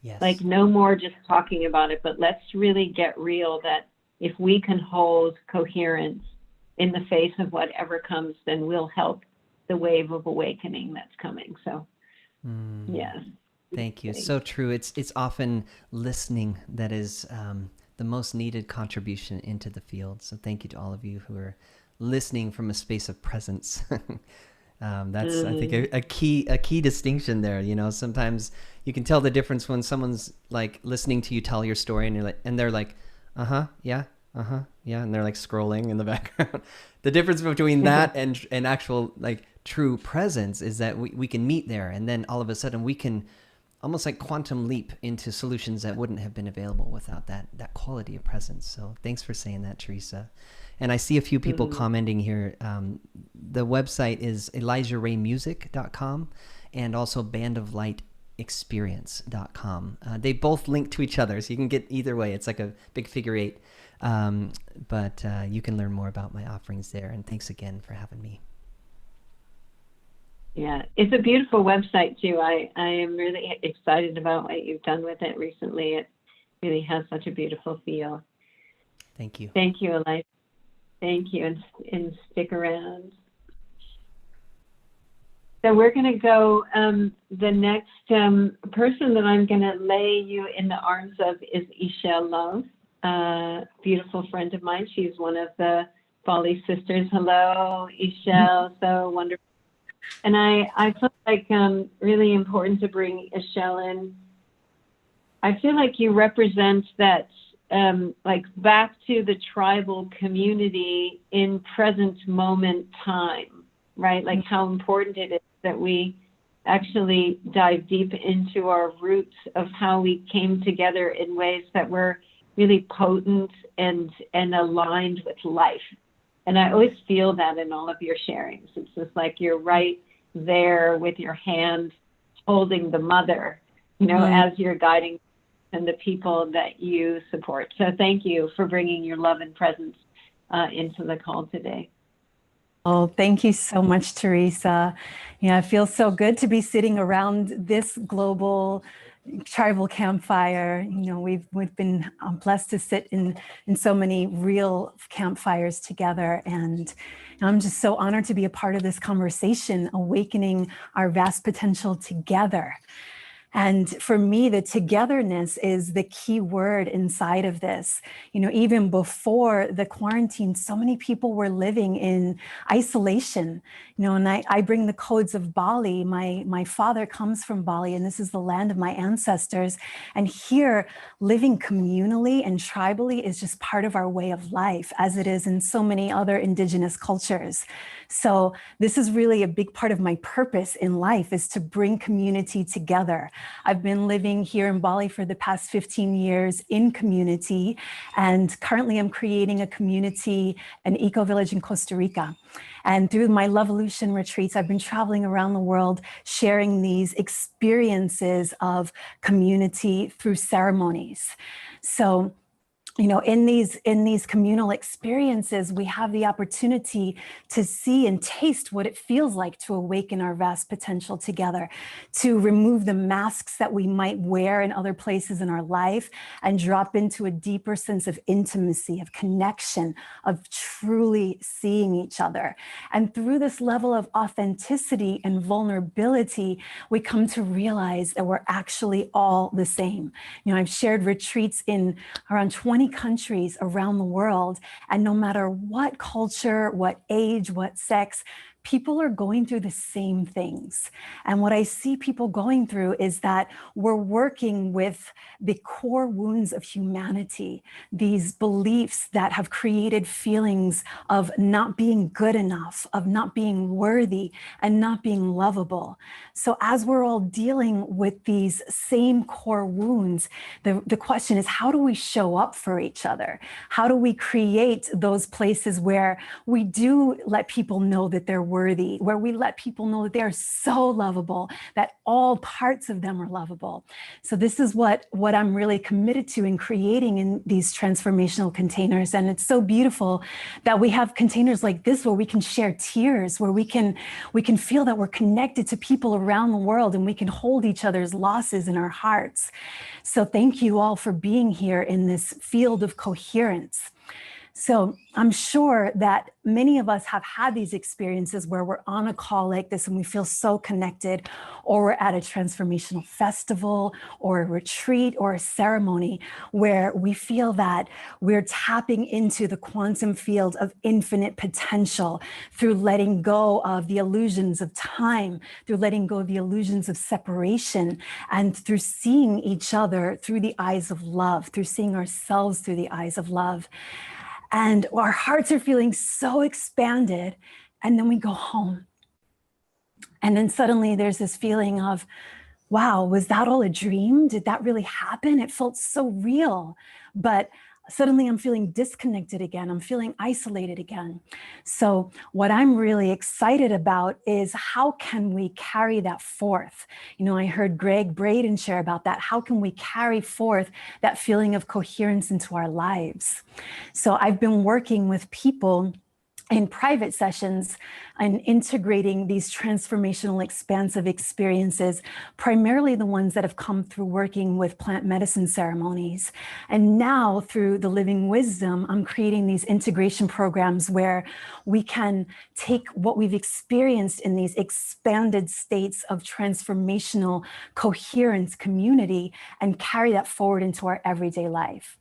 Yes. Like, no more just talking about it, but let's really get real, that if we can hold coherence in the face of whatever comes, then we'll help the wave of awakening that's coming. So, yes. Thank you. So true. It's often listening that is the most needed contribution into the field. So thank you to all of you who are listening from a space of presence. That's I think a key distinction there. Sometimes you can tell the difference when someone's like listening to you tell your story, and they're like, yeah, and they're like scrolling in the background. The difference between that and actual like true presence is that we can meet there, and then all of a sudden we can almost like quantum leap into solutions that wouldn't have been available without that quality of presence. So thanks for saying that, Teresa. And I see a few people commenting here. The website is ElijahRayMusic.com and also bandoflightexperience.com. They both link to each other, so you can get either way. It's like a big figure eight. But you can learn more about my offerings there. And thanks again for having me. Yeah, it's a beautiful website too. I am really excited about what you've done with it recently. It really has such a beautiful feel. Thank you. Thank you, Elijah. Thank you, and stick around. So we're going to go, the next person that I'm going to lay you in the arms of is Ixchel Love, beautiful friend of mine. She's one of the Bali sisters. Hello, Ixchel, so wonderful. And I feel like really important to bring Ixchel in. I feel like you represent that, like back to the tribal community in present moment time, right? Like how important it is that we actually dive deep into our roots of how we came together in ways that were really potent and aligned with life. And I always feel that in all of your sharings. It's just like you're right there with your hand holding the mother, you know, as you're guiding and the people that you support. So thank you for bringing your love and presence into the call today. Oh, thank you so much, Teresa. Yeah, it feels so good to be sitting around this global tribal campfire. You know, we've been blessed to sit in so many real campfires together, and I'm just so honored to be a part of this conversation, awakening our vast potential together. And for me, the togetherness is the key word inside of this. You know, even before the quarantine, so many people were living in isolation. You know, and I bring the codes of Bali. My father comes from Bali, and this is the land of my ancestors. And here, living communally and tribally is just part of our way of life, as it is in so many other indigenous cultures. So this is really a big part of my purpose in life, is to bring community together. I've been living here in Bali for the past 15 years in community, and currently I'm creating a community, an eco-village in Costa Rica. And through my Lovolution retreats, I've been traveling around the world, sharing these experiences of community through ceremonies. So, you know, in these communal experiences, we have the opportunity to see and taste what it feels like to awaken our vast potential together, to remove the masks that we might wear in other places in our life and drop into a deeper sense of intimacy, of connection, of truly seeing each other. And through this level of authenticity and vulnerability, we come to realize that we're actually all the same. You know, I've shared retreats in around 20 countries around the world, and no matter what culture, what age, what sex, people are going through the same things. And what I see people going through is that we're working with the core wounds of humanity, these beliefs that have created feelings of not being good enough, of not being worthy, and not being lovable. So as we're all dealing with these same core wounds, the question is, how do we show up for each other? How do we create those places where we do let people know that they're worthy, where we let people know that they are so lovable, that all parts of them are lovable? So this is what I'm really committed to in creating in these transformational containers. And it's so beautiful that we have containers like this where we can share tears, where we can feel that we're connected to people around the world, and we can hold each other's losses in our hearts. So thank you all for being here in this field of coherence. So I'm sure that many of us have had these experiences where we're on a call like this and we feel so connected, or we're at a transformational festival or a retreat or a ceremony where we feel that we're tapping into the quantum field of infinite potential through letting go of the illusions of time, through letting go of the illusions of separation, and through seeing each other through the eyes of love, through seeing ourselves through the eyes of love. And our hearts are feeling so expanded, and then we go home. And then suddenly there's this feeling of, wow, was that all a dream? Did that really happen? It felt so real. But suddenly I'm feeling disconnected again. I'm feeling isolated again. So what I'm really excited about is, how can we carry that forth? You know, I heard Gregg, Braden share about that. How can we carry forth that feeling of coherence into our lives? So I've been working with people in private sessions and integrating these transformational expansive experiences, primarily the ones that have come through working with plant medicine ceremonies. And now through the Living Wisdom, I'm creating these integration programs where we can take what we've experienced in these expanded states of transformational coherence community and carry that forward into our everyday life.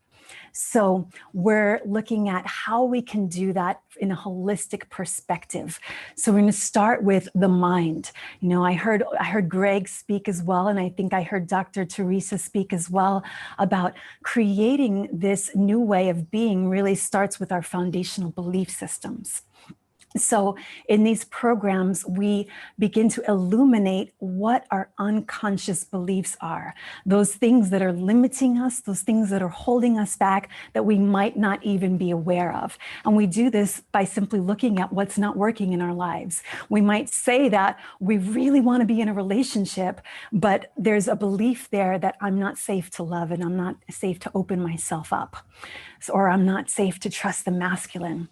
So we're looking at how we can do that in a holistic perspective. So we're going to start with the mind. You know, I heard Gregg speak as well, and I think I heard Dr. Teresa speak as well about creating this new way of being really starts with our foundational belief systems. So in these programs, we begin to illuminate what our unconscious beliefs are, those things that are limiting us, those things that are holding us back that we might not even be aware of. And we do this by simply looking at what's not working in our lives. We might say that we really want to be in a relationship, but there's a belief there that I'm not safe to love and I'm not safe to open myself up, or I'm not safe to trust the masculine.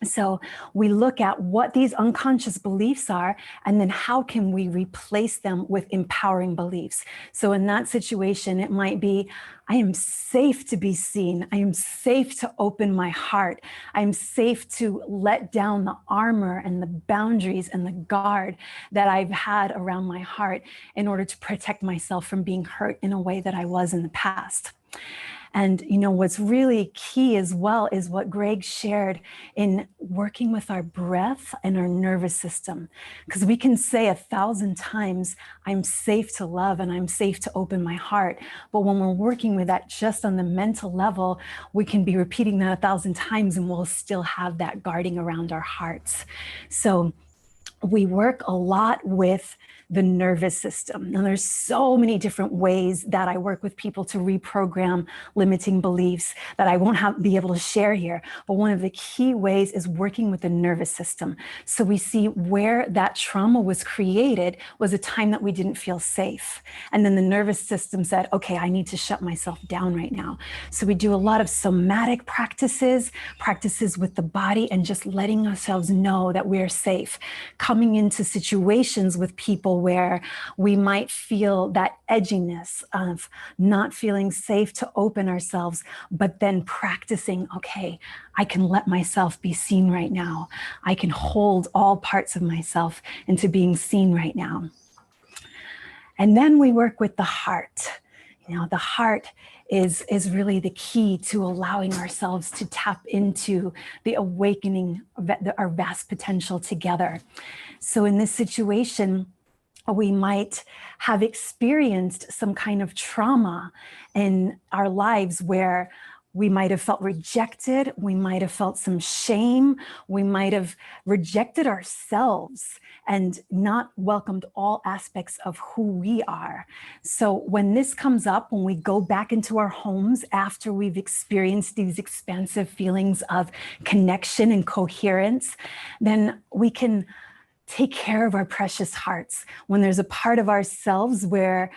So we look at what these unconscious beliefs are, and then how can we replace them with empowering beliefs? So in that situation, it might be, I am safe to be seen. I am safe to open my heart. I am safe to let down the armor and the boundaries and the guard that I've had around my heart in order to protect myself from being hurt in a way that I was in the past. And, you know, what's really key as well is what Gregg shared in working with our breath and our nervous system. Because we can say 1,000 times, I'm safe to love and I'm safe to open my heart. But when we're working with that just on the mental level, we can be repeating that 1,000 times and we'll still have that guarding around our hearts. So we work a lot with the nervous system. Now, there's so many different ways that I work with people to reprogram limiting beliefs that I won't be able to share here. But one of the key ways is working with the nervous system. So we see where that trauma was created was a time that we didn't feel safe. And then the nervous system said, okay, I need to shut myself down right now. So we do a lot of somatic practices with the body and just letting ourselves know that we're safe. Coming into situations with people where we might feel that edginess of not feeling safe to open ourselves, but then practicing, okay, I can let myself be seen right now. I can hold all parts of myself into being seen right now. And then we work with the heart. You know, the heart is really the key to allowing ourselves to tap into the awakening of our vast potential together. So in this situation, we might have experienced some kind of trauma in our lives where we might have felt rejected, we might have felt some shame, we might have rejected ourselves and not welcomed all aspects of who we are. So when this comes up, when we go back into our homes after we've experienced these expansive feelings of connection and coherence, then we can take care of our precious hearts. When there's a part of ourselves where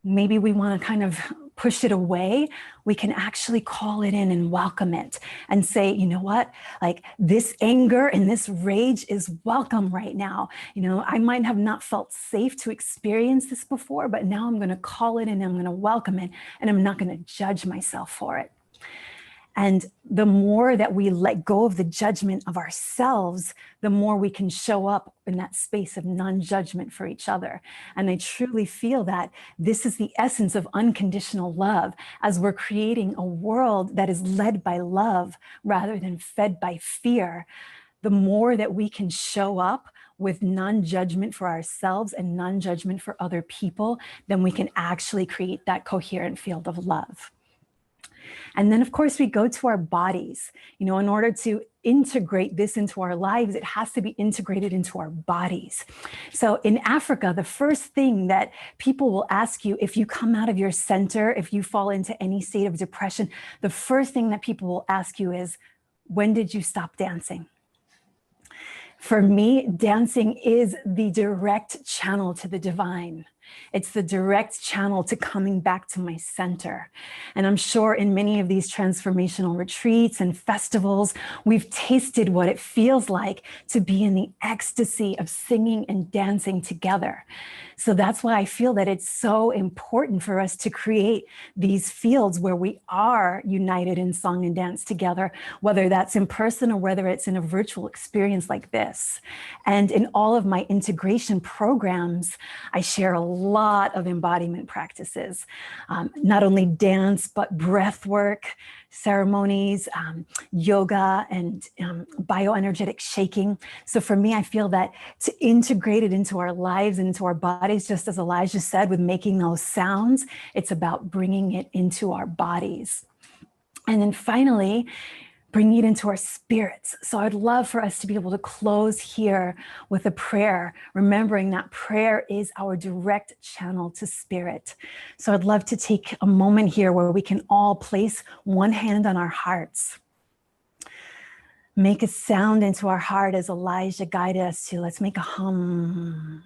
maybe we want to kind of push it away, we can actually call it in and welcome it and say, you know what, like this anger and this rage is welcome right now. You know, I might have not felt safe to experience this before, but now I'm going to call it in, I'm going to welcome it, and I'm not going to judge myself for it. And the more that we let go of the judgment of ourselves, the more we can show up in that space of non-judgment for each other. And I truly feel that this is the essence of unconditional love, as we're creating a world that is led by love rather than fed by fear. The more that we can show up with non-judgment for ourselves and non-judgment for other people, then we can actually create that coherent field of love. And then, of course, we go to our bodies. You know, in order to integrate this into our lives, it has to be integrated into our bodies. So in Africa, the first thing that people will ask you if you come out of your center, if you fall into any state of depression, the first thing that people will ask you is, when did you stop dancing? For me, dancing is the direct channel to the divine. It's the direct channel to coming back to my center. And I'm sure in many of these transformational retreats and festivals, we've tasted what it feels like to be in the ecstasy of singing and dancing together. So that's why I feel that it's so important for us to create these fields where we are united in song and dance together, whether that's in person or whether it's in a virtual experience like this. And in all of my integration programs, I share a lot of embodiment practices, not only dance, but breath work, ceremonies, yoga, and bioenergetic shaking. So for me, I feel that to integrate it into our lives and into our bodies, just as Elijah said, with making those sounds, it's about bringing it into our bodies. And then finally, bringing it into our spirits. So I'd love for us to be able to close here with a prayer, remembering that prayer is our direct channel to spirit. So I'd love to take a moment here where we can all place one hand on our hearts. Make a sound into our heart as Elijah guided us to. Let's make a hum.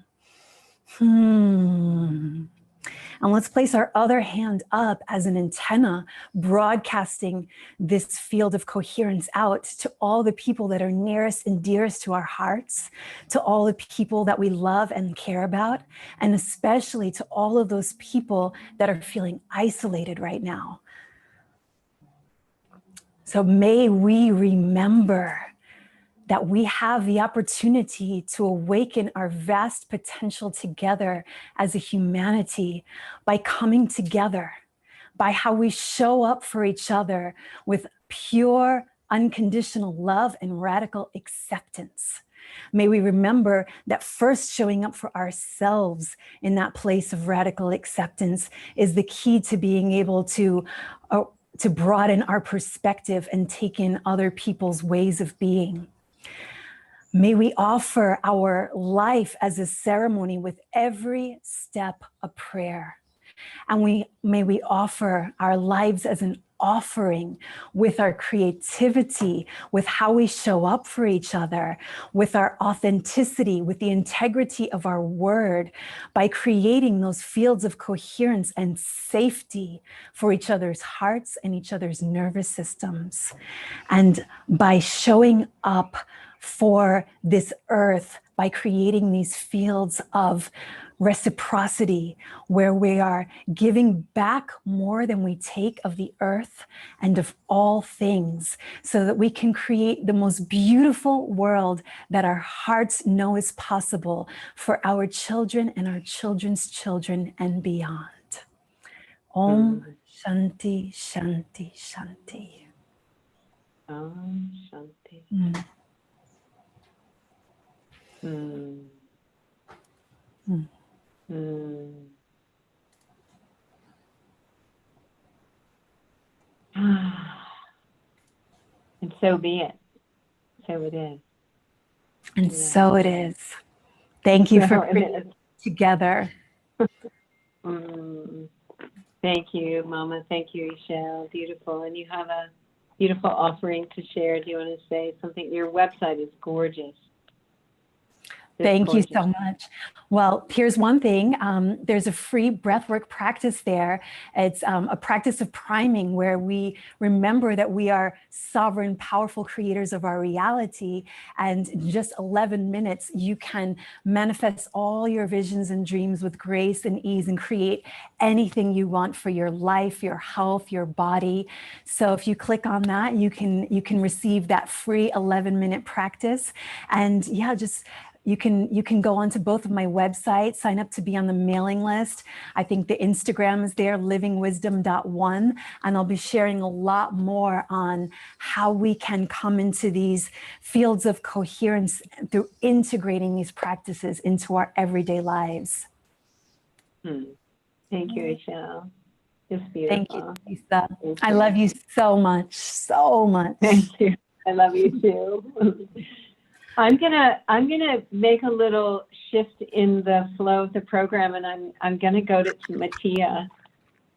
And let's place our other hand up as an antenna, broadcasting this field of coherence out to all the people that are nearest and dearest to our hearts, to all the people that we love and care about, and especially to all of those people that are feeling isolated right now. So may we remember that we have the opportunity to awaken our vast potential together as a humanity by coming together, by how we show up for each other with pure, unconditional love and radical acceptance. May we remember that first showing up for ourselves in that place of radical acceptance is the key to being able to broaden our perspective and take in other people's ways of being. May we offer our life as a ceremony with every step a prayer. And may we offer our lives as an offering with our creativity, with how we show up for each other, with our authenticity, with the integrity of our word, by creating those fields of coherence and safety for each other's hearts and each other's nervous systems. And by showing up for this earth by creating these fields of reciprocity where we are giving back more than we take of the earth and of all things, so that we can create the most beautiful world that our hearts know is possible for our children and our children's children and beyond. Om Shanti, Shanti, Shanti. Om Shanti. And so be it. So it is. And so it is. Thank you for bringing it together. Thank you, Mama. Thank you, Ixchel. Beautiful. And you have a beautiful offering to share. Do you want to say something? Your website is gorgeous. Thank you so much. Well, here's one thing. There's a free breathwork practice there. It's a practice of priming where we remember that we are sovereign, powerful creators of our reality. And in just 11 minutes, you can manifest all your visions and dreams with grace and ease and create anything you want for your life, your health, your body. So if you click on that, you can receive that free 11-minute practice. And yeah, just you can go onto both of my websites, sign up to be on the mailing list. I think the Instagram is there, livingwisdom.one, and I'll be sharing a lot more on how we can come into these fields of coherence through integrating these practices into our everyday lives. Thank you, Ixchel. It's beautiful. Thank you, Teresa. I love you so much, so much. Thank you. I love you too. I'm gonna make a little shift in the flow of the program, and I'm gonna go to Matia,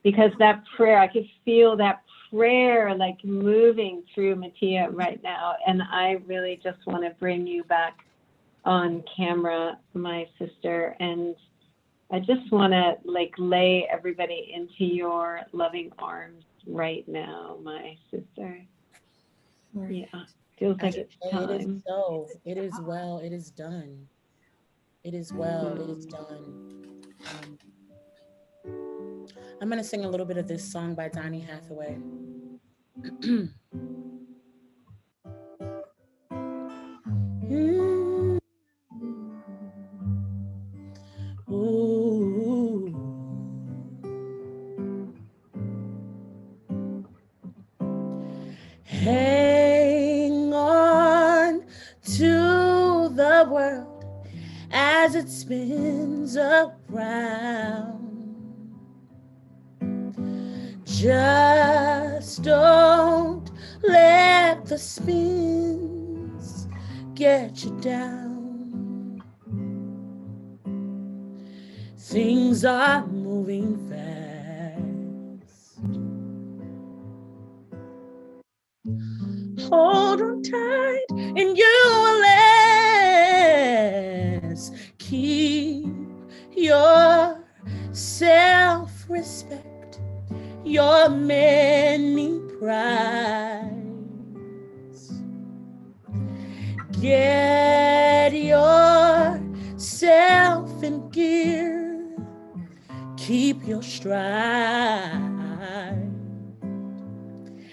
because that prayer, I could feel that prayer like moving through Matia right now, and I really just want to bring you back on camera, my sister, and I just want to like lay everybody into your loving arms right now, my sister. Yeah, feels like it's time. It is so. It is well. It is done. It is well. It is done. I'm going to sing a little bit of this song by Donny Hathaway. Ooh. Hang on to the world as it spins around. Just don't let the spins get you down. Things are moving fast. Hold on tight and you will last. Keep your self-respect, your many prides. Get yourself in gear. Keep your stride.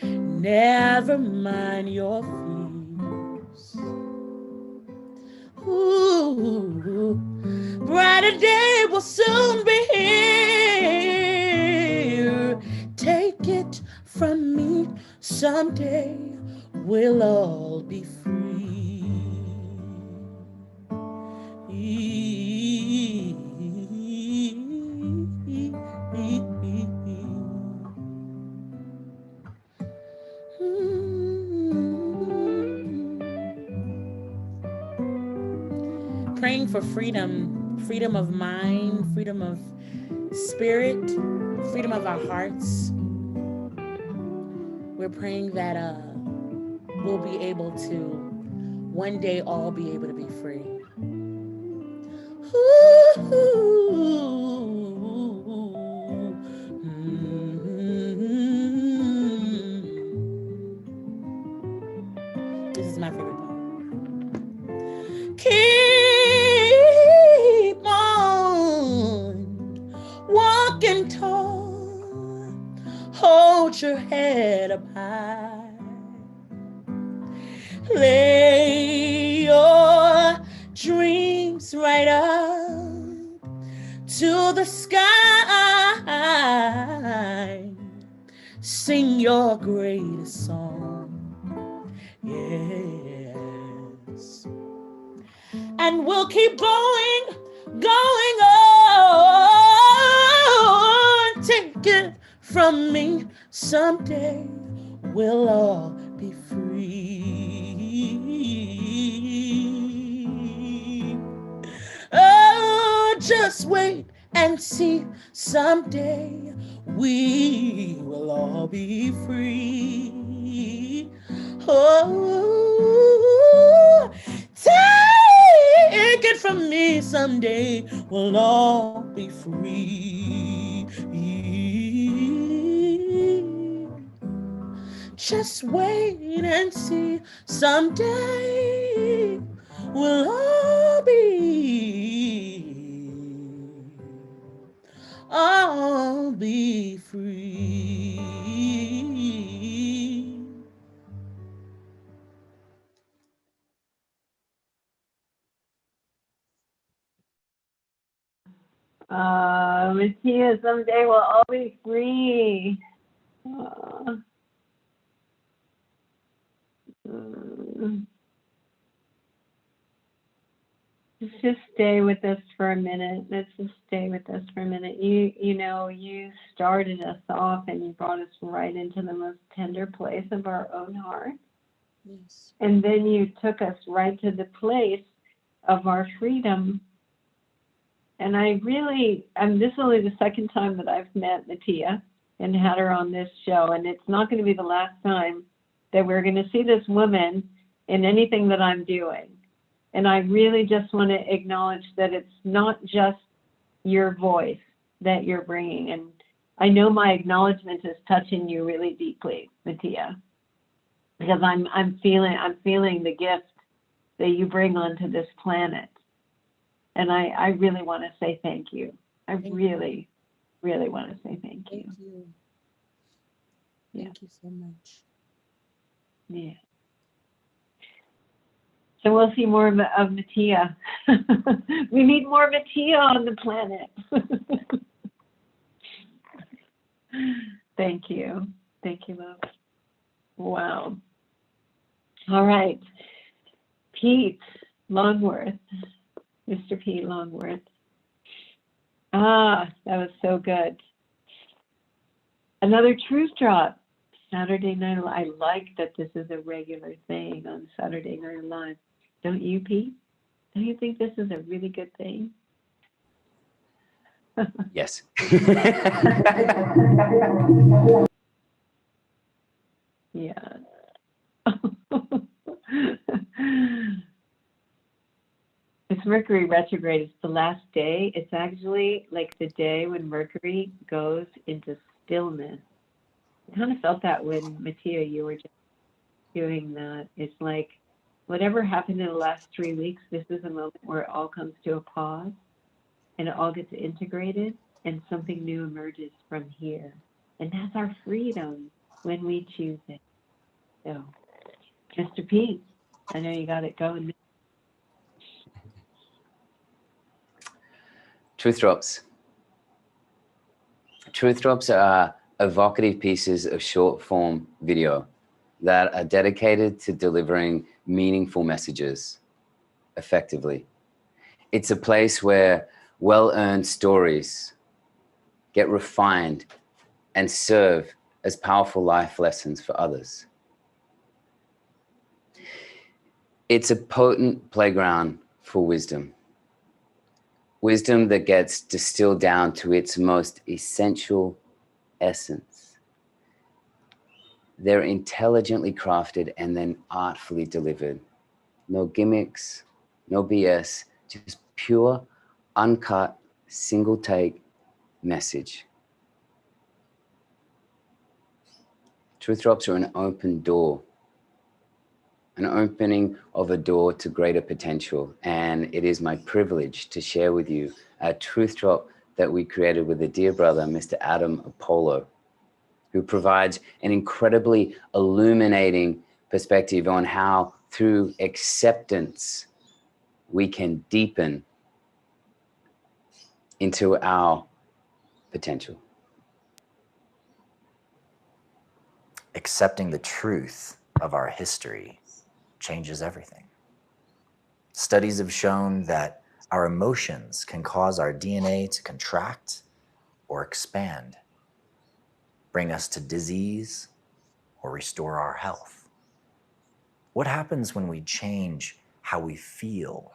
Never mind your fears. Ooh, brighter day will soon be here. Take it from me, someday we'll all be free. Praying for freedom, freedom of mind, freedom of spirit, freedom of our hearts. We're praying that we'll be able to one day all be able to be free. This is my favorite part. Keep on walking tall. Hold your head up high. Lay your dreams right up to the sky. Sing your greatest song. Yes. And we'll keep going on. Take it from me, someday we'll all be free. Oh, just wait and see, someday we will all be free. Oh, take it from me, someday we'll all be free. Just wait and see, someday we'll all be free. Matia, someday we'll all be free. Let's just stay with us for a minute. Let's just stay with us for a minute. You know, you started us off and you brought us right into the most tender place of our own heart. Yes. And then you took us right to the place of our freedom. And I really, this is only the second time that I've met Matia and had her on this show. And it's not going to be the last time that we're going to see this woman in anything that I'm doing. And I really just want to acknowledge that it's not just your voice that you're bringing. And I know my acknowledgement is touching you really deeply, Matia, because I'm feeling the gift that you bring onto this planet. And I really want to say thank you. I really, really want to say thank you. Thank you. Yeah. Thank you so much. Yeah. So we'll see more of Matia. We need more Matia on the planet. Thank you. Thank you, love. Wow. All right. Pete Longworth. Mr. Pete Longworth. Ah, that was so good. Another truth drop. Saturday Night Live. I like that this is a regular thing on Saturday Night Live. Don't you, Pete? Don't you think this is a really good thing? Yes. Yeah. It's Mercury retrograde. It's the last day. It's actually like the day when Mercury goes into stillness. I kind of felt that when Matia, you were just doing that. It's like whatever happened in the last 3 weeks, this is a moment where it all comes to a pause and it all gets integrated and something new emerges from here. And that's our freedom when we choose it. So, Mr. Pete, I know you got it going. Truth drops. Truth drops are evocative pieces of short form video that are dedicated to delivering meaningful messages effectively. It's a place where well-earned stories get refined and serve as powerful life lessons for others. It's a potent playground for wisdom. Wisdom that gets distilled down to its most essential essence. They're intelligently crafted and then artfully delivered. No gimmicks, no BS, just pure, uncut, single take message. Truth drops are an open door, an opening of a door to greater potential. And it is my privilege to share with you a truth drop that we created with a dear brother, Mr. Adam Apollo, who provides an incredibly illuminating perspective on how through acceptance we can deepen into our potential. Accepting the truth of our history changes everything. Studies have shown that our emotions can cause our DNA to contract or expand, bring us to disease, or restore our health. What happens when we change how we feel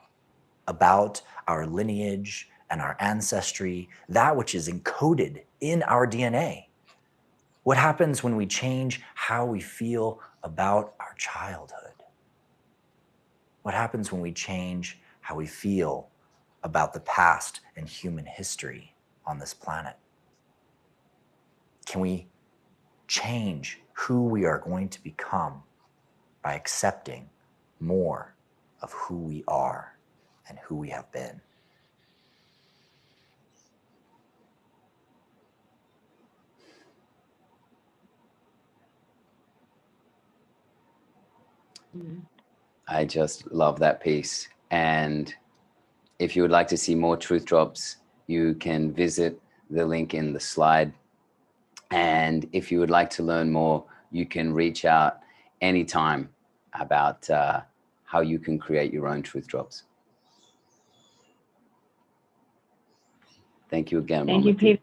about our lineage and our ancestry, that which is encoded in our DNA? What happens when we change how we feel about our childhood? What happens when we change how we feel about the past and human history on this planet? Can we change who we are going to become by accepting more of who we are and who we have been? I just love that piece. And if you would like to see more truth drops, you can visit the link in the slide. And if you would like to learn more, you can reach out anytime about how you can create your own truth drops. Thank you again. Thank you, Pete.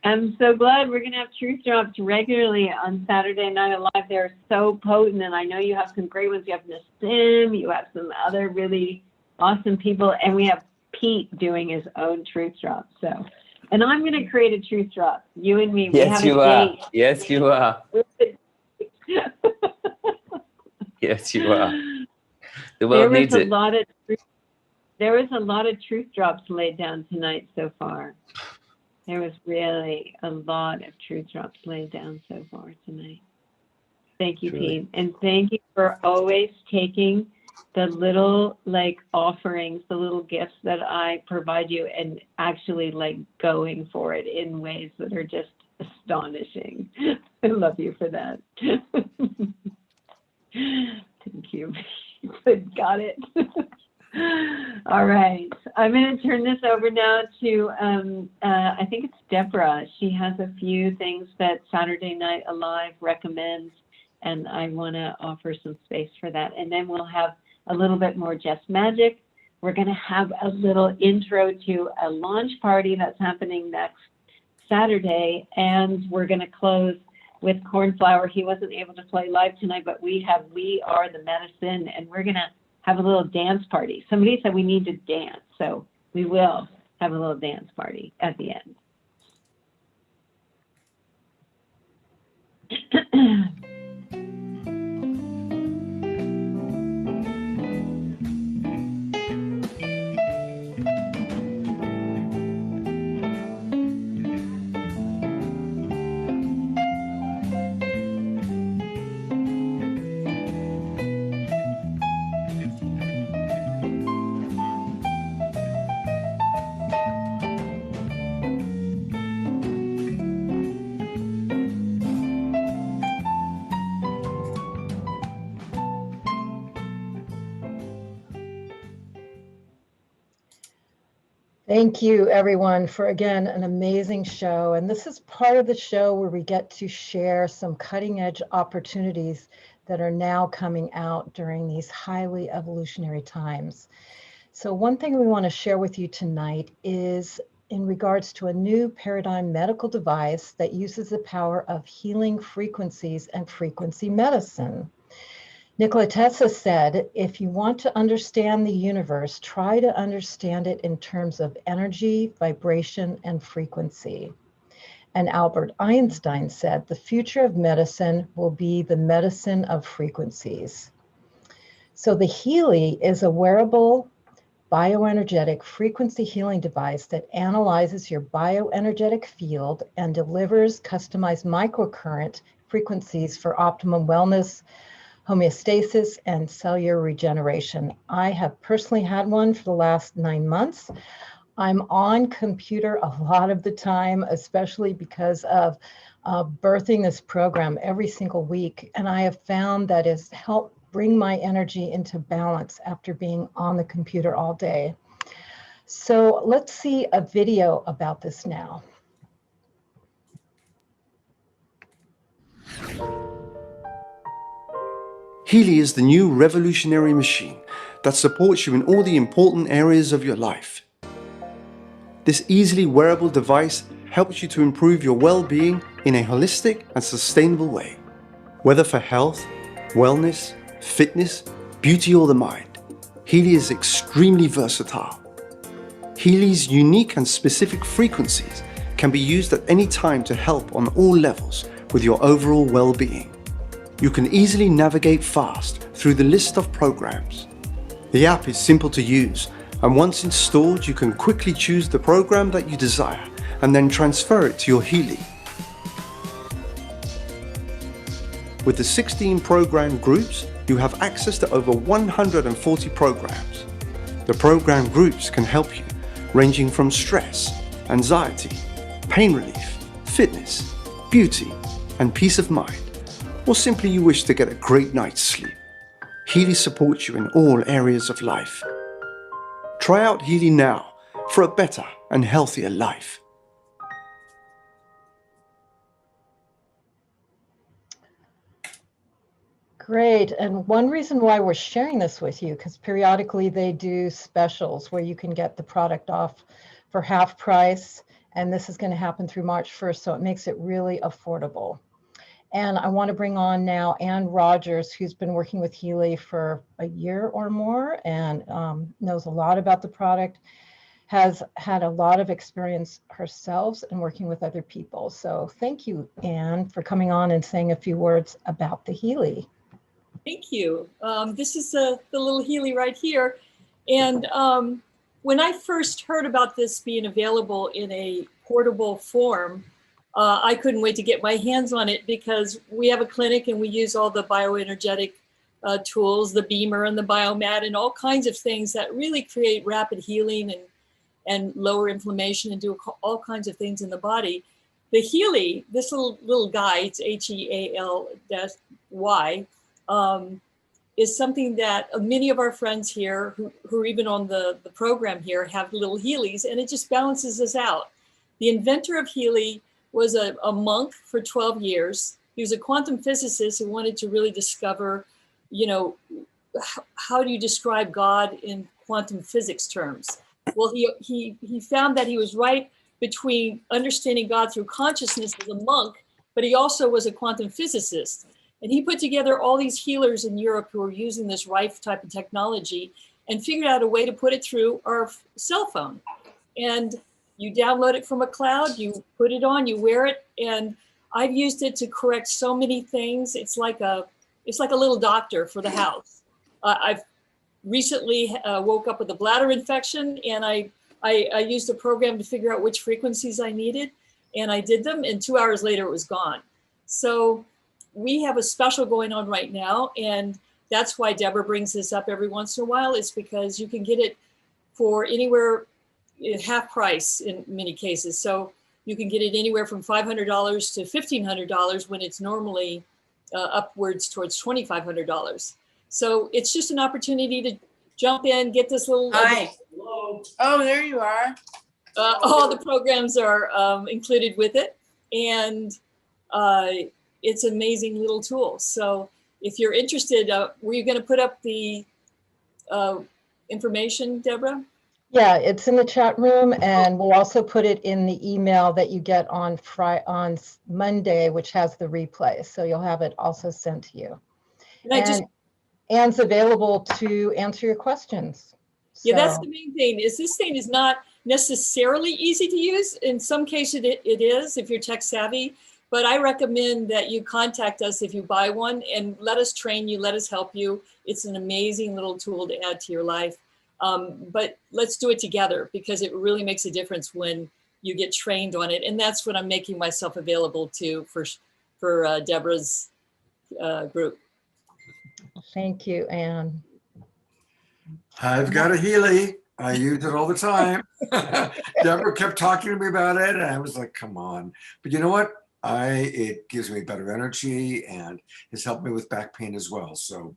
I'm so glad we're going to have truth drops regularly on Saturday Night Live. They're so potent, and I know you have some great ones. You have Nassim, you have some other really awesome people, and we have Pete doing his own truth drop. So, and I'm going to create a truth drop. You and me. Yes, you are. Yes, you are. Yes, you are. The world needs it. there was a lot of truth drops laid down tonight so far. There was really a lot of truth drops laid down so far tonight. Thank you, Pete. And thank you for always taking the little like offerings, the little gifts that I provide you and actually like going for it in ways that are just astonishing. I love you for that. Thank you. Got it. All right. I'm going to turn this over now to, I think it's Deborah. She has a few things that Saturday Night Alive recommends, and I want to offer some space for that. And then we'll have a little bit more Jess Magic. We're going to have a little intro to a launch party that's happening next Saturday, and we're going to close with Cornflower. He wasn't able to play live tonight, but we Are the Medicine, and we're going to have a little dance party. Somebody said we need to dance, so we will have a little dance party at the end. Thank you, everyone, for, again, an amazing show. And this is part of the show where we get to share some cutting-edge opportunities that are now coming out during these highly evolutionary times. So one thing we want to share with you tonight is in regards to a new paradigm medical device that uses the power of healing frequencies and frequency medicine. Nikola Tesla said, if you want to understand the universe, try to understand it in terms of energy, vibration, and frequency. And Albert Einstein said, the future of medicine will be the medicine of frequencies. So the Healy is a wearable bioenergetic frequency healing device that analyzes your bioenergetic field and delivers customized microcurrent frequencies for optimum wellness, homeostasis, and cellular regeneration. I have personally had one for the last 9 months. I'm on computer a lot of the time, especially because of birthing this program every single week. And I have found that it's helped bring my energy into balance after being on the computer all day. So let's see a video about this now. Healy is the new revolutionary machine that supports you in all the important areas of your life. This easily wearable device helps you to improve your well-being in a holistic and sustainable way. Whether for health, wellness, fitness, beauty, or the mind, Healy is extremely versatile. Healy's unique and specific frequencies can be used at any time to help on all levels with your overall well-being. You can easily navigate fast through the list of programs. The app is simple to use, and once installed, you can quickly choose the program that you desire and then transfer it to your Healy. With the 16 program groups, you have access to over 140 programs. The program groups can help you, ranging from stress, anxiety, pain relief, fitness, beauty, and peace of mind, or simply you wish to get a great night's sleep. Healy supports you in all areas of life. Try out Healy now for a better and healthier life. Great. And one reason why we're sharing this with you, because periodically they do specials where you can get the product off for half price. And this is going to happen through March 1st, so it makes it really affordable. And I want to bring on now Ann Rogers, who's been working with Healy for a year or more and knows a lot about the product, has had a lot of experience herself and working with other people. So thank you, Ann, for coming on and saying a few words about the Healy. Thank you. This is the little Healy right here. And when I first heard about this being available in a portable form, I couldn't wait to get my hands on it because we have a clinic and we use all the bioenergetic tools, the beamer and the biomat and all kinds of things that really create rapid healing and lower inflammation and do all kinds of things in the body. The Healy, this little guy, it's HEALY, is something that many of our friends here who are even on the program here have little Healys, and it just balances us out. The inventor of Healy was a monk for 12 years. He was a quantum physicist who wanted to really discover, you know, how do you describe God in quantum physics terms? Well, he found that he was right between understanding God through consciousness as a monk, but he also was a quantum physicist. And he put together all these healers in Europe who were using this Rife type of technology and figured out a way to put it through our cell phone. And you download it from a cloud, you put it on, you wear it. And I've used it to correct so many things. It's like a little doctor for the house. I've recently woke up with a bladder infection, and I used a program to figure out which frequencies I needed, and I did them, and 2 hours later it was gone. So we have a special going on right now, and that's why Deborah brings this up every once in a while. It's because you can get it for anywhere, half price in many cases. So you can get it anywhere from $500 to $1,500 when it's normally upwards towards $2,500. So it's just an opportunity to jump in, get this little. Hi. Oh, there you are. All the programs are included with it, and it's an amazing little tool. So if you're interested, were you going to put up the information, Deborah? Yeah, it's in the chat room, and we'll also put it in the email that you get on Monday, which has the replay. So you'll have it also sent to you. And Anne's available to answer your questions. Yeah, that's the main thing. Is this thing is not necessarily easy to use. In some cases it is if you're tech savvy, but I recommend that you contact us if you buy one and let us train you, let us help you. It's an amazing little tool to add to your life. But let's do it together because it really makes a difference when you get trained on it. And that's what I'm making myself available to for Deborah's group. Thank you, Anne. I've got a Healy. I use it all the time. Deborah kept talking to me about it, and I was like, come on. But you know what? It gives me better energy and has helped me with back pain as well. So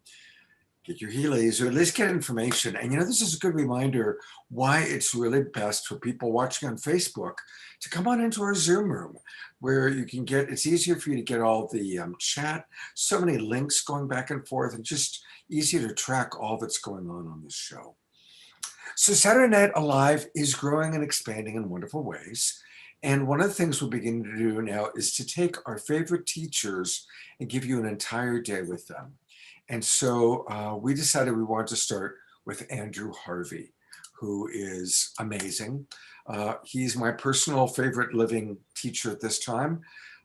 get your Healys, or at least get information. And you know, this is a good reminder why it's really best for people watching on Facebook to come on into our Zoom room, where you can get, it's easier for you to get all the chat, so many links going back and forth, and just easier to track all that's going on this show. So Saturday Night Alive is growing and expanding in wonderful ways. And one of the things we're beginning to do now is to take our favorite teachers and give you an entire day with them. And so we decided we wanted to start with Andrew Harvey, who is amazing. He's my personal favorite living teacher at this time.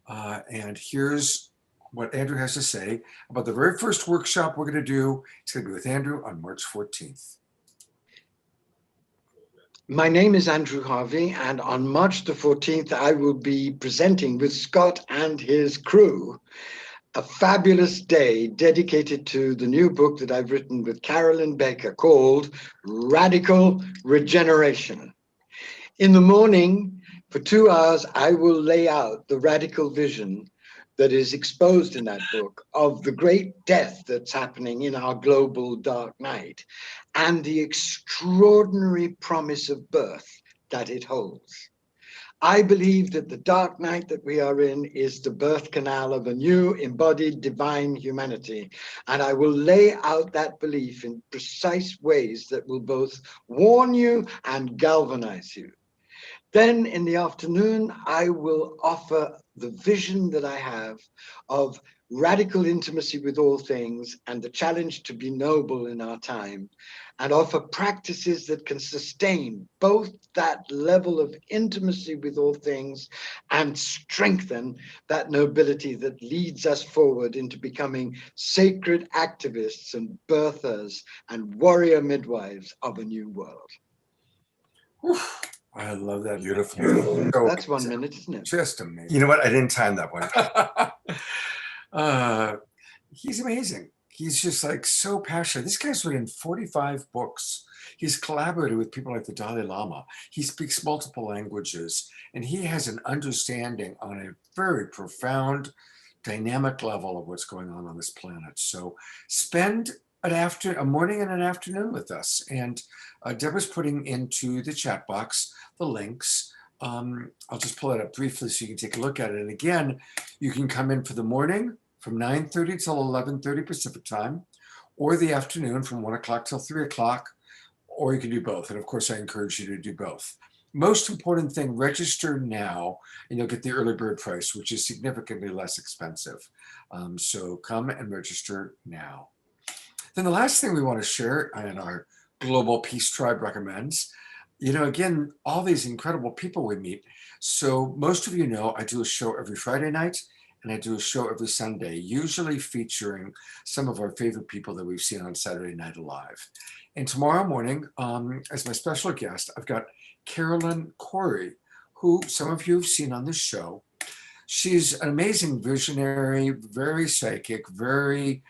And here's what Andrew has to say about the very first workshop we're going to do. It's going to be with Andrew on March 14th. My name is Andrew Harvey, and on March the 14th, I will be presenting with Scott and his crew a fabulous day dedicated to the new book that I've written with Carolyn Baker called Radical Regeneration. In the morning, for 2 hours, I will lay out the radical vision that is exposed in that book of the great death that's happening in our global dark night and the extraordinary promise of birth that it holds. I believe that the dark night that we are in is the birth canal of a new embodied divine humanity. And I will lay out that belief in precise ways that will both warn you and galvanize you. Then in the afternoon, I will offer the vision that I have of radical intimacy with all things and the challenge to be noble in our time, and offer practices that can sustain both that level of intimacy with all things and strengthen that nobility that leads us forward into becoming sacred activists and birthers and warrior midwives of a new world. I love that. Beautiful. That's 1 minute, isn't it? Just amazing. You know what? I didn't time that one. He's amazing. He's just like so passionate. This guy's written 45 books. He's collaborated with people like the Dalai Lama. He speaks multiple languages, and he has an understanding on a very profound, dynamic level of what's going on this planet. So spend a morning and an afternoon with us. And Deborah's putting into the chat box the links. I'll just pull it up briefly so you can take a look at it. And again, you can come in for the morning from 9:30 till 11:30 Pacific time, or the afternoon from 1 o'clock till 3 o'clock, or you can do both. And of course, I encourage you to do both. Most important thing, register now and you'll get the early bird price, which is significantly less expensive. So come and register now. Then the last thing we want to share, and our Global Peace Tribe recommends, again, all these incredible people we meet. So most of you know I do a show every Friday night, and I do a show every Sunday, usually featuring some of our favorite people that we've seen on Saturday Night Live. And tomorrow morning, as my special guest, I've got Carolyn Corey, who some of you have seen on this show. She's an amazing visionary, very psychic, very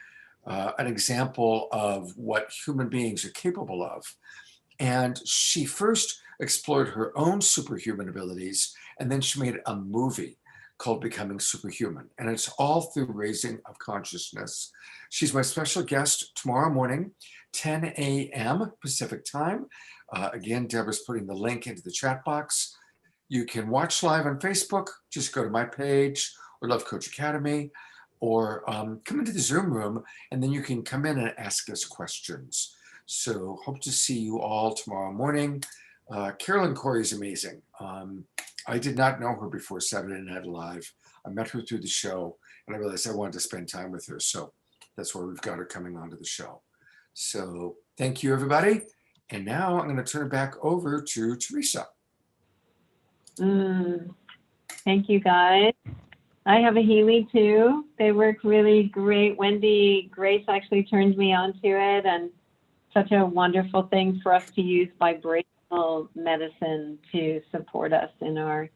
an example of what human beings are capable of. And she first explored her own superhuman abilities, and then she made a movie called Becoming Superhuman. And it's all through raising of consciousness. She's my special guest tomorrow morning, 10 a.m. Pacific time. Again, Deborah's putting the link into the chat box. You can watch live on Facebook. Just go to my page or Love Coach Academy, or come into the Zoom room, and then you can come in and ask us questions. So hope to see you all tomorrow morning. Carolyn Corey is amazing. I did not know her before Saturday Night Live. I met her through the show, and I realized I wanted to spend time with her. So that's why we've got her coming onto the show. So thank you, everybody. And now I'm going to turn it back over to Teresa. Thank you, guys. I have a Healy too. They work really great. Grace actually turned me onto it, and such a wonderful thing for us to use vibrational medicine to support us in our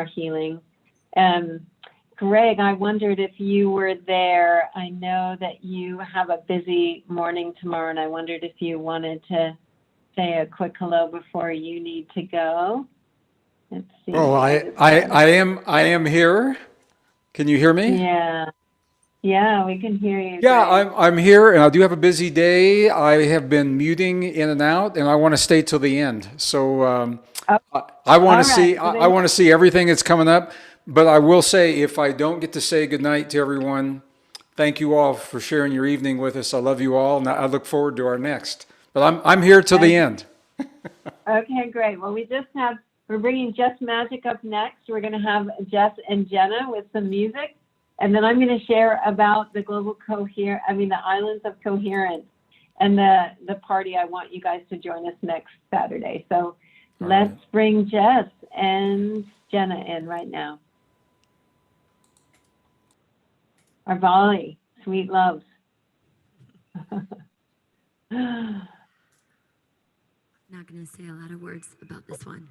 healing. Gregg, I wondered if you were there. I know that you have a busy morning tomorrow, and I wondered if you wanted to say a quick hello before you need to go. Let's see. Oh, I am here. Can you hear me? Yeah, we can hear you. Yeah, Gregg. I'm here, and I do have a busy day. I have been muting in and out, and I want to stay till the end. So I want to see. I want to see everything that's coming up. But I will say, if I don't get to say goodnight to everyone, thank you all for sharing your evening with us. I love you all, and I look forward to our next. But I'm here till the end. Okay, great. Well, we're bringing Jess Magic up next. We're going to have Jess and Jenna with some music. And then I'm going to share about the the Islands of Coherence and the party I want you guys to join us next Saturday. So let's bring Jess and Jenna in right now. Our volley, sweet loves. Not going to say a lot of words about this one,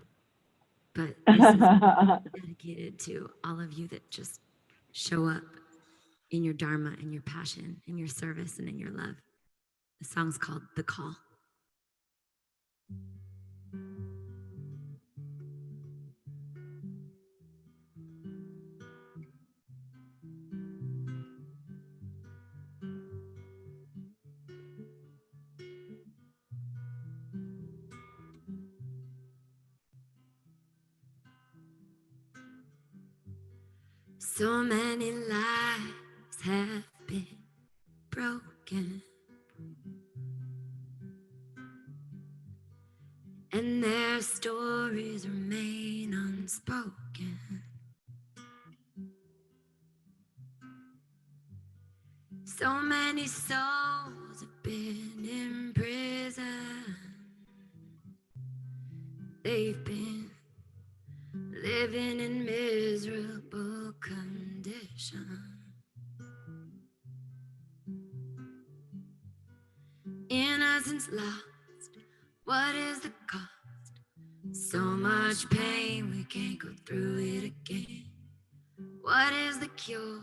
but this is dedicated to all of you that just show up in your dharma, in your passion, in your service, and in your love. The song's called The Call. So many lives have been broken, and their stories remain unspoken. So many souls have been in prison. They've been living in miserable conditions. Innocence lost, what is the cost? So much pain, we can't go through it again. What is the cure?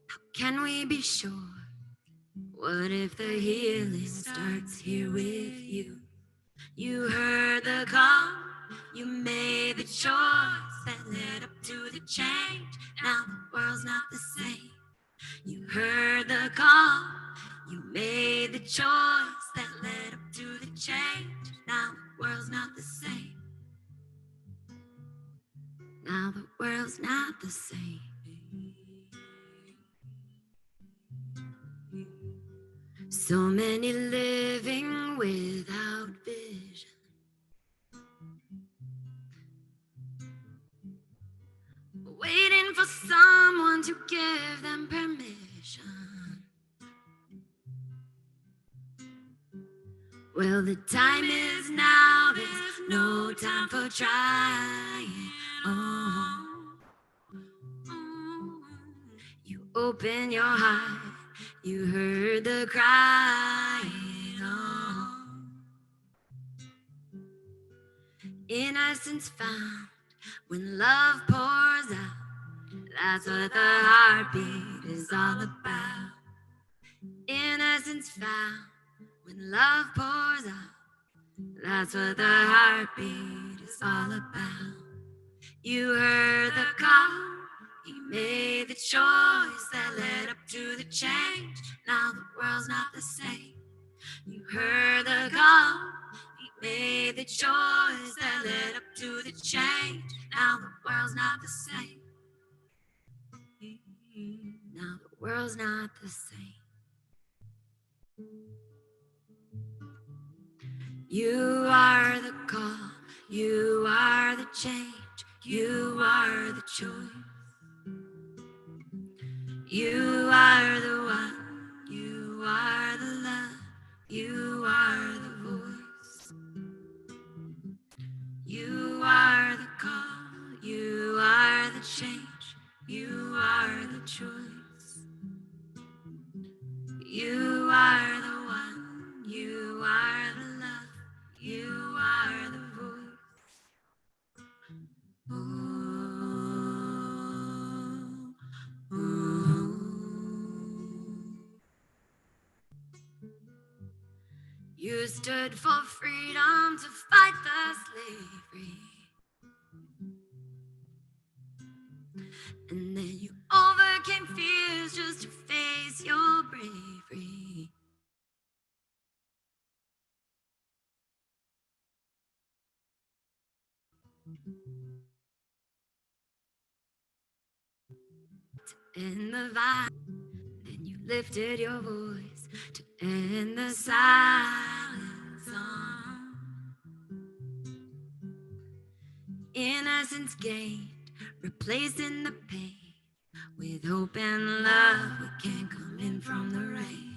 How can we be sure? What if the healing starts here with you? You heard the call, you made the choice that led up to the change. Now the world's not the same. You heard the call, you made the choice that led up to the change. Now the world's not the same. Now the world's not the same. So many living without vision. Waiting for someone to give them permission. Well, the time is now, there's no time for trying. Oh. You open your heart, you heard the crying. Oh. Innocence found when love pours out. That's what the heartbeat is all about. Innocence found when love pours out. That's what the heartbeat is all about. You heard the call, you made the choice that led up to the change. Now the world's not the same. You heard the call, you made the choice that led up to the change. Now the world's not the same. Now the world's not the same. You are the call, you are the change, you are the choice. You are the one, you are the love, you are the voice. You are the call, you are the change, you are the choice. You are the one, you are the love, you are the voice. You stood for freedom to fight the slavery. And then you overcame fears just to face your bravery. In the vine, then you lifted your voice to end the silence. Innocence gained, replacing the pain. With hope and love, we can't come in from the rain.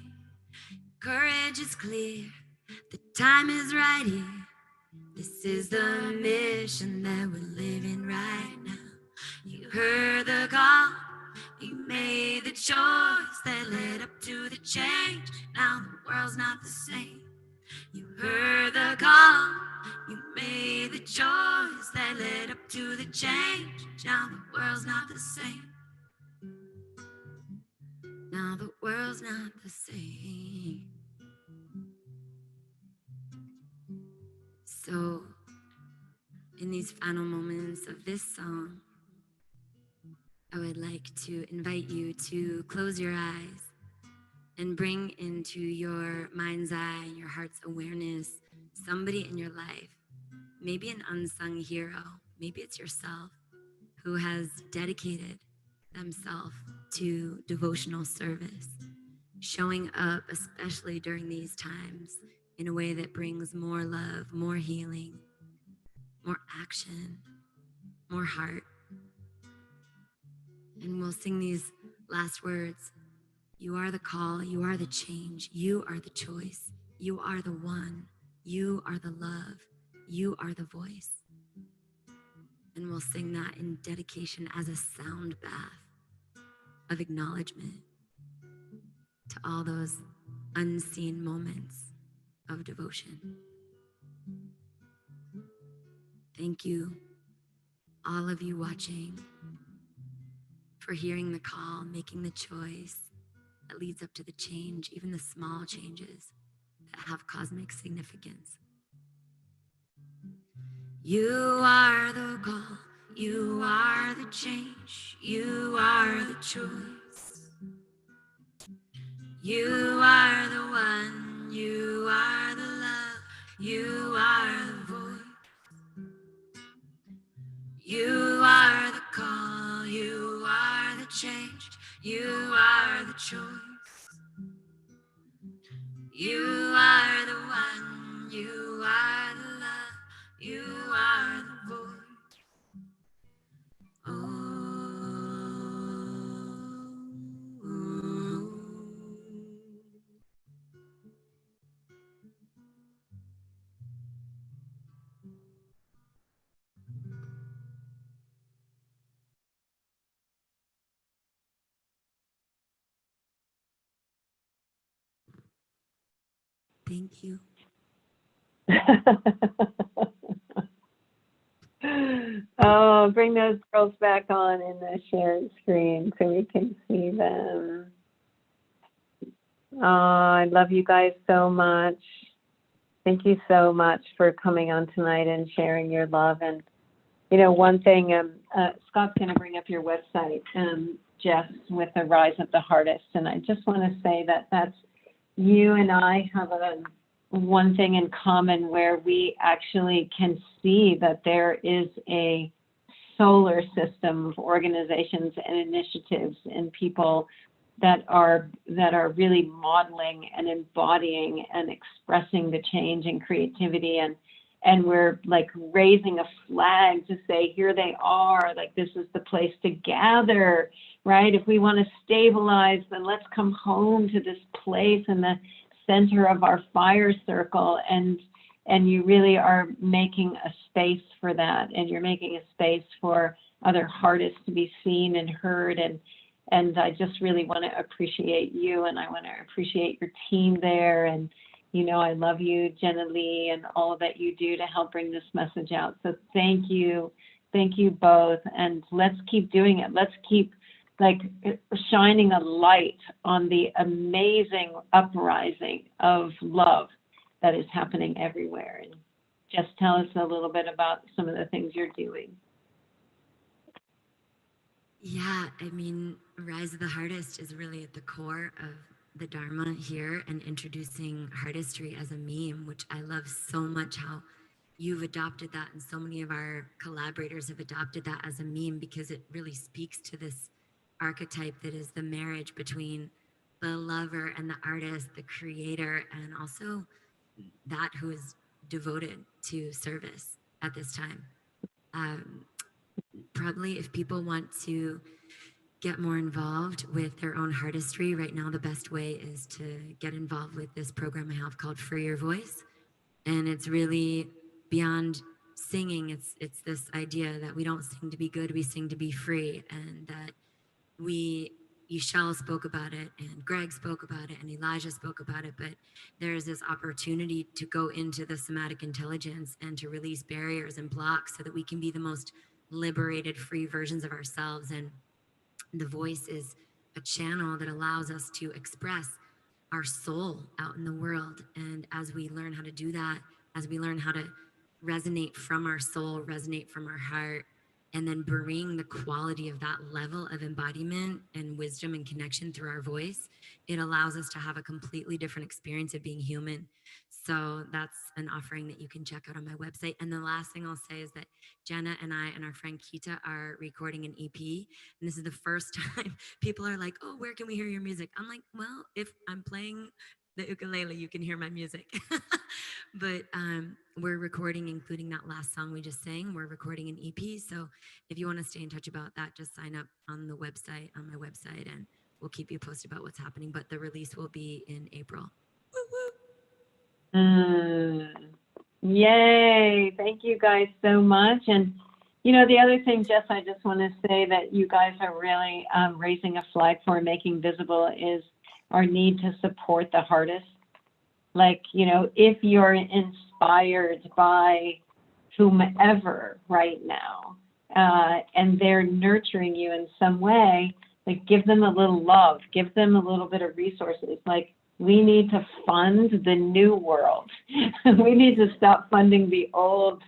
Courage is clear, the time is right here. This is the mission that we're living right now. You heard the call, you made the choice that led up to the change. Now the world's not the same. You heard the call, you made the choice that led up to the change. Now the world's not the same. Now the world's not the same. So, in these final moments of this song, I would like to invite you to close your eyes and bring into your mind's eye and your heart's awareness somebody in your life, maybe an unsung hero, maybe it's yourself, who has dedicated themselves to devotional service, showing up, especially during these times, in a way that brings more love, more healing, more action, more heart. And we'll sing these last words. You are the call, you are the change, you are the choice, you are the one, you are the love, you are the voice. And we'll sing that in dedication as a sound bath of acknowledgement to all those unseen moments of devotion. Thank you, all of you watching, for hearing the call, making the choice that leads up to the change, even the small changes that have cosmic significance. You are the call, you are the change, you are the choice. You are the one, you are the love, you are the voice. You are the call, you are the change, you are the choice. You are the one, you are the love, you are the voice. Oh. Thank you. Oh, bring those girls back on in the shared screen so we can see them. Oh, I love you guys so much. Thank you so much for coming on tonight and sharing your love. And, you know, one thing, Scott's going to bring up your website, Jess, with the Rise of the Heartiest. And I just want to say that that's, you and I have one thing in common where we actually can see that there is a solar system of organizations and initiatives and people that are really modeling and embodying and expressing the change and creativity, and we're like raising a flag to say, here they are, like this is the place to gather, right? If we want to stabilize, then let's come home to this place in the center of our fire circle, and you really are making a space for that, and you're making a space for other heartists to be seen and heard, and I just really want to appreciate you, and I want to appreciate your team there, and you know I love you, Jenna Lee, and all that you do to help bring this message out. So thank you both, and let's keep doing it. Let's keep like shining a light on the amazing uprising of love that is happening everywhere. And just tell us a little bit about some of the things you're doing. Yeah, I mean, Rise of the Heartiest is really at the core of the Dharma here, and introducing heartistry as a meme, which I love so much how you've adopted that, and so many of our collaborators have adopted that as a meme, because it really speaks to this archetype that is the marriage between the lover and the artist, the creator, and also that who is devoted to service at this time. Probably if people want to get more involved with their own heartistry right now, the best way is to get involved with this program I have called Free Your Voice. And it's really beyond singing. It's this idea that we don't sing to be good, we sing to be free, and that Ixchel spoke about it, and Gregg spoke about it, and Elijah spoke about it, but there's this opportunity to go into the somatic intelligence and to release barriers and blocks so that we can be the most liberated, free versions of ourselves. And the voice is a channel that allows us to express our soul out in the world. And as we learn how to do that, as we learn how to resonate from our soul, resonate from our heart, and then bring the quality of that level of embodiment and wisdom and connection through our voice, it allows us to have a completely different experience of being human. So that's an offering that you can check out on my website. And the last thing I'll say is that Jenna and I and our friend Kita are recording an EP. And this is the first time people are like, oh, where can we hear your music? I'm like, well, if I'm playing the ukulele, you can hear my music. But we're recording, including that last song we just sang, we're recording an EP. So if you want to stay in touch about that, just sign up on the website, on my website, and we'll keep you posted about what's happening. But the release will be in April. Woo woo. Yay. Thank you guys so much. And, you know, the other thing, Jess, I just want to say that you guys are really raising a flag for, making visible, is our need to support the heartists. Like, you know, if you're inspired by whomever right now, and they're nurturing you in some way, like give them a little love, give them a little bit of resources. Like, we need to fund the new world. We need to stop funding the old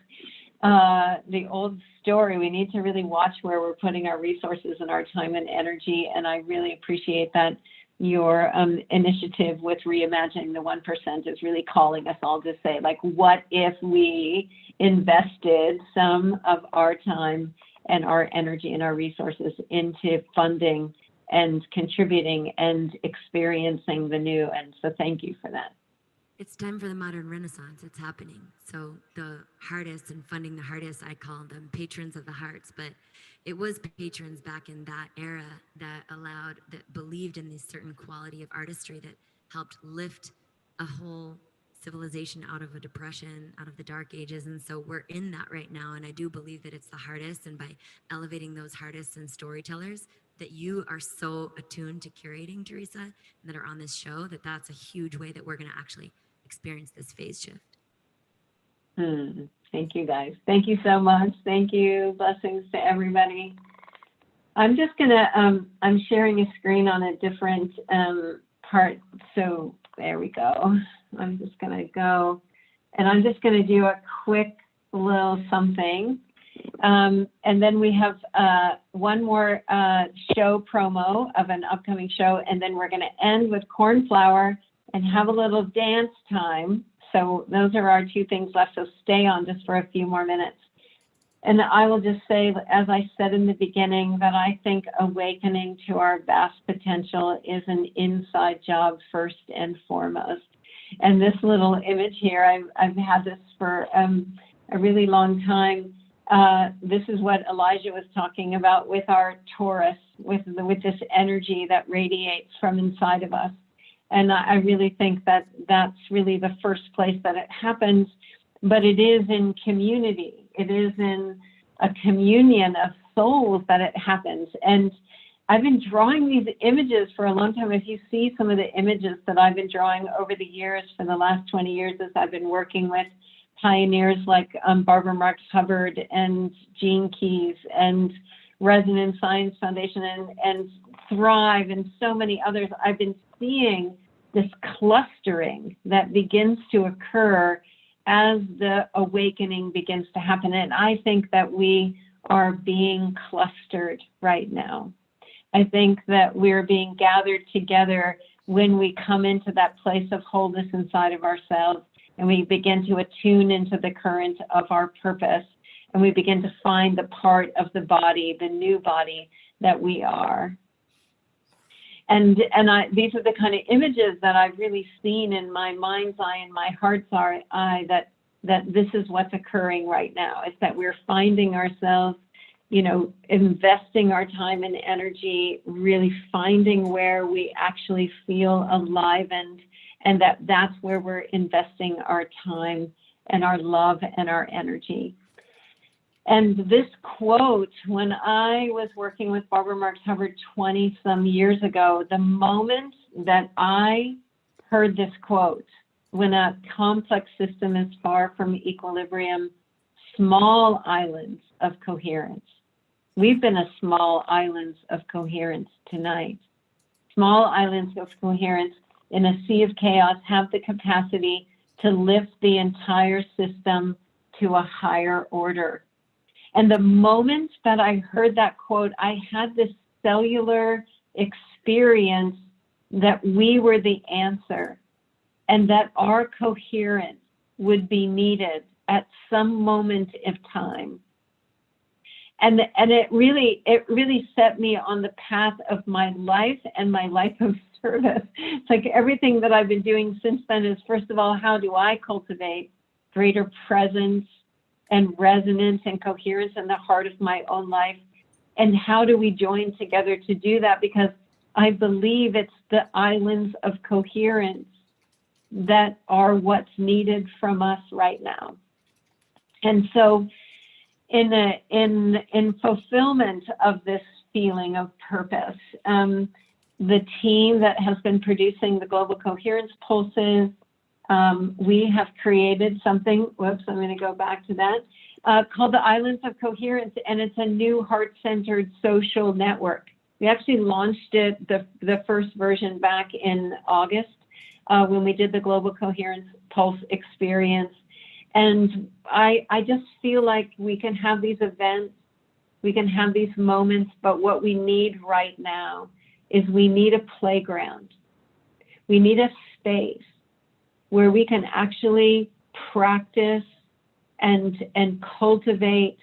story. We need to really watch where we're putting our resources and our time and energy. And I really appreciate that your initiative with reimagining the 1% is really calling us all to say, like, what if we invested some of our time and our energy and our resources into funding and contributing and experiencing the new? And so thank you for that. It's time for the modern renaissance. It's happening. So the heartists and funding the heartists, I call them patrons of the hearts, but it was patrons back in that era that believed in this certain quality of artistry that helped lift a whole civilization out of a depression, out of the dark ages. And so we're in that right now. And I do believe that it's the heartists, and by elevating those heartists and storytellers that you are so attuned to curating, Teresa, and that are on this show, that's a huge way that we're going to actually experience this phase shift. Thank you, guys. Thank you so much. Thank you. Blessings to everybody. I'm just going to, I'm sharing a screen on a different part. So there we go. I'm just going to go, and I'm just going to do a quick little something. And then we have one more show promo of an upcoming show, and then we're going to end with Cornflower and have a little dance time. So those are our two things left, so stay on just for a few more minutes. And I will just say, as I said in the beginning, that I think awakening to our vast potential is an inside job first and foremost. And this little image here, I've had this for a really long time. This is what Elijah was talking about with our Taurus, with this energy that radiates from inside of us. And I really think that that's really the first place that it happens, but it is in community. It is in a communion of souls that it happens. And I've been drawing these images for a long time. If you see some of the images that I've been drawing over the years, for the last 20 years, as I've been working with pioneers like Barbara Marx Hubbard and Gene Keys and Resonance Science Foundation and Thrive and so many others, I've been seeing this clustering that begins to occur as the awakening begins to happen. And I think that we are being clustered right now. I think that we're being gathered together when we come into that place of wholeness inside of ourselves, and we begin to attune into the current of our purpose, and we begin to find the part of the body, the new body that we are. And these are the kind of images that I've really seen in my mind's eye and my heart's eye, that this is what's occurring right now. It's that we're finding ourselves, investing our time and energy, really finding where we actually feel alivened, and that's where we're investing our time and our love and our energy. And this quote, when I was working with Barbara Marx Hubbard 20 some years ago, the moment that I heard this quote, when a complex system is far from equilibrium, small islands of coherence. We've been a small islands of coherence tonight. Small islands of coherence in a sea of chaos have the capacity to lift the entire system to a higher order. And the moment that I heard that quote, I had this cellular experience that we were the answer, and that our coherence would be needed at some moment of time. And it really set me on the path of my life and my life of service. It's like everything that I've been doing since then is, first of all, how do I cultivate greater presence and resonance and coherence in the heart of my own life? And how do we join together to do that? Because I believe it's the islands of coherence that are what's needed from us right now. And so in fulfillment of this feeling of purpose, the team that has been producing the Global Coherence Pulses, we have created something. Whoops, I'm going to go back to that. called the Islands of Coherence, and it's a new heart-centered social network. We actually launched it, the first version, back in August when we did the Global Coherence Pulse experience. And I just feel like we can have these events, we can have these moments, but what we need right now is we need a playground. We need a space where we can actually practice and cultivate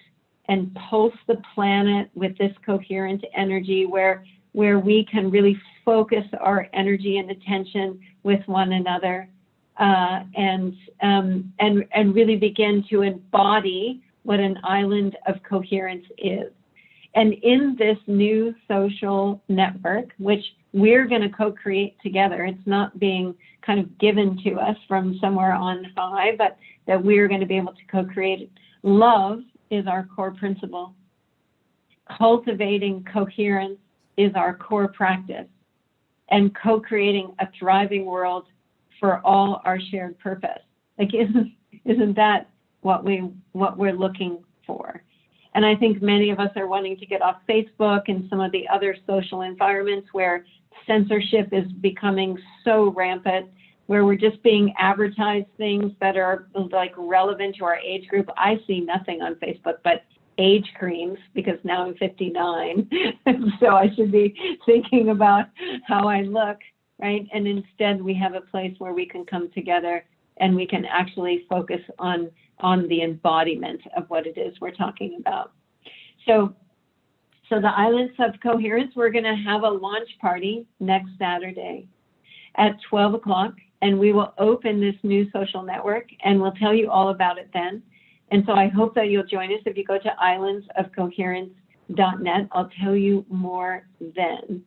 and pulse the planet with this coherent energy, where we can really focus our energy and attention with one another, and really begin to embody what an island of coherence is. And in this new social network, which we're going to co-create together, it's not being kind of given to us from somewhere on high, but that we're going to be able to co-create it. Love is our core principle. Cultivating coherence is our core practice. And co-creating a thriving world for all our shared purpose. Like, isn't that what we're looking for? And I think many of us are wanting to get off Facebook and some of the other social environments where censorship is becoming so rampant, where we're just being advertised things that are like relevant to our age group. I see nothing on Facebook but age creams, because now I'm 59. So I should be thinking about how I look, right? And instead we have a place where we can come together and we can actually focus on the embodiment of what it is we're talking about. So the Islands of Coherence, we're going to have a launch party next Saturday at 12 o'clock, and we will open this new social network, and we'll tell you all about it then. And so I hope that you'll join us. If you go to islandsofcoherence.net, I'll tell you more then.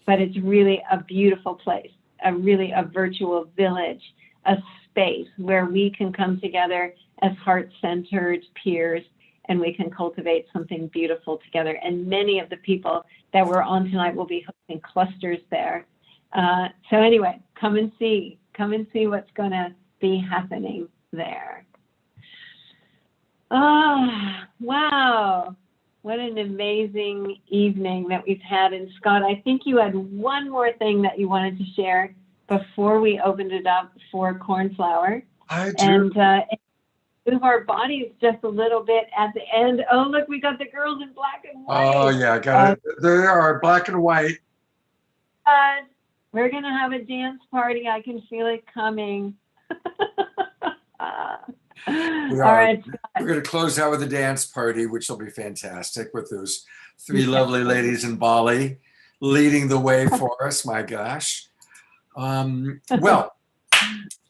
But it's really a beautiful place, a virtual village, a space where we can come together as heart-centered peers, and we can cultivate something beautiful together. And many of the people that we're on tonight will be hosting clusters there. So anyway, come and see what's going to be happening there. Oh, wow. What an amazing evening that we've had. And Scott, I think you had one more thing that you wanted to share before we opened it up for Cornflower. I do. And move our bodies just a little bit at the end. Oh, look, we got the girls in black and white. Oh, yeah, I got it. There are black and white. We're going to have a dance party. I can feel it coming. We All are. right. We're going to close out with a dance party, which will be fantastic, with those three lovely ladies in Bali leading the way for us. My gosh. Well,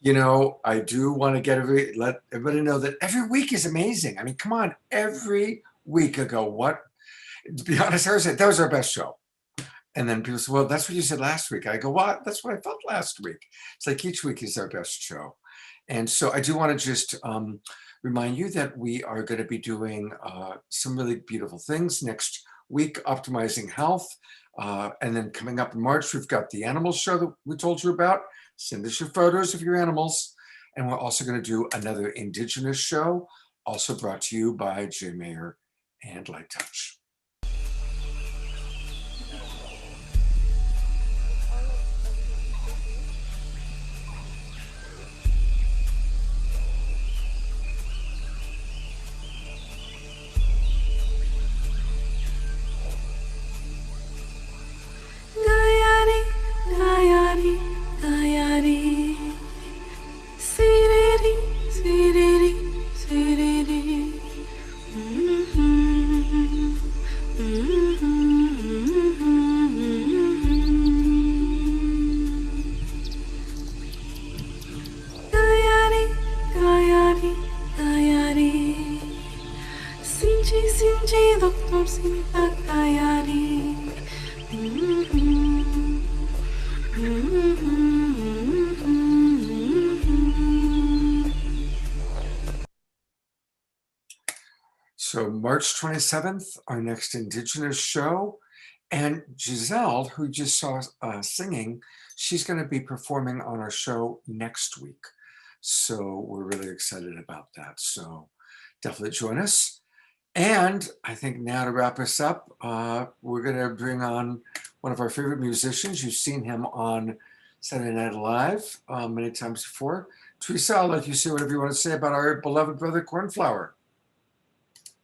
you know, I do want to let everybody know that every week is amazing. I mean, come on, every week ago, to be honest, that was our best show. And then people say, well, that's what you said last week. I go, what? That's what I felt last week. It's like each week is our best show. And so I do want to just remind you that we are going to be doing some really beautiful things next week, optimizing health. And then coming up in March, we've got the animal show that we told you about. Send us your photos of your animals. And we're also going to do another Indigenous show, also brought to you by J. Mayer and Light Touch. So March 27th, our next Indigenous show. And Giselle, who just saw singing, she's going to be performing on our show next week. So we're really excited about that. So definitely join us. And I think now to wrap us up, we're going to bring on one of our favorite musicians. You've seen him on Saturday Night Live many times before. Teresa, I'll let you say whatever you want to say about our beloved brother, Cornflower.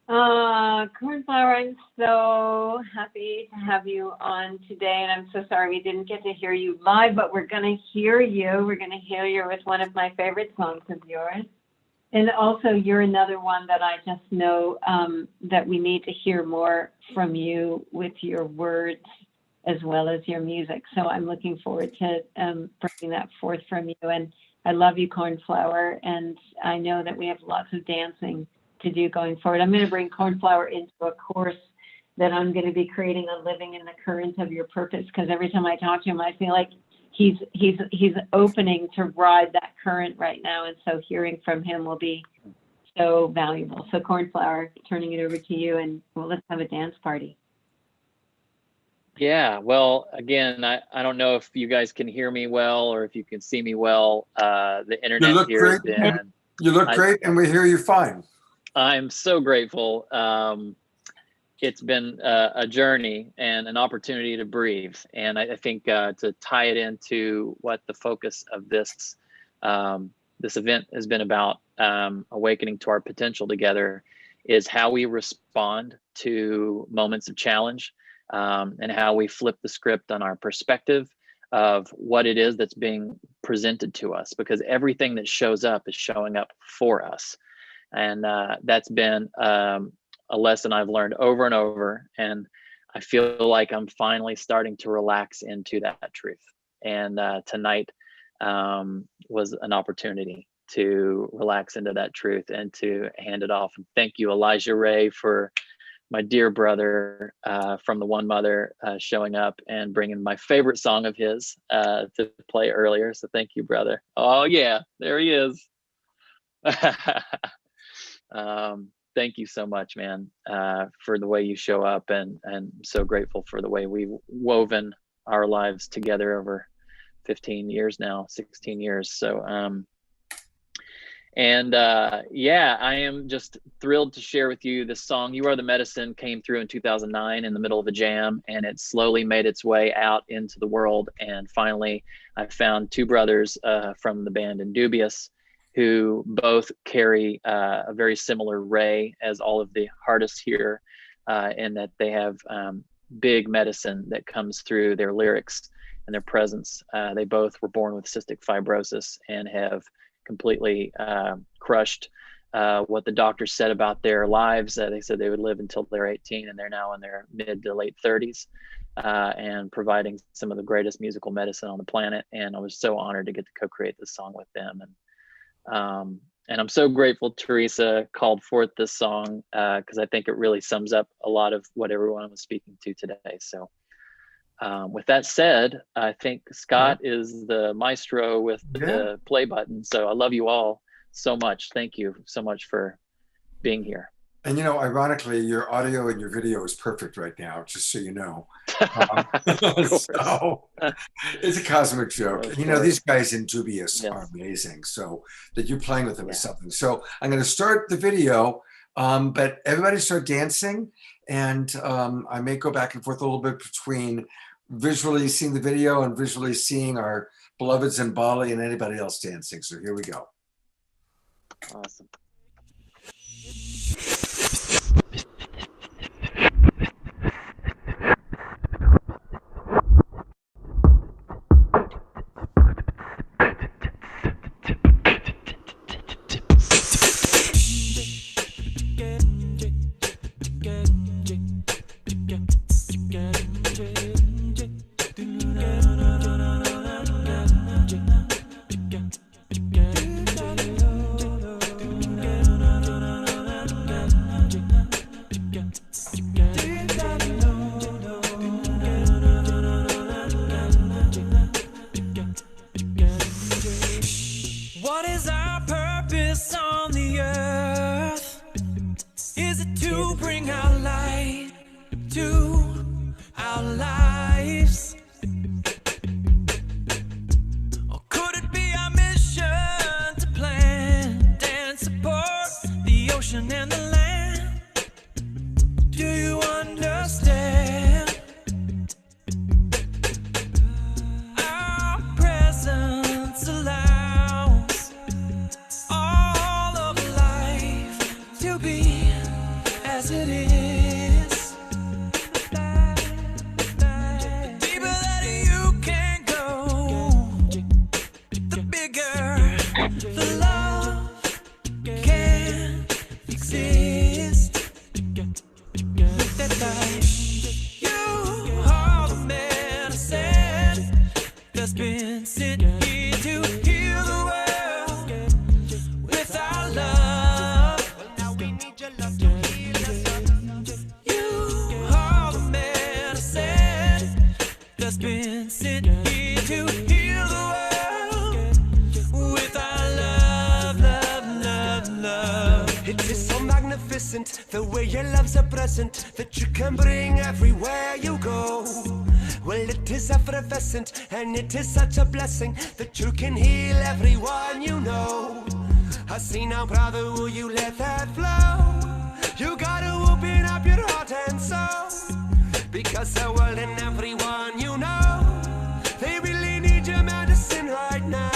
Cornflower, I'm so happy to have you on today, and I'm so sorry we didn't get to hear you live, but we're going to hear you. We're going to hear you with one of my favorite songs of yours. And also, you're another one that I just know that we need to hear more from you with your words as well as your music. So I'm looking forward to bringing that forth from you. And I love you, Cornflower, and I know that we have lots of dancing to do going forward. I'm going to bring Cornflower into a course that I'm going to be creating on living in the current of your purpose, because every time I talk to him, I feel like he's opening to ride that current right now, and so hearing from him will be so valuable. So Cornflower, turning it over to you, and well, let's have a dance party. Yeah, well, again, I don't know if you guys can hear me well or if you can see me well. The internet here has been... You look great, and we hear you fine. I'm so grateful. It's been a journey and an opportunity to breathe. And I think to tie it into what the focus of this this event has been about, awakening to our potential together, is how we respond to moments of challenge, and how we flip the script on our perspective of what it is that's being presented to us, because everything that shows up is showing up for us. And that's been a lesson I've learned over and over. And I feel like I'm finally starting to relax into that truth. And tonight was an opportunity to relax into that truth and to hand it off. And thank you, Elijah Ray, for my dear brother from the One Mother showing up and bringing my favorite song of his to play earlier. So thank you, brother. Oh yeah, there he is. Thank you so much, man, for the way you show up, and I'm so grateful for the way we've woven our lives together over 15 years now, 16 years. So, yeah, I am just thrilled to share with you this song. You Are the Medicine came through in 2009 in the middle of a jam, and it slowly made its way out into the world. And finally, I found two brothers from the band Indubious, who both carry a very similar ray as all of the heartists here, in that they have big medicine that comes through their lyrics and their presence. They both were born with cystic fibrosis and have completely crushed what the doctors said about their lives. They said they would live until they're 18, and they're now in their mid to late 30s, and providing some of the greatest musical medicine on the planet. And I was so honored to get to co-create this song with them. And I'm so grateful Teresa called forth this song, because I think it really sums up a lot of what everyone was speaking to today. So with that said, I think Scott is the maestro with the play button. So I love you all so much. Thank you so much for being here. And, you know, ironically, your audio and your video is perfect right now, just so you know. So it's a cosmic joke. You know, these guys in Dubious are amazing. So that you're playing with them is something. So I'm going to start the video, but everybody start dancing. And I may go back and forth a little bit between visually seeing the video and visually seeing our beloveds in Bali and anybody else dancing. So here we go. Awesome. And It is so magnificent, the way your love's a present that you can bring everywhere you go. Well, it is effervescent, and it is such a blessing that you can heal everyone you know. I see now, brother, will you let that flow? You gotta open up your heart and soul, because the world and everyone you know, they really need your medicine right now.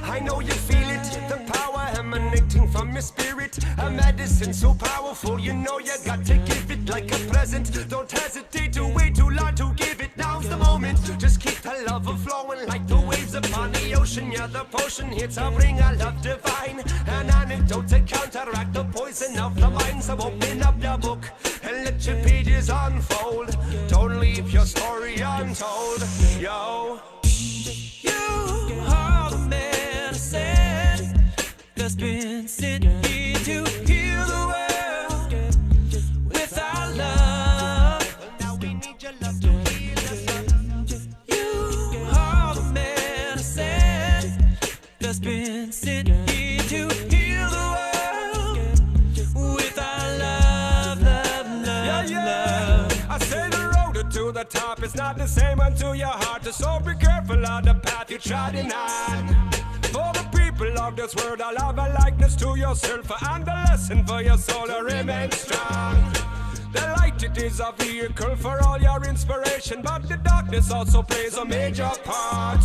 I know you feel it, the power emanating from your spirit, a medicine so powerful, you know you got to give it like a present. Don't hesitate to wait too long to give it, now's the moment. Just keep the love flowing like the waves upon the ocean. Yeah, the potion here to bring a love divine, an antidote to counteract the poison of the mind. So open up your book and let your pages unfold. Don't leave your story untold, yo. You are the medicine that's been sent here to heal the world with our love. Now we need your love to heal us. You are the medicine that's been sent here to heal the world with our love, love, love, love. I say the road to the top is not the same unto your heart, so be careful of the path you're treading on. For the people of this world, I love a likeness to yourself, and the lesson for your soul to remain strong. The light, it is a vehicle for all your inspiration, but the darkness also plays a major part.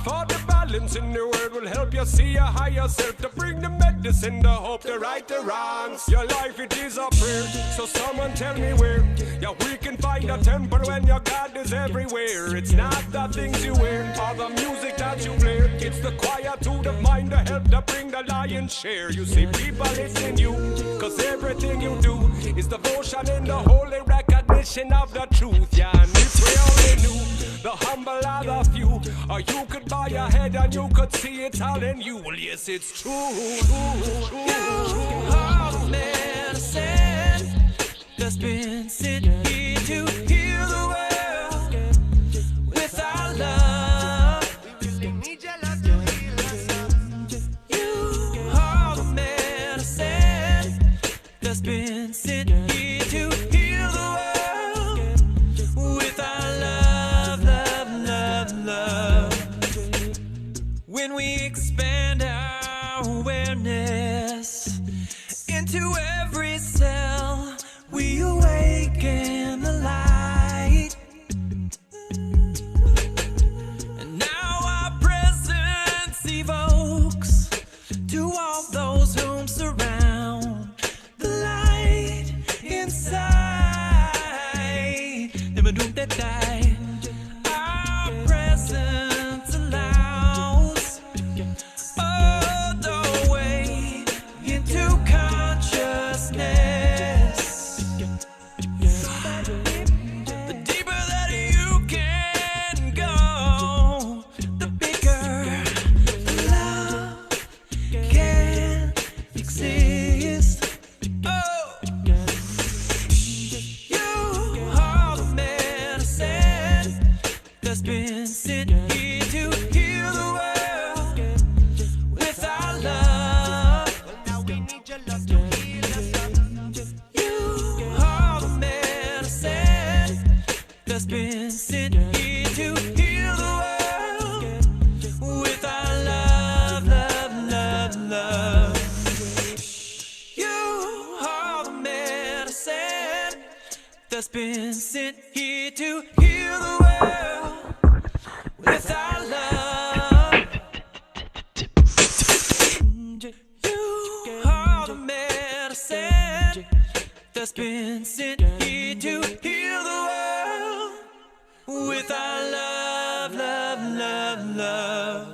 For the balance in the world will help you see your higher self, to bring the medicine, the hope, to right the wrongs. Your life, it is a prayer, so someone tell me where, yeah, we can find a temple when your God is everywhere. It's not the things you wear or the music that you play, it's the quietude of mind to help to bring the lion's share. You see, people listen you, cause everything you do is devotion in the holy recognition of the truth. Yeah, and if we only knew the humble are the few, or you could bow your head and you could see it all in you. Well, yes, it's true. You are the medicine that's been sent here to heal the world with our love. We really need your love to heal us. You are the medicine that's been sent here to heal the world with our love, love, love, love. When we expand our awareness into every cell, we awaken the light. And now our presence evokes to all those whom surround the light inside. Our presence allows a doorway into consciousness. The deeper that you can go, the bigger the love can exist. Oh, you are the medicine that's been sent here to heal the world with our love. Now we need your love to heal us. You are the medicine that's been sent here to heal the world with our love, love, love, love. You are the medicine that's been sent here to heal the world with our love. You are the medicine that's been sent here to heal the world with our love, love, love, love.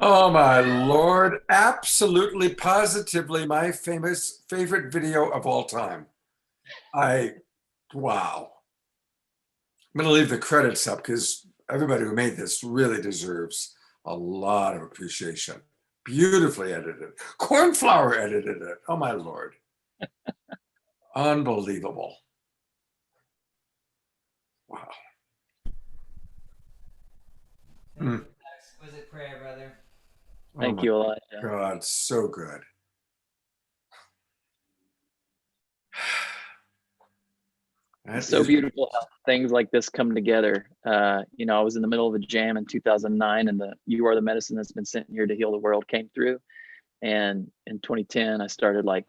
Oh my Lord, absolutely positively my favorite video of all time. Wow. I'm gonna leave the credits up because everybody who made this really deserves a lot of appreciation. Beautifully edited. Cornflower edited it. Oh my Lord. Unbelievable. Wow. Thank my you, Elijah. God, so good. It's so beautiful how things like this come together. You know, I was in the middle of a jam in 2009, and the "You Are the Medicine That's Been Sent Here to Heal the World" came through. And in 2010, I started like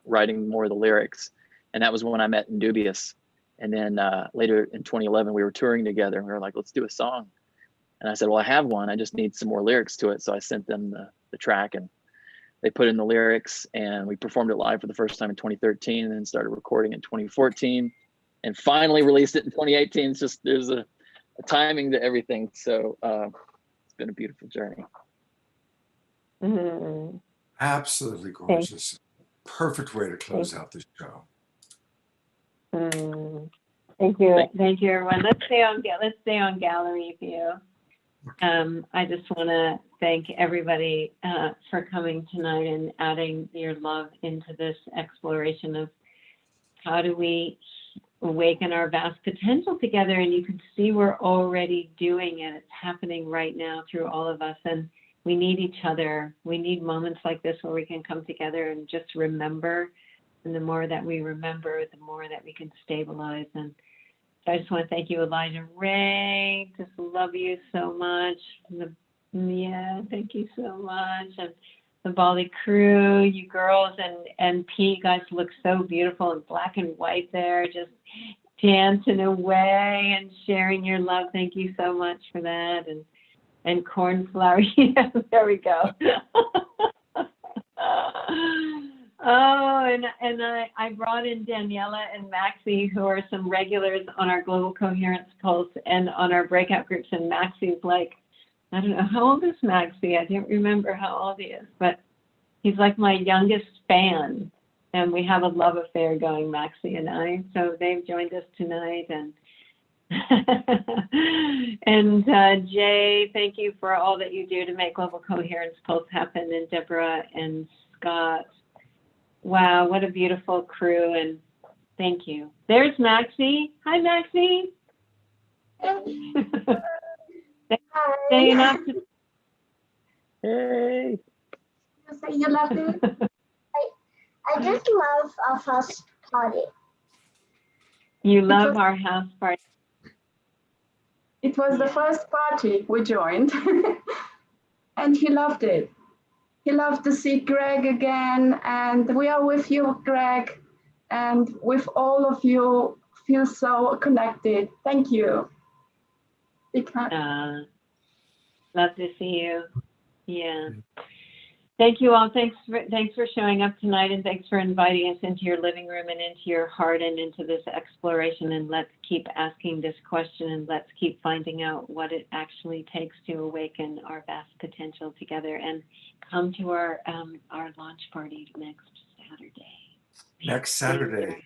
writing more of the lyrics, and that was when I met Indubious. And then later in 2011, we were touring together, and we were like, let's do a song. And I said, well, I have one. I just need some more lyrics to it. So I sent them the track, and they put in the lyrics, and we performed it live for the first time in 2013, and then started recording in 2014, and finally released it in 2018. It's just, there's a timing to everything. So it's been a beautiful journey. Mm. Absolutely gorgeous. Perfect way to close out the show. Mm. Thank you. Thank you, everyone. Let's stay on gallery view. I just want to thank everybody for coming tonight and adding your love into this exploration of how do we awaken our vast potential together. And you can see we're already doing it. It's happening right now through all of us. And we need each other. We need moments like this where we can come together and just remember. And the more that we remember, the more that we can stabilize. And so I just want to thank you, Elijah Ray. Just love you so much. Thank you so much. And the Bali crew, you girls and Pete, guys look so beautiful in black and white there, just dancing away and sharing your love. Thank you so much for that. And Cornflower, yeah, there we go. Oh, and I brought in Daniela and Maxie, who are some regulars on our Global Coherence Pulse and on our breakout groups. And Maxie's like, I don't know, how old is Maxie? I don't remember how old he is, but he's like my youngest fan. And we have a love affair going, Maxie and I. So they've joined us tonight. And Jay, thank you for all that you do to make Global Coherence Pulse happen. And Deborah and Scott. Wow, what a beautiful crew, and thank you. There's Maxie. Hi, Maxie. Staying up. Hey. You love me? I just love our house party. You love our house party. It was the first party we joined, and he loved it. He loved to see Gregg again, and we are with you, Gregg, and with all of you, feel so connected. Thank you. Love to see you. Yeah. Thank you all. Thanks for showing up tonight, and thanks for inviting us into your living room and into your heart and into this exploration. And let's keep asking this question, and let's keep finding out what it actually takes to awaken our vast potential together. And come to our launch party next Saturday. Next Saturday.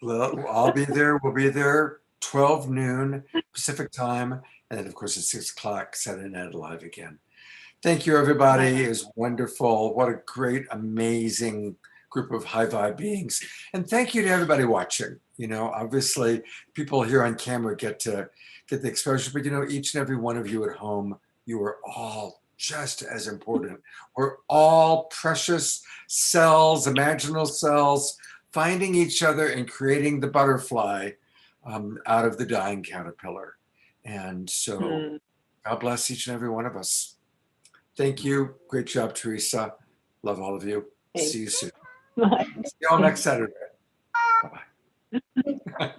I'll be there. We'll be there 12 noon Pacific time. And then, of course, at 6 o'clock, Saturday Night Live again. Thank you, everybody. It was wonderful. What a great, amazing group of high vibe beings. And thank you to everybody watching. You know, obviously, people here on camera get to get the exposure, but you know, each and every one of you at home, you are all just as important. We're all precious cells, imaginal cells, finding each other and creating the butterfly out of the dying caterpillar. And so God bless each and every one of us. Thank you. Great job, Teresa. Love all of you. See you soon. Bye. See you all next Saturday. Bye-bye.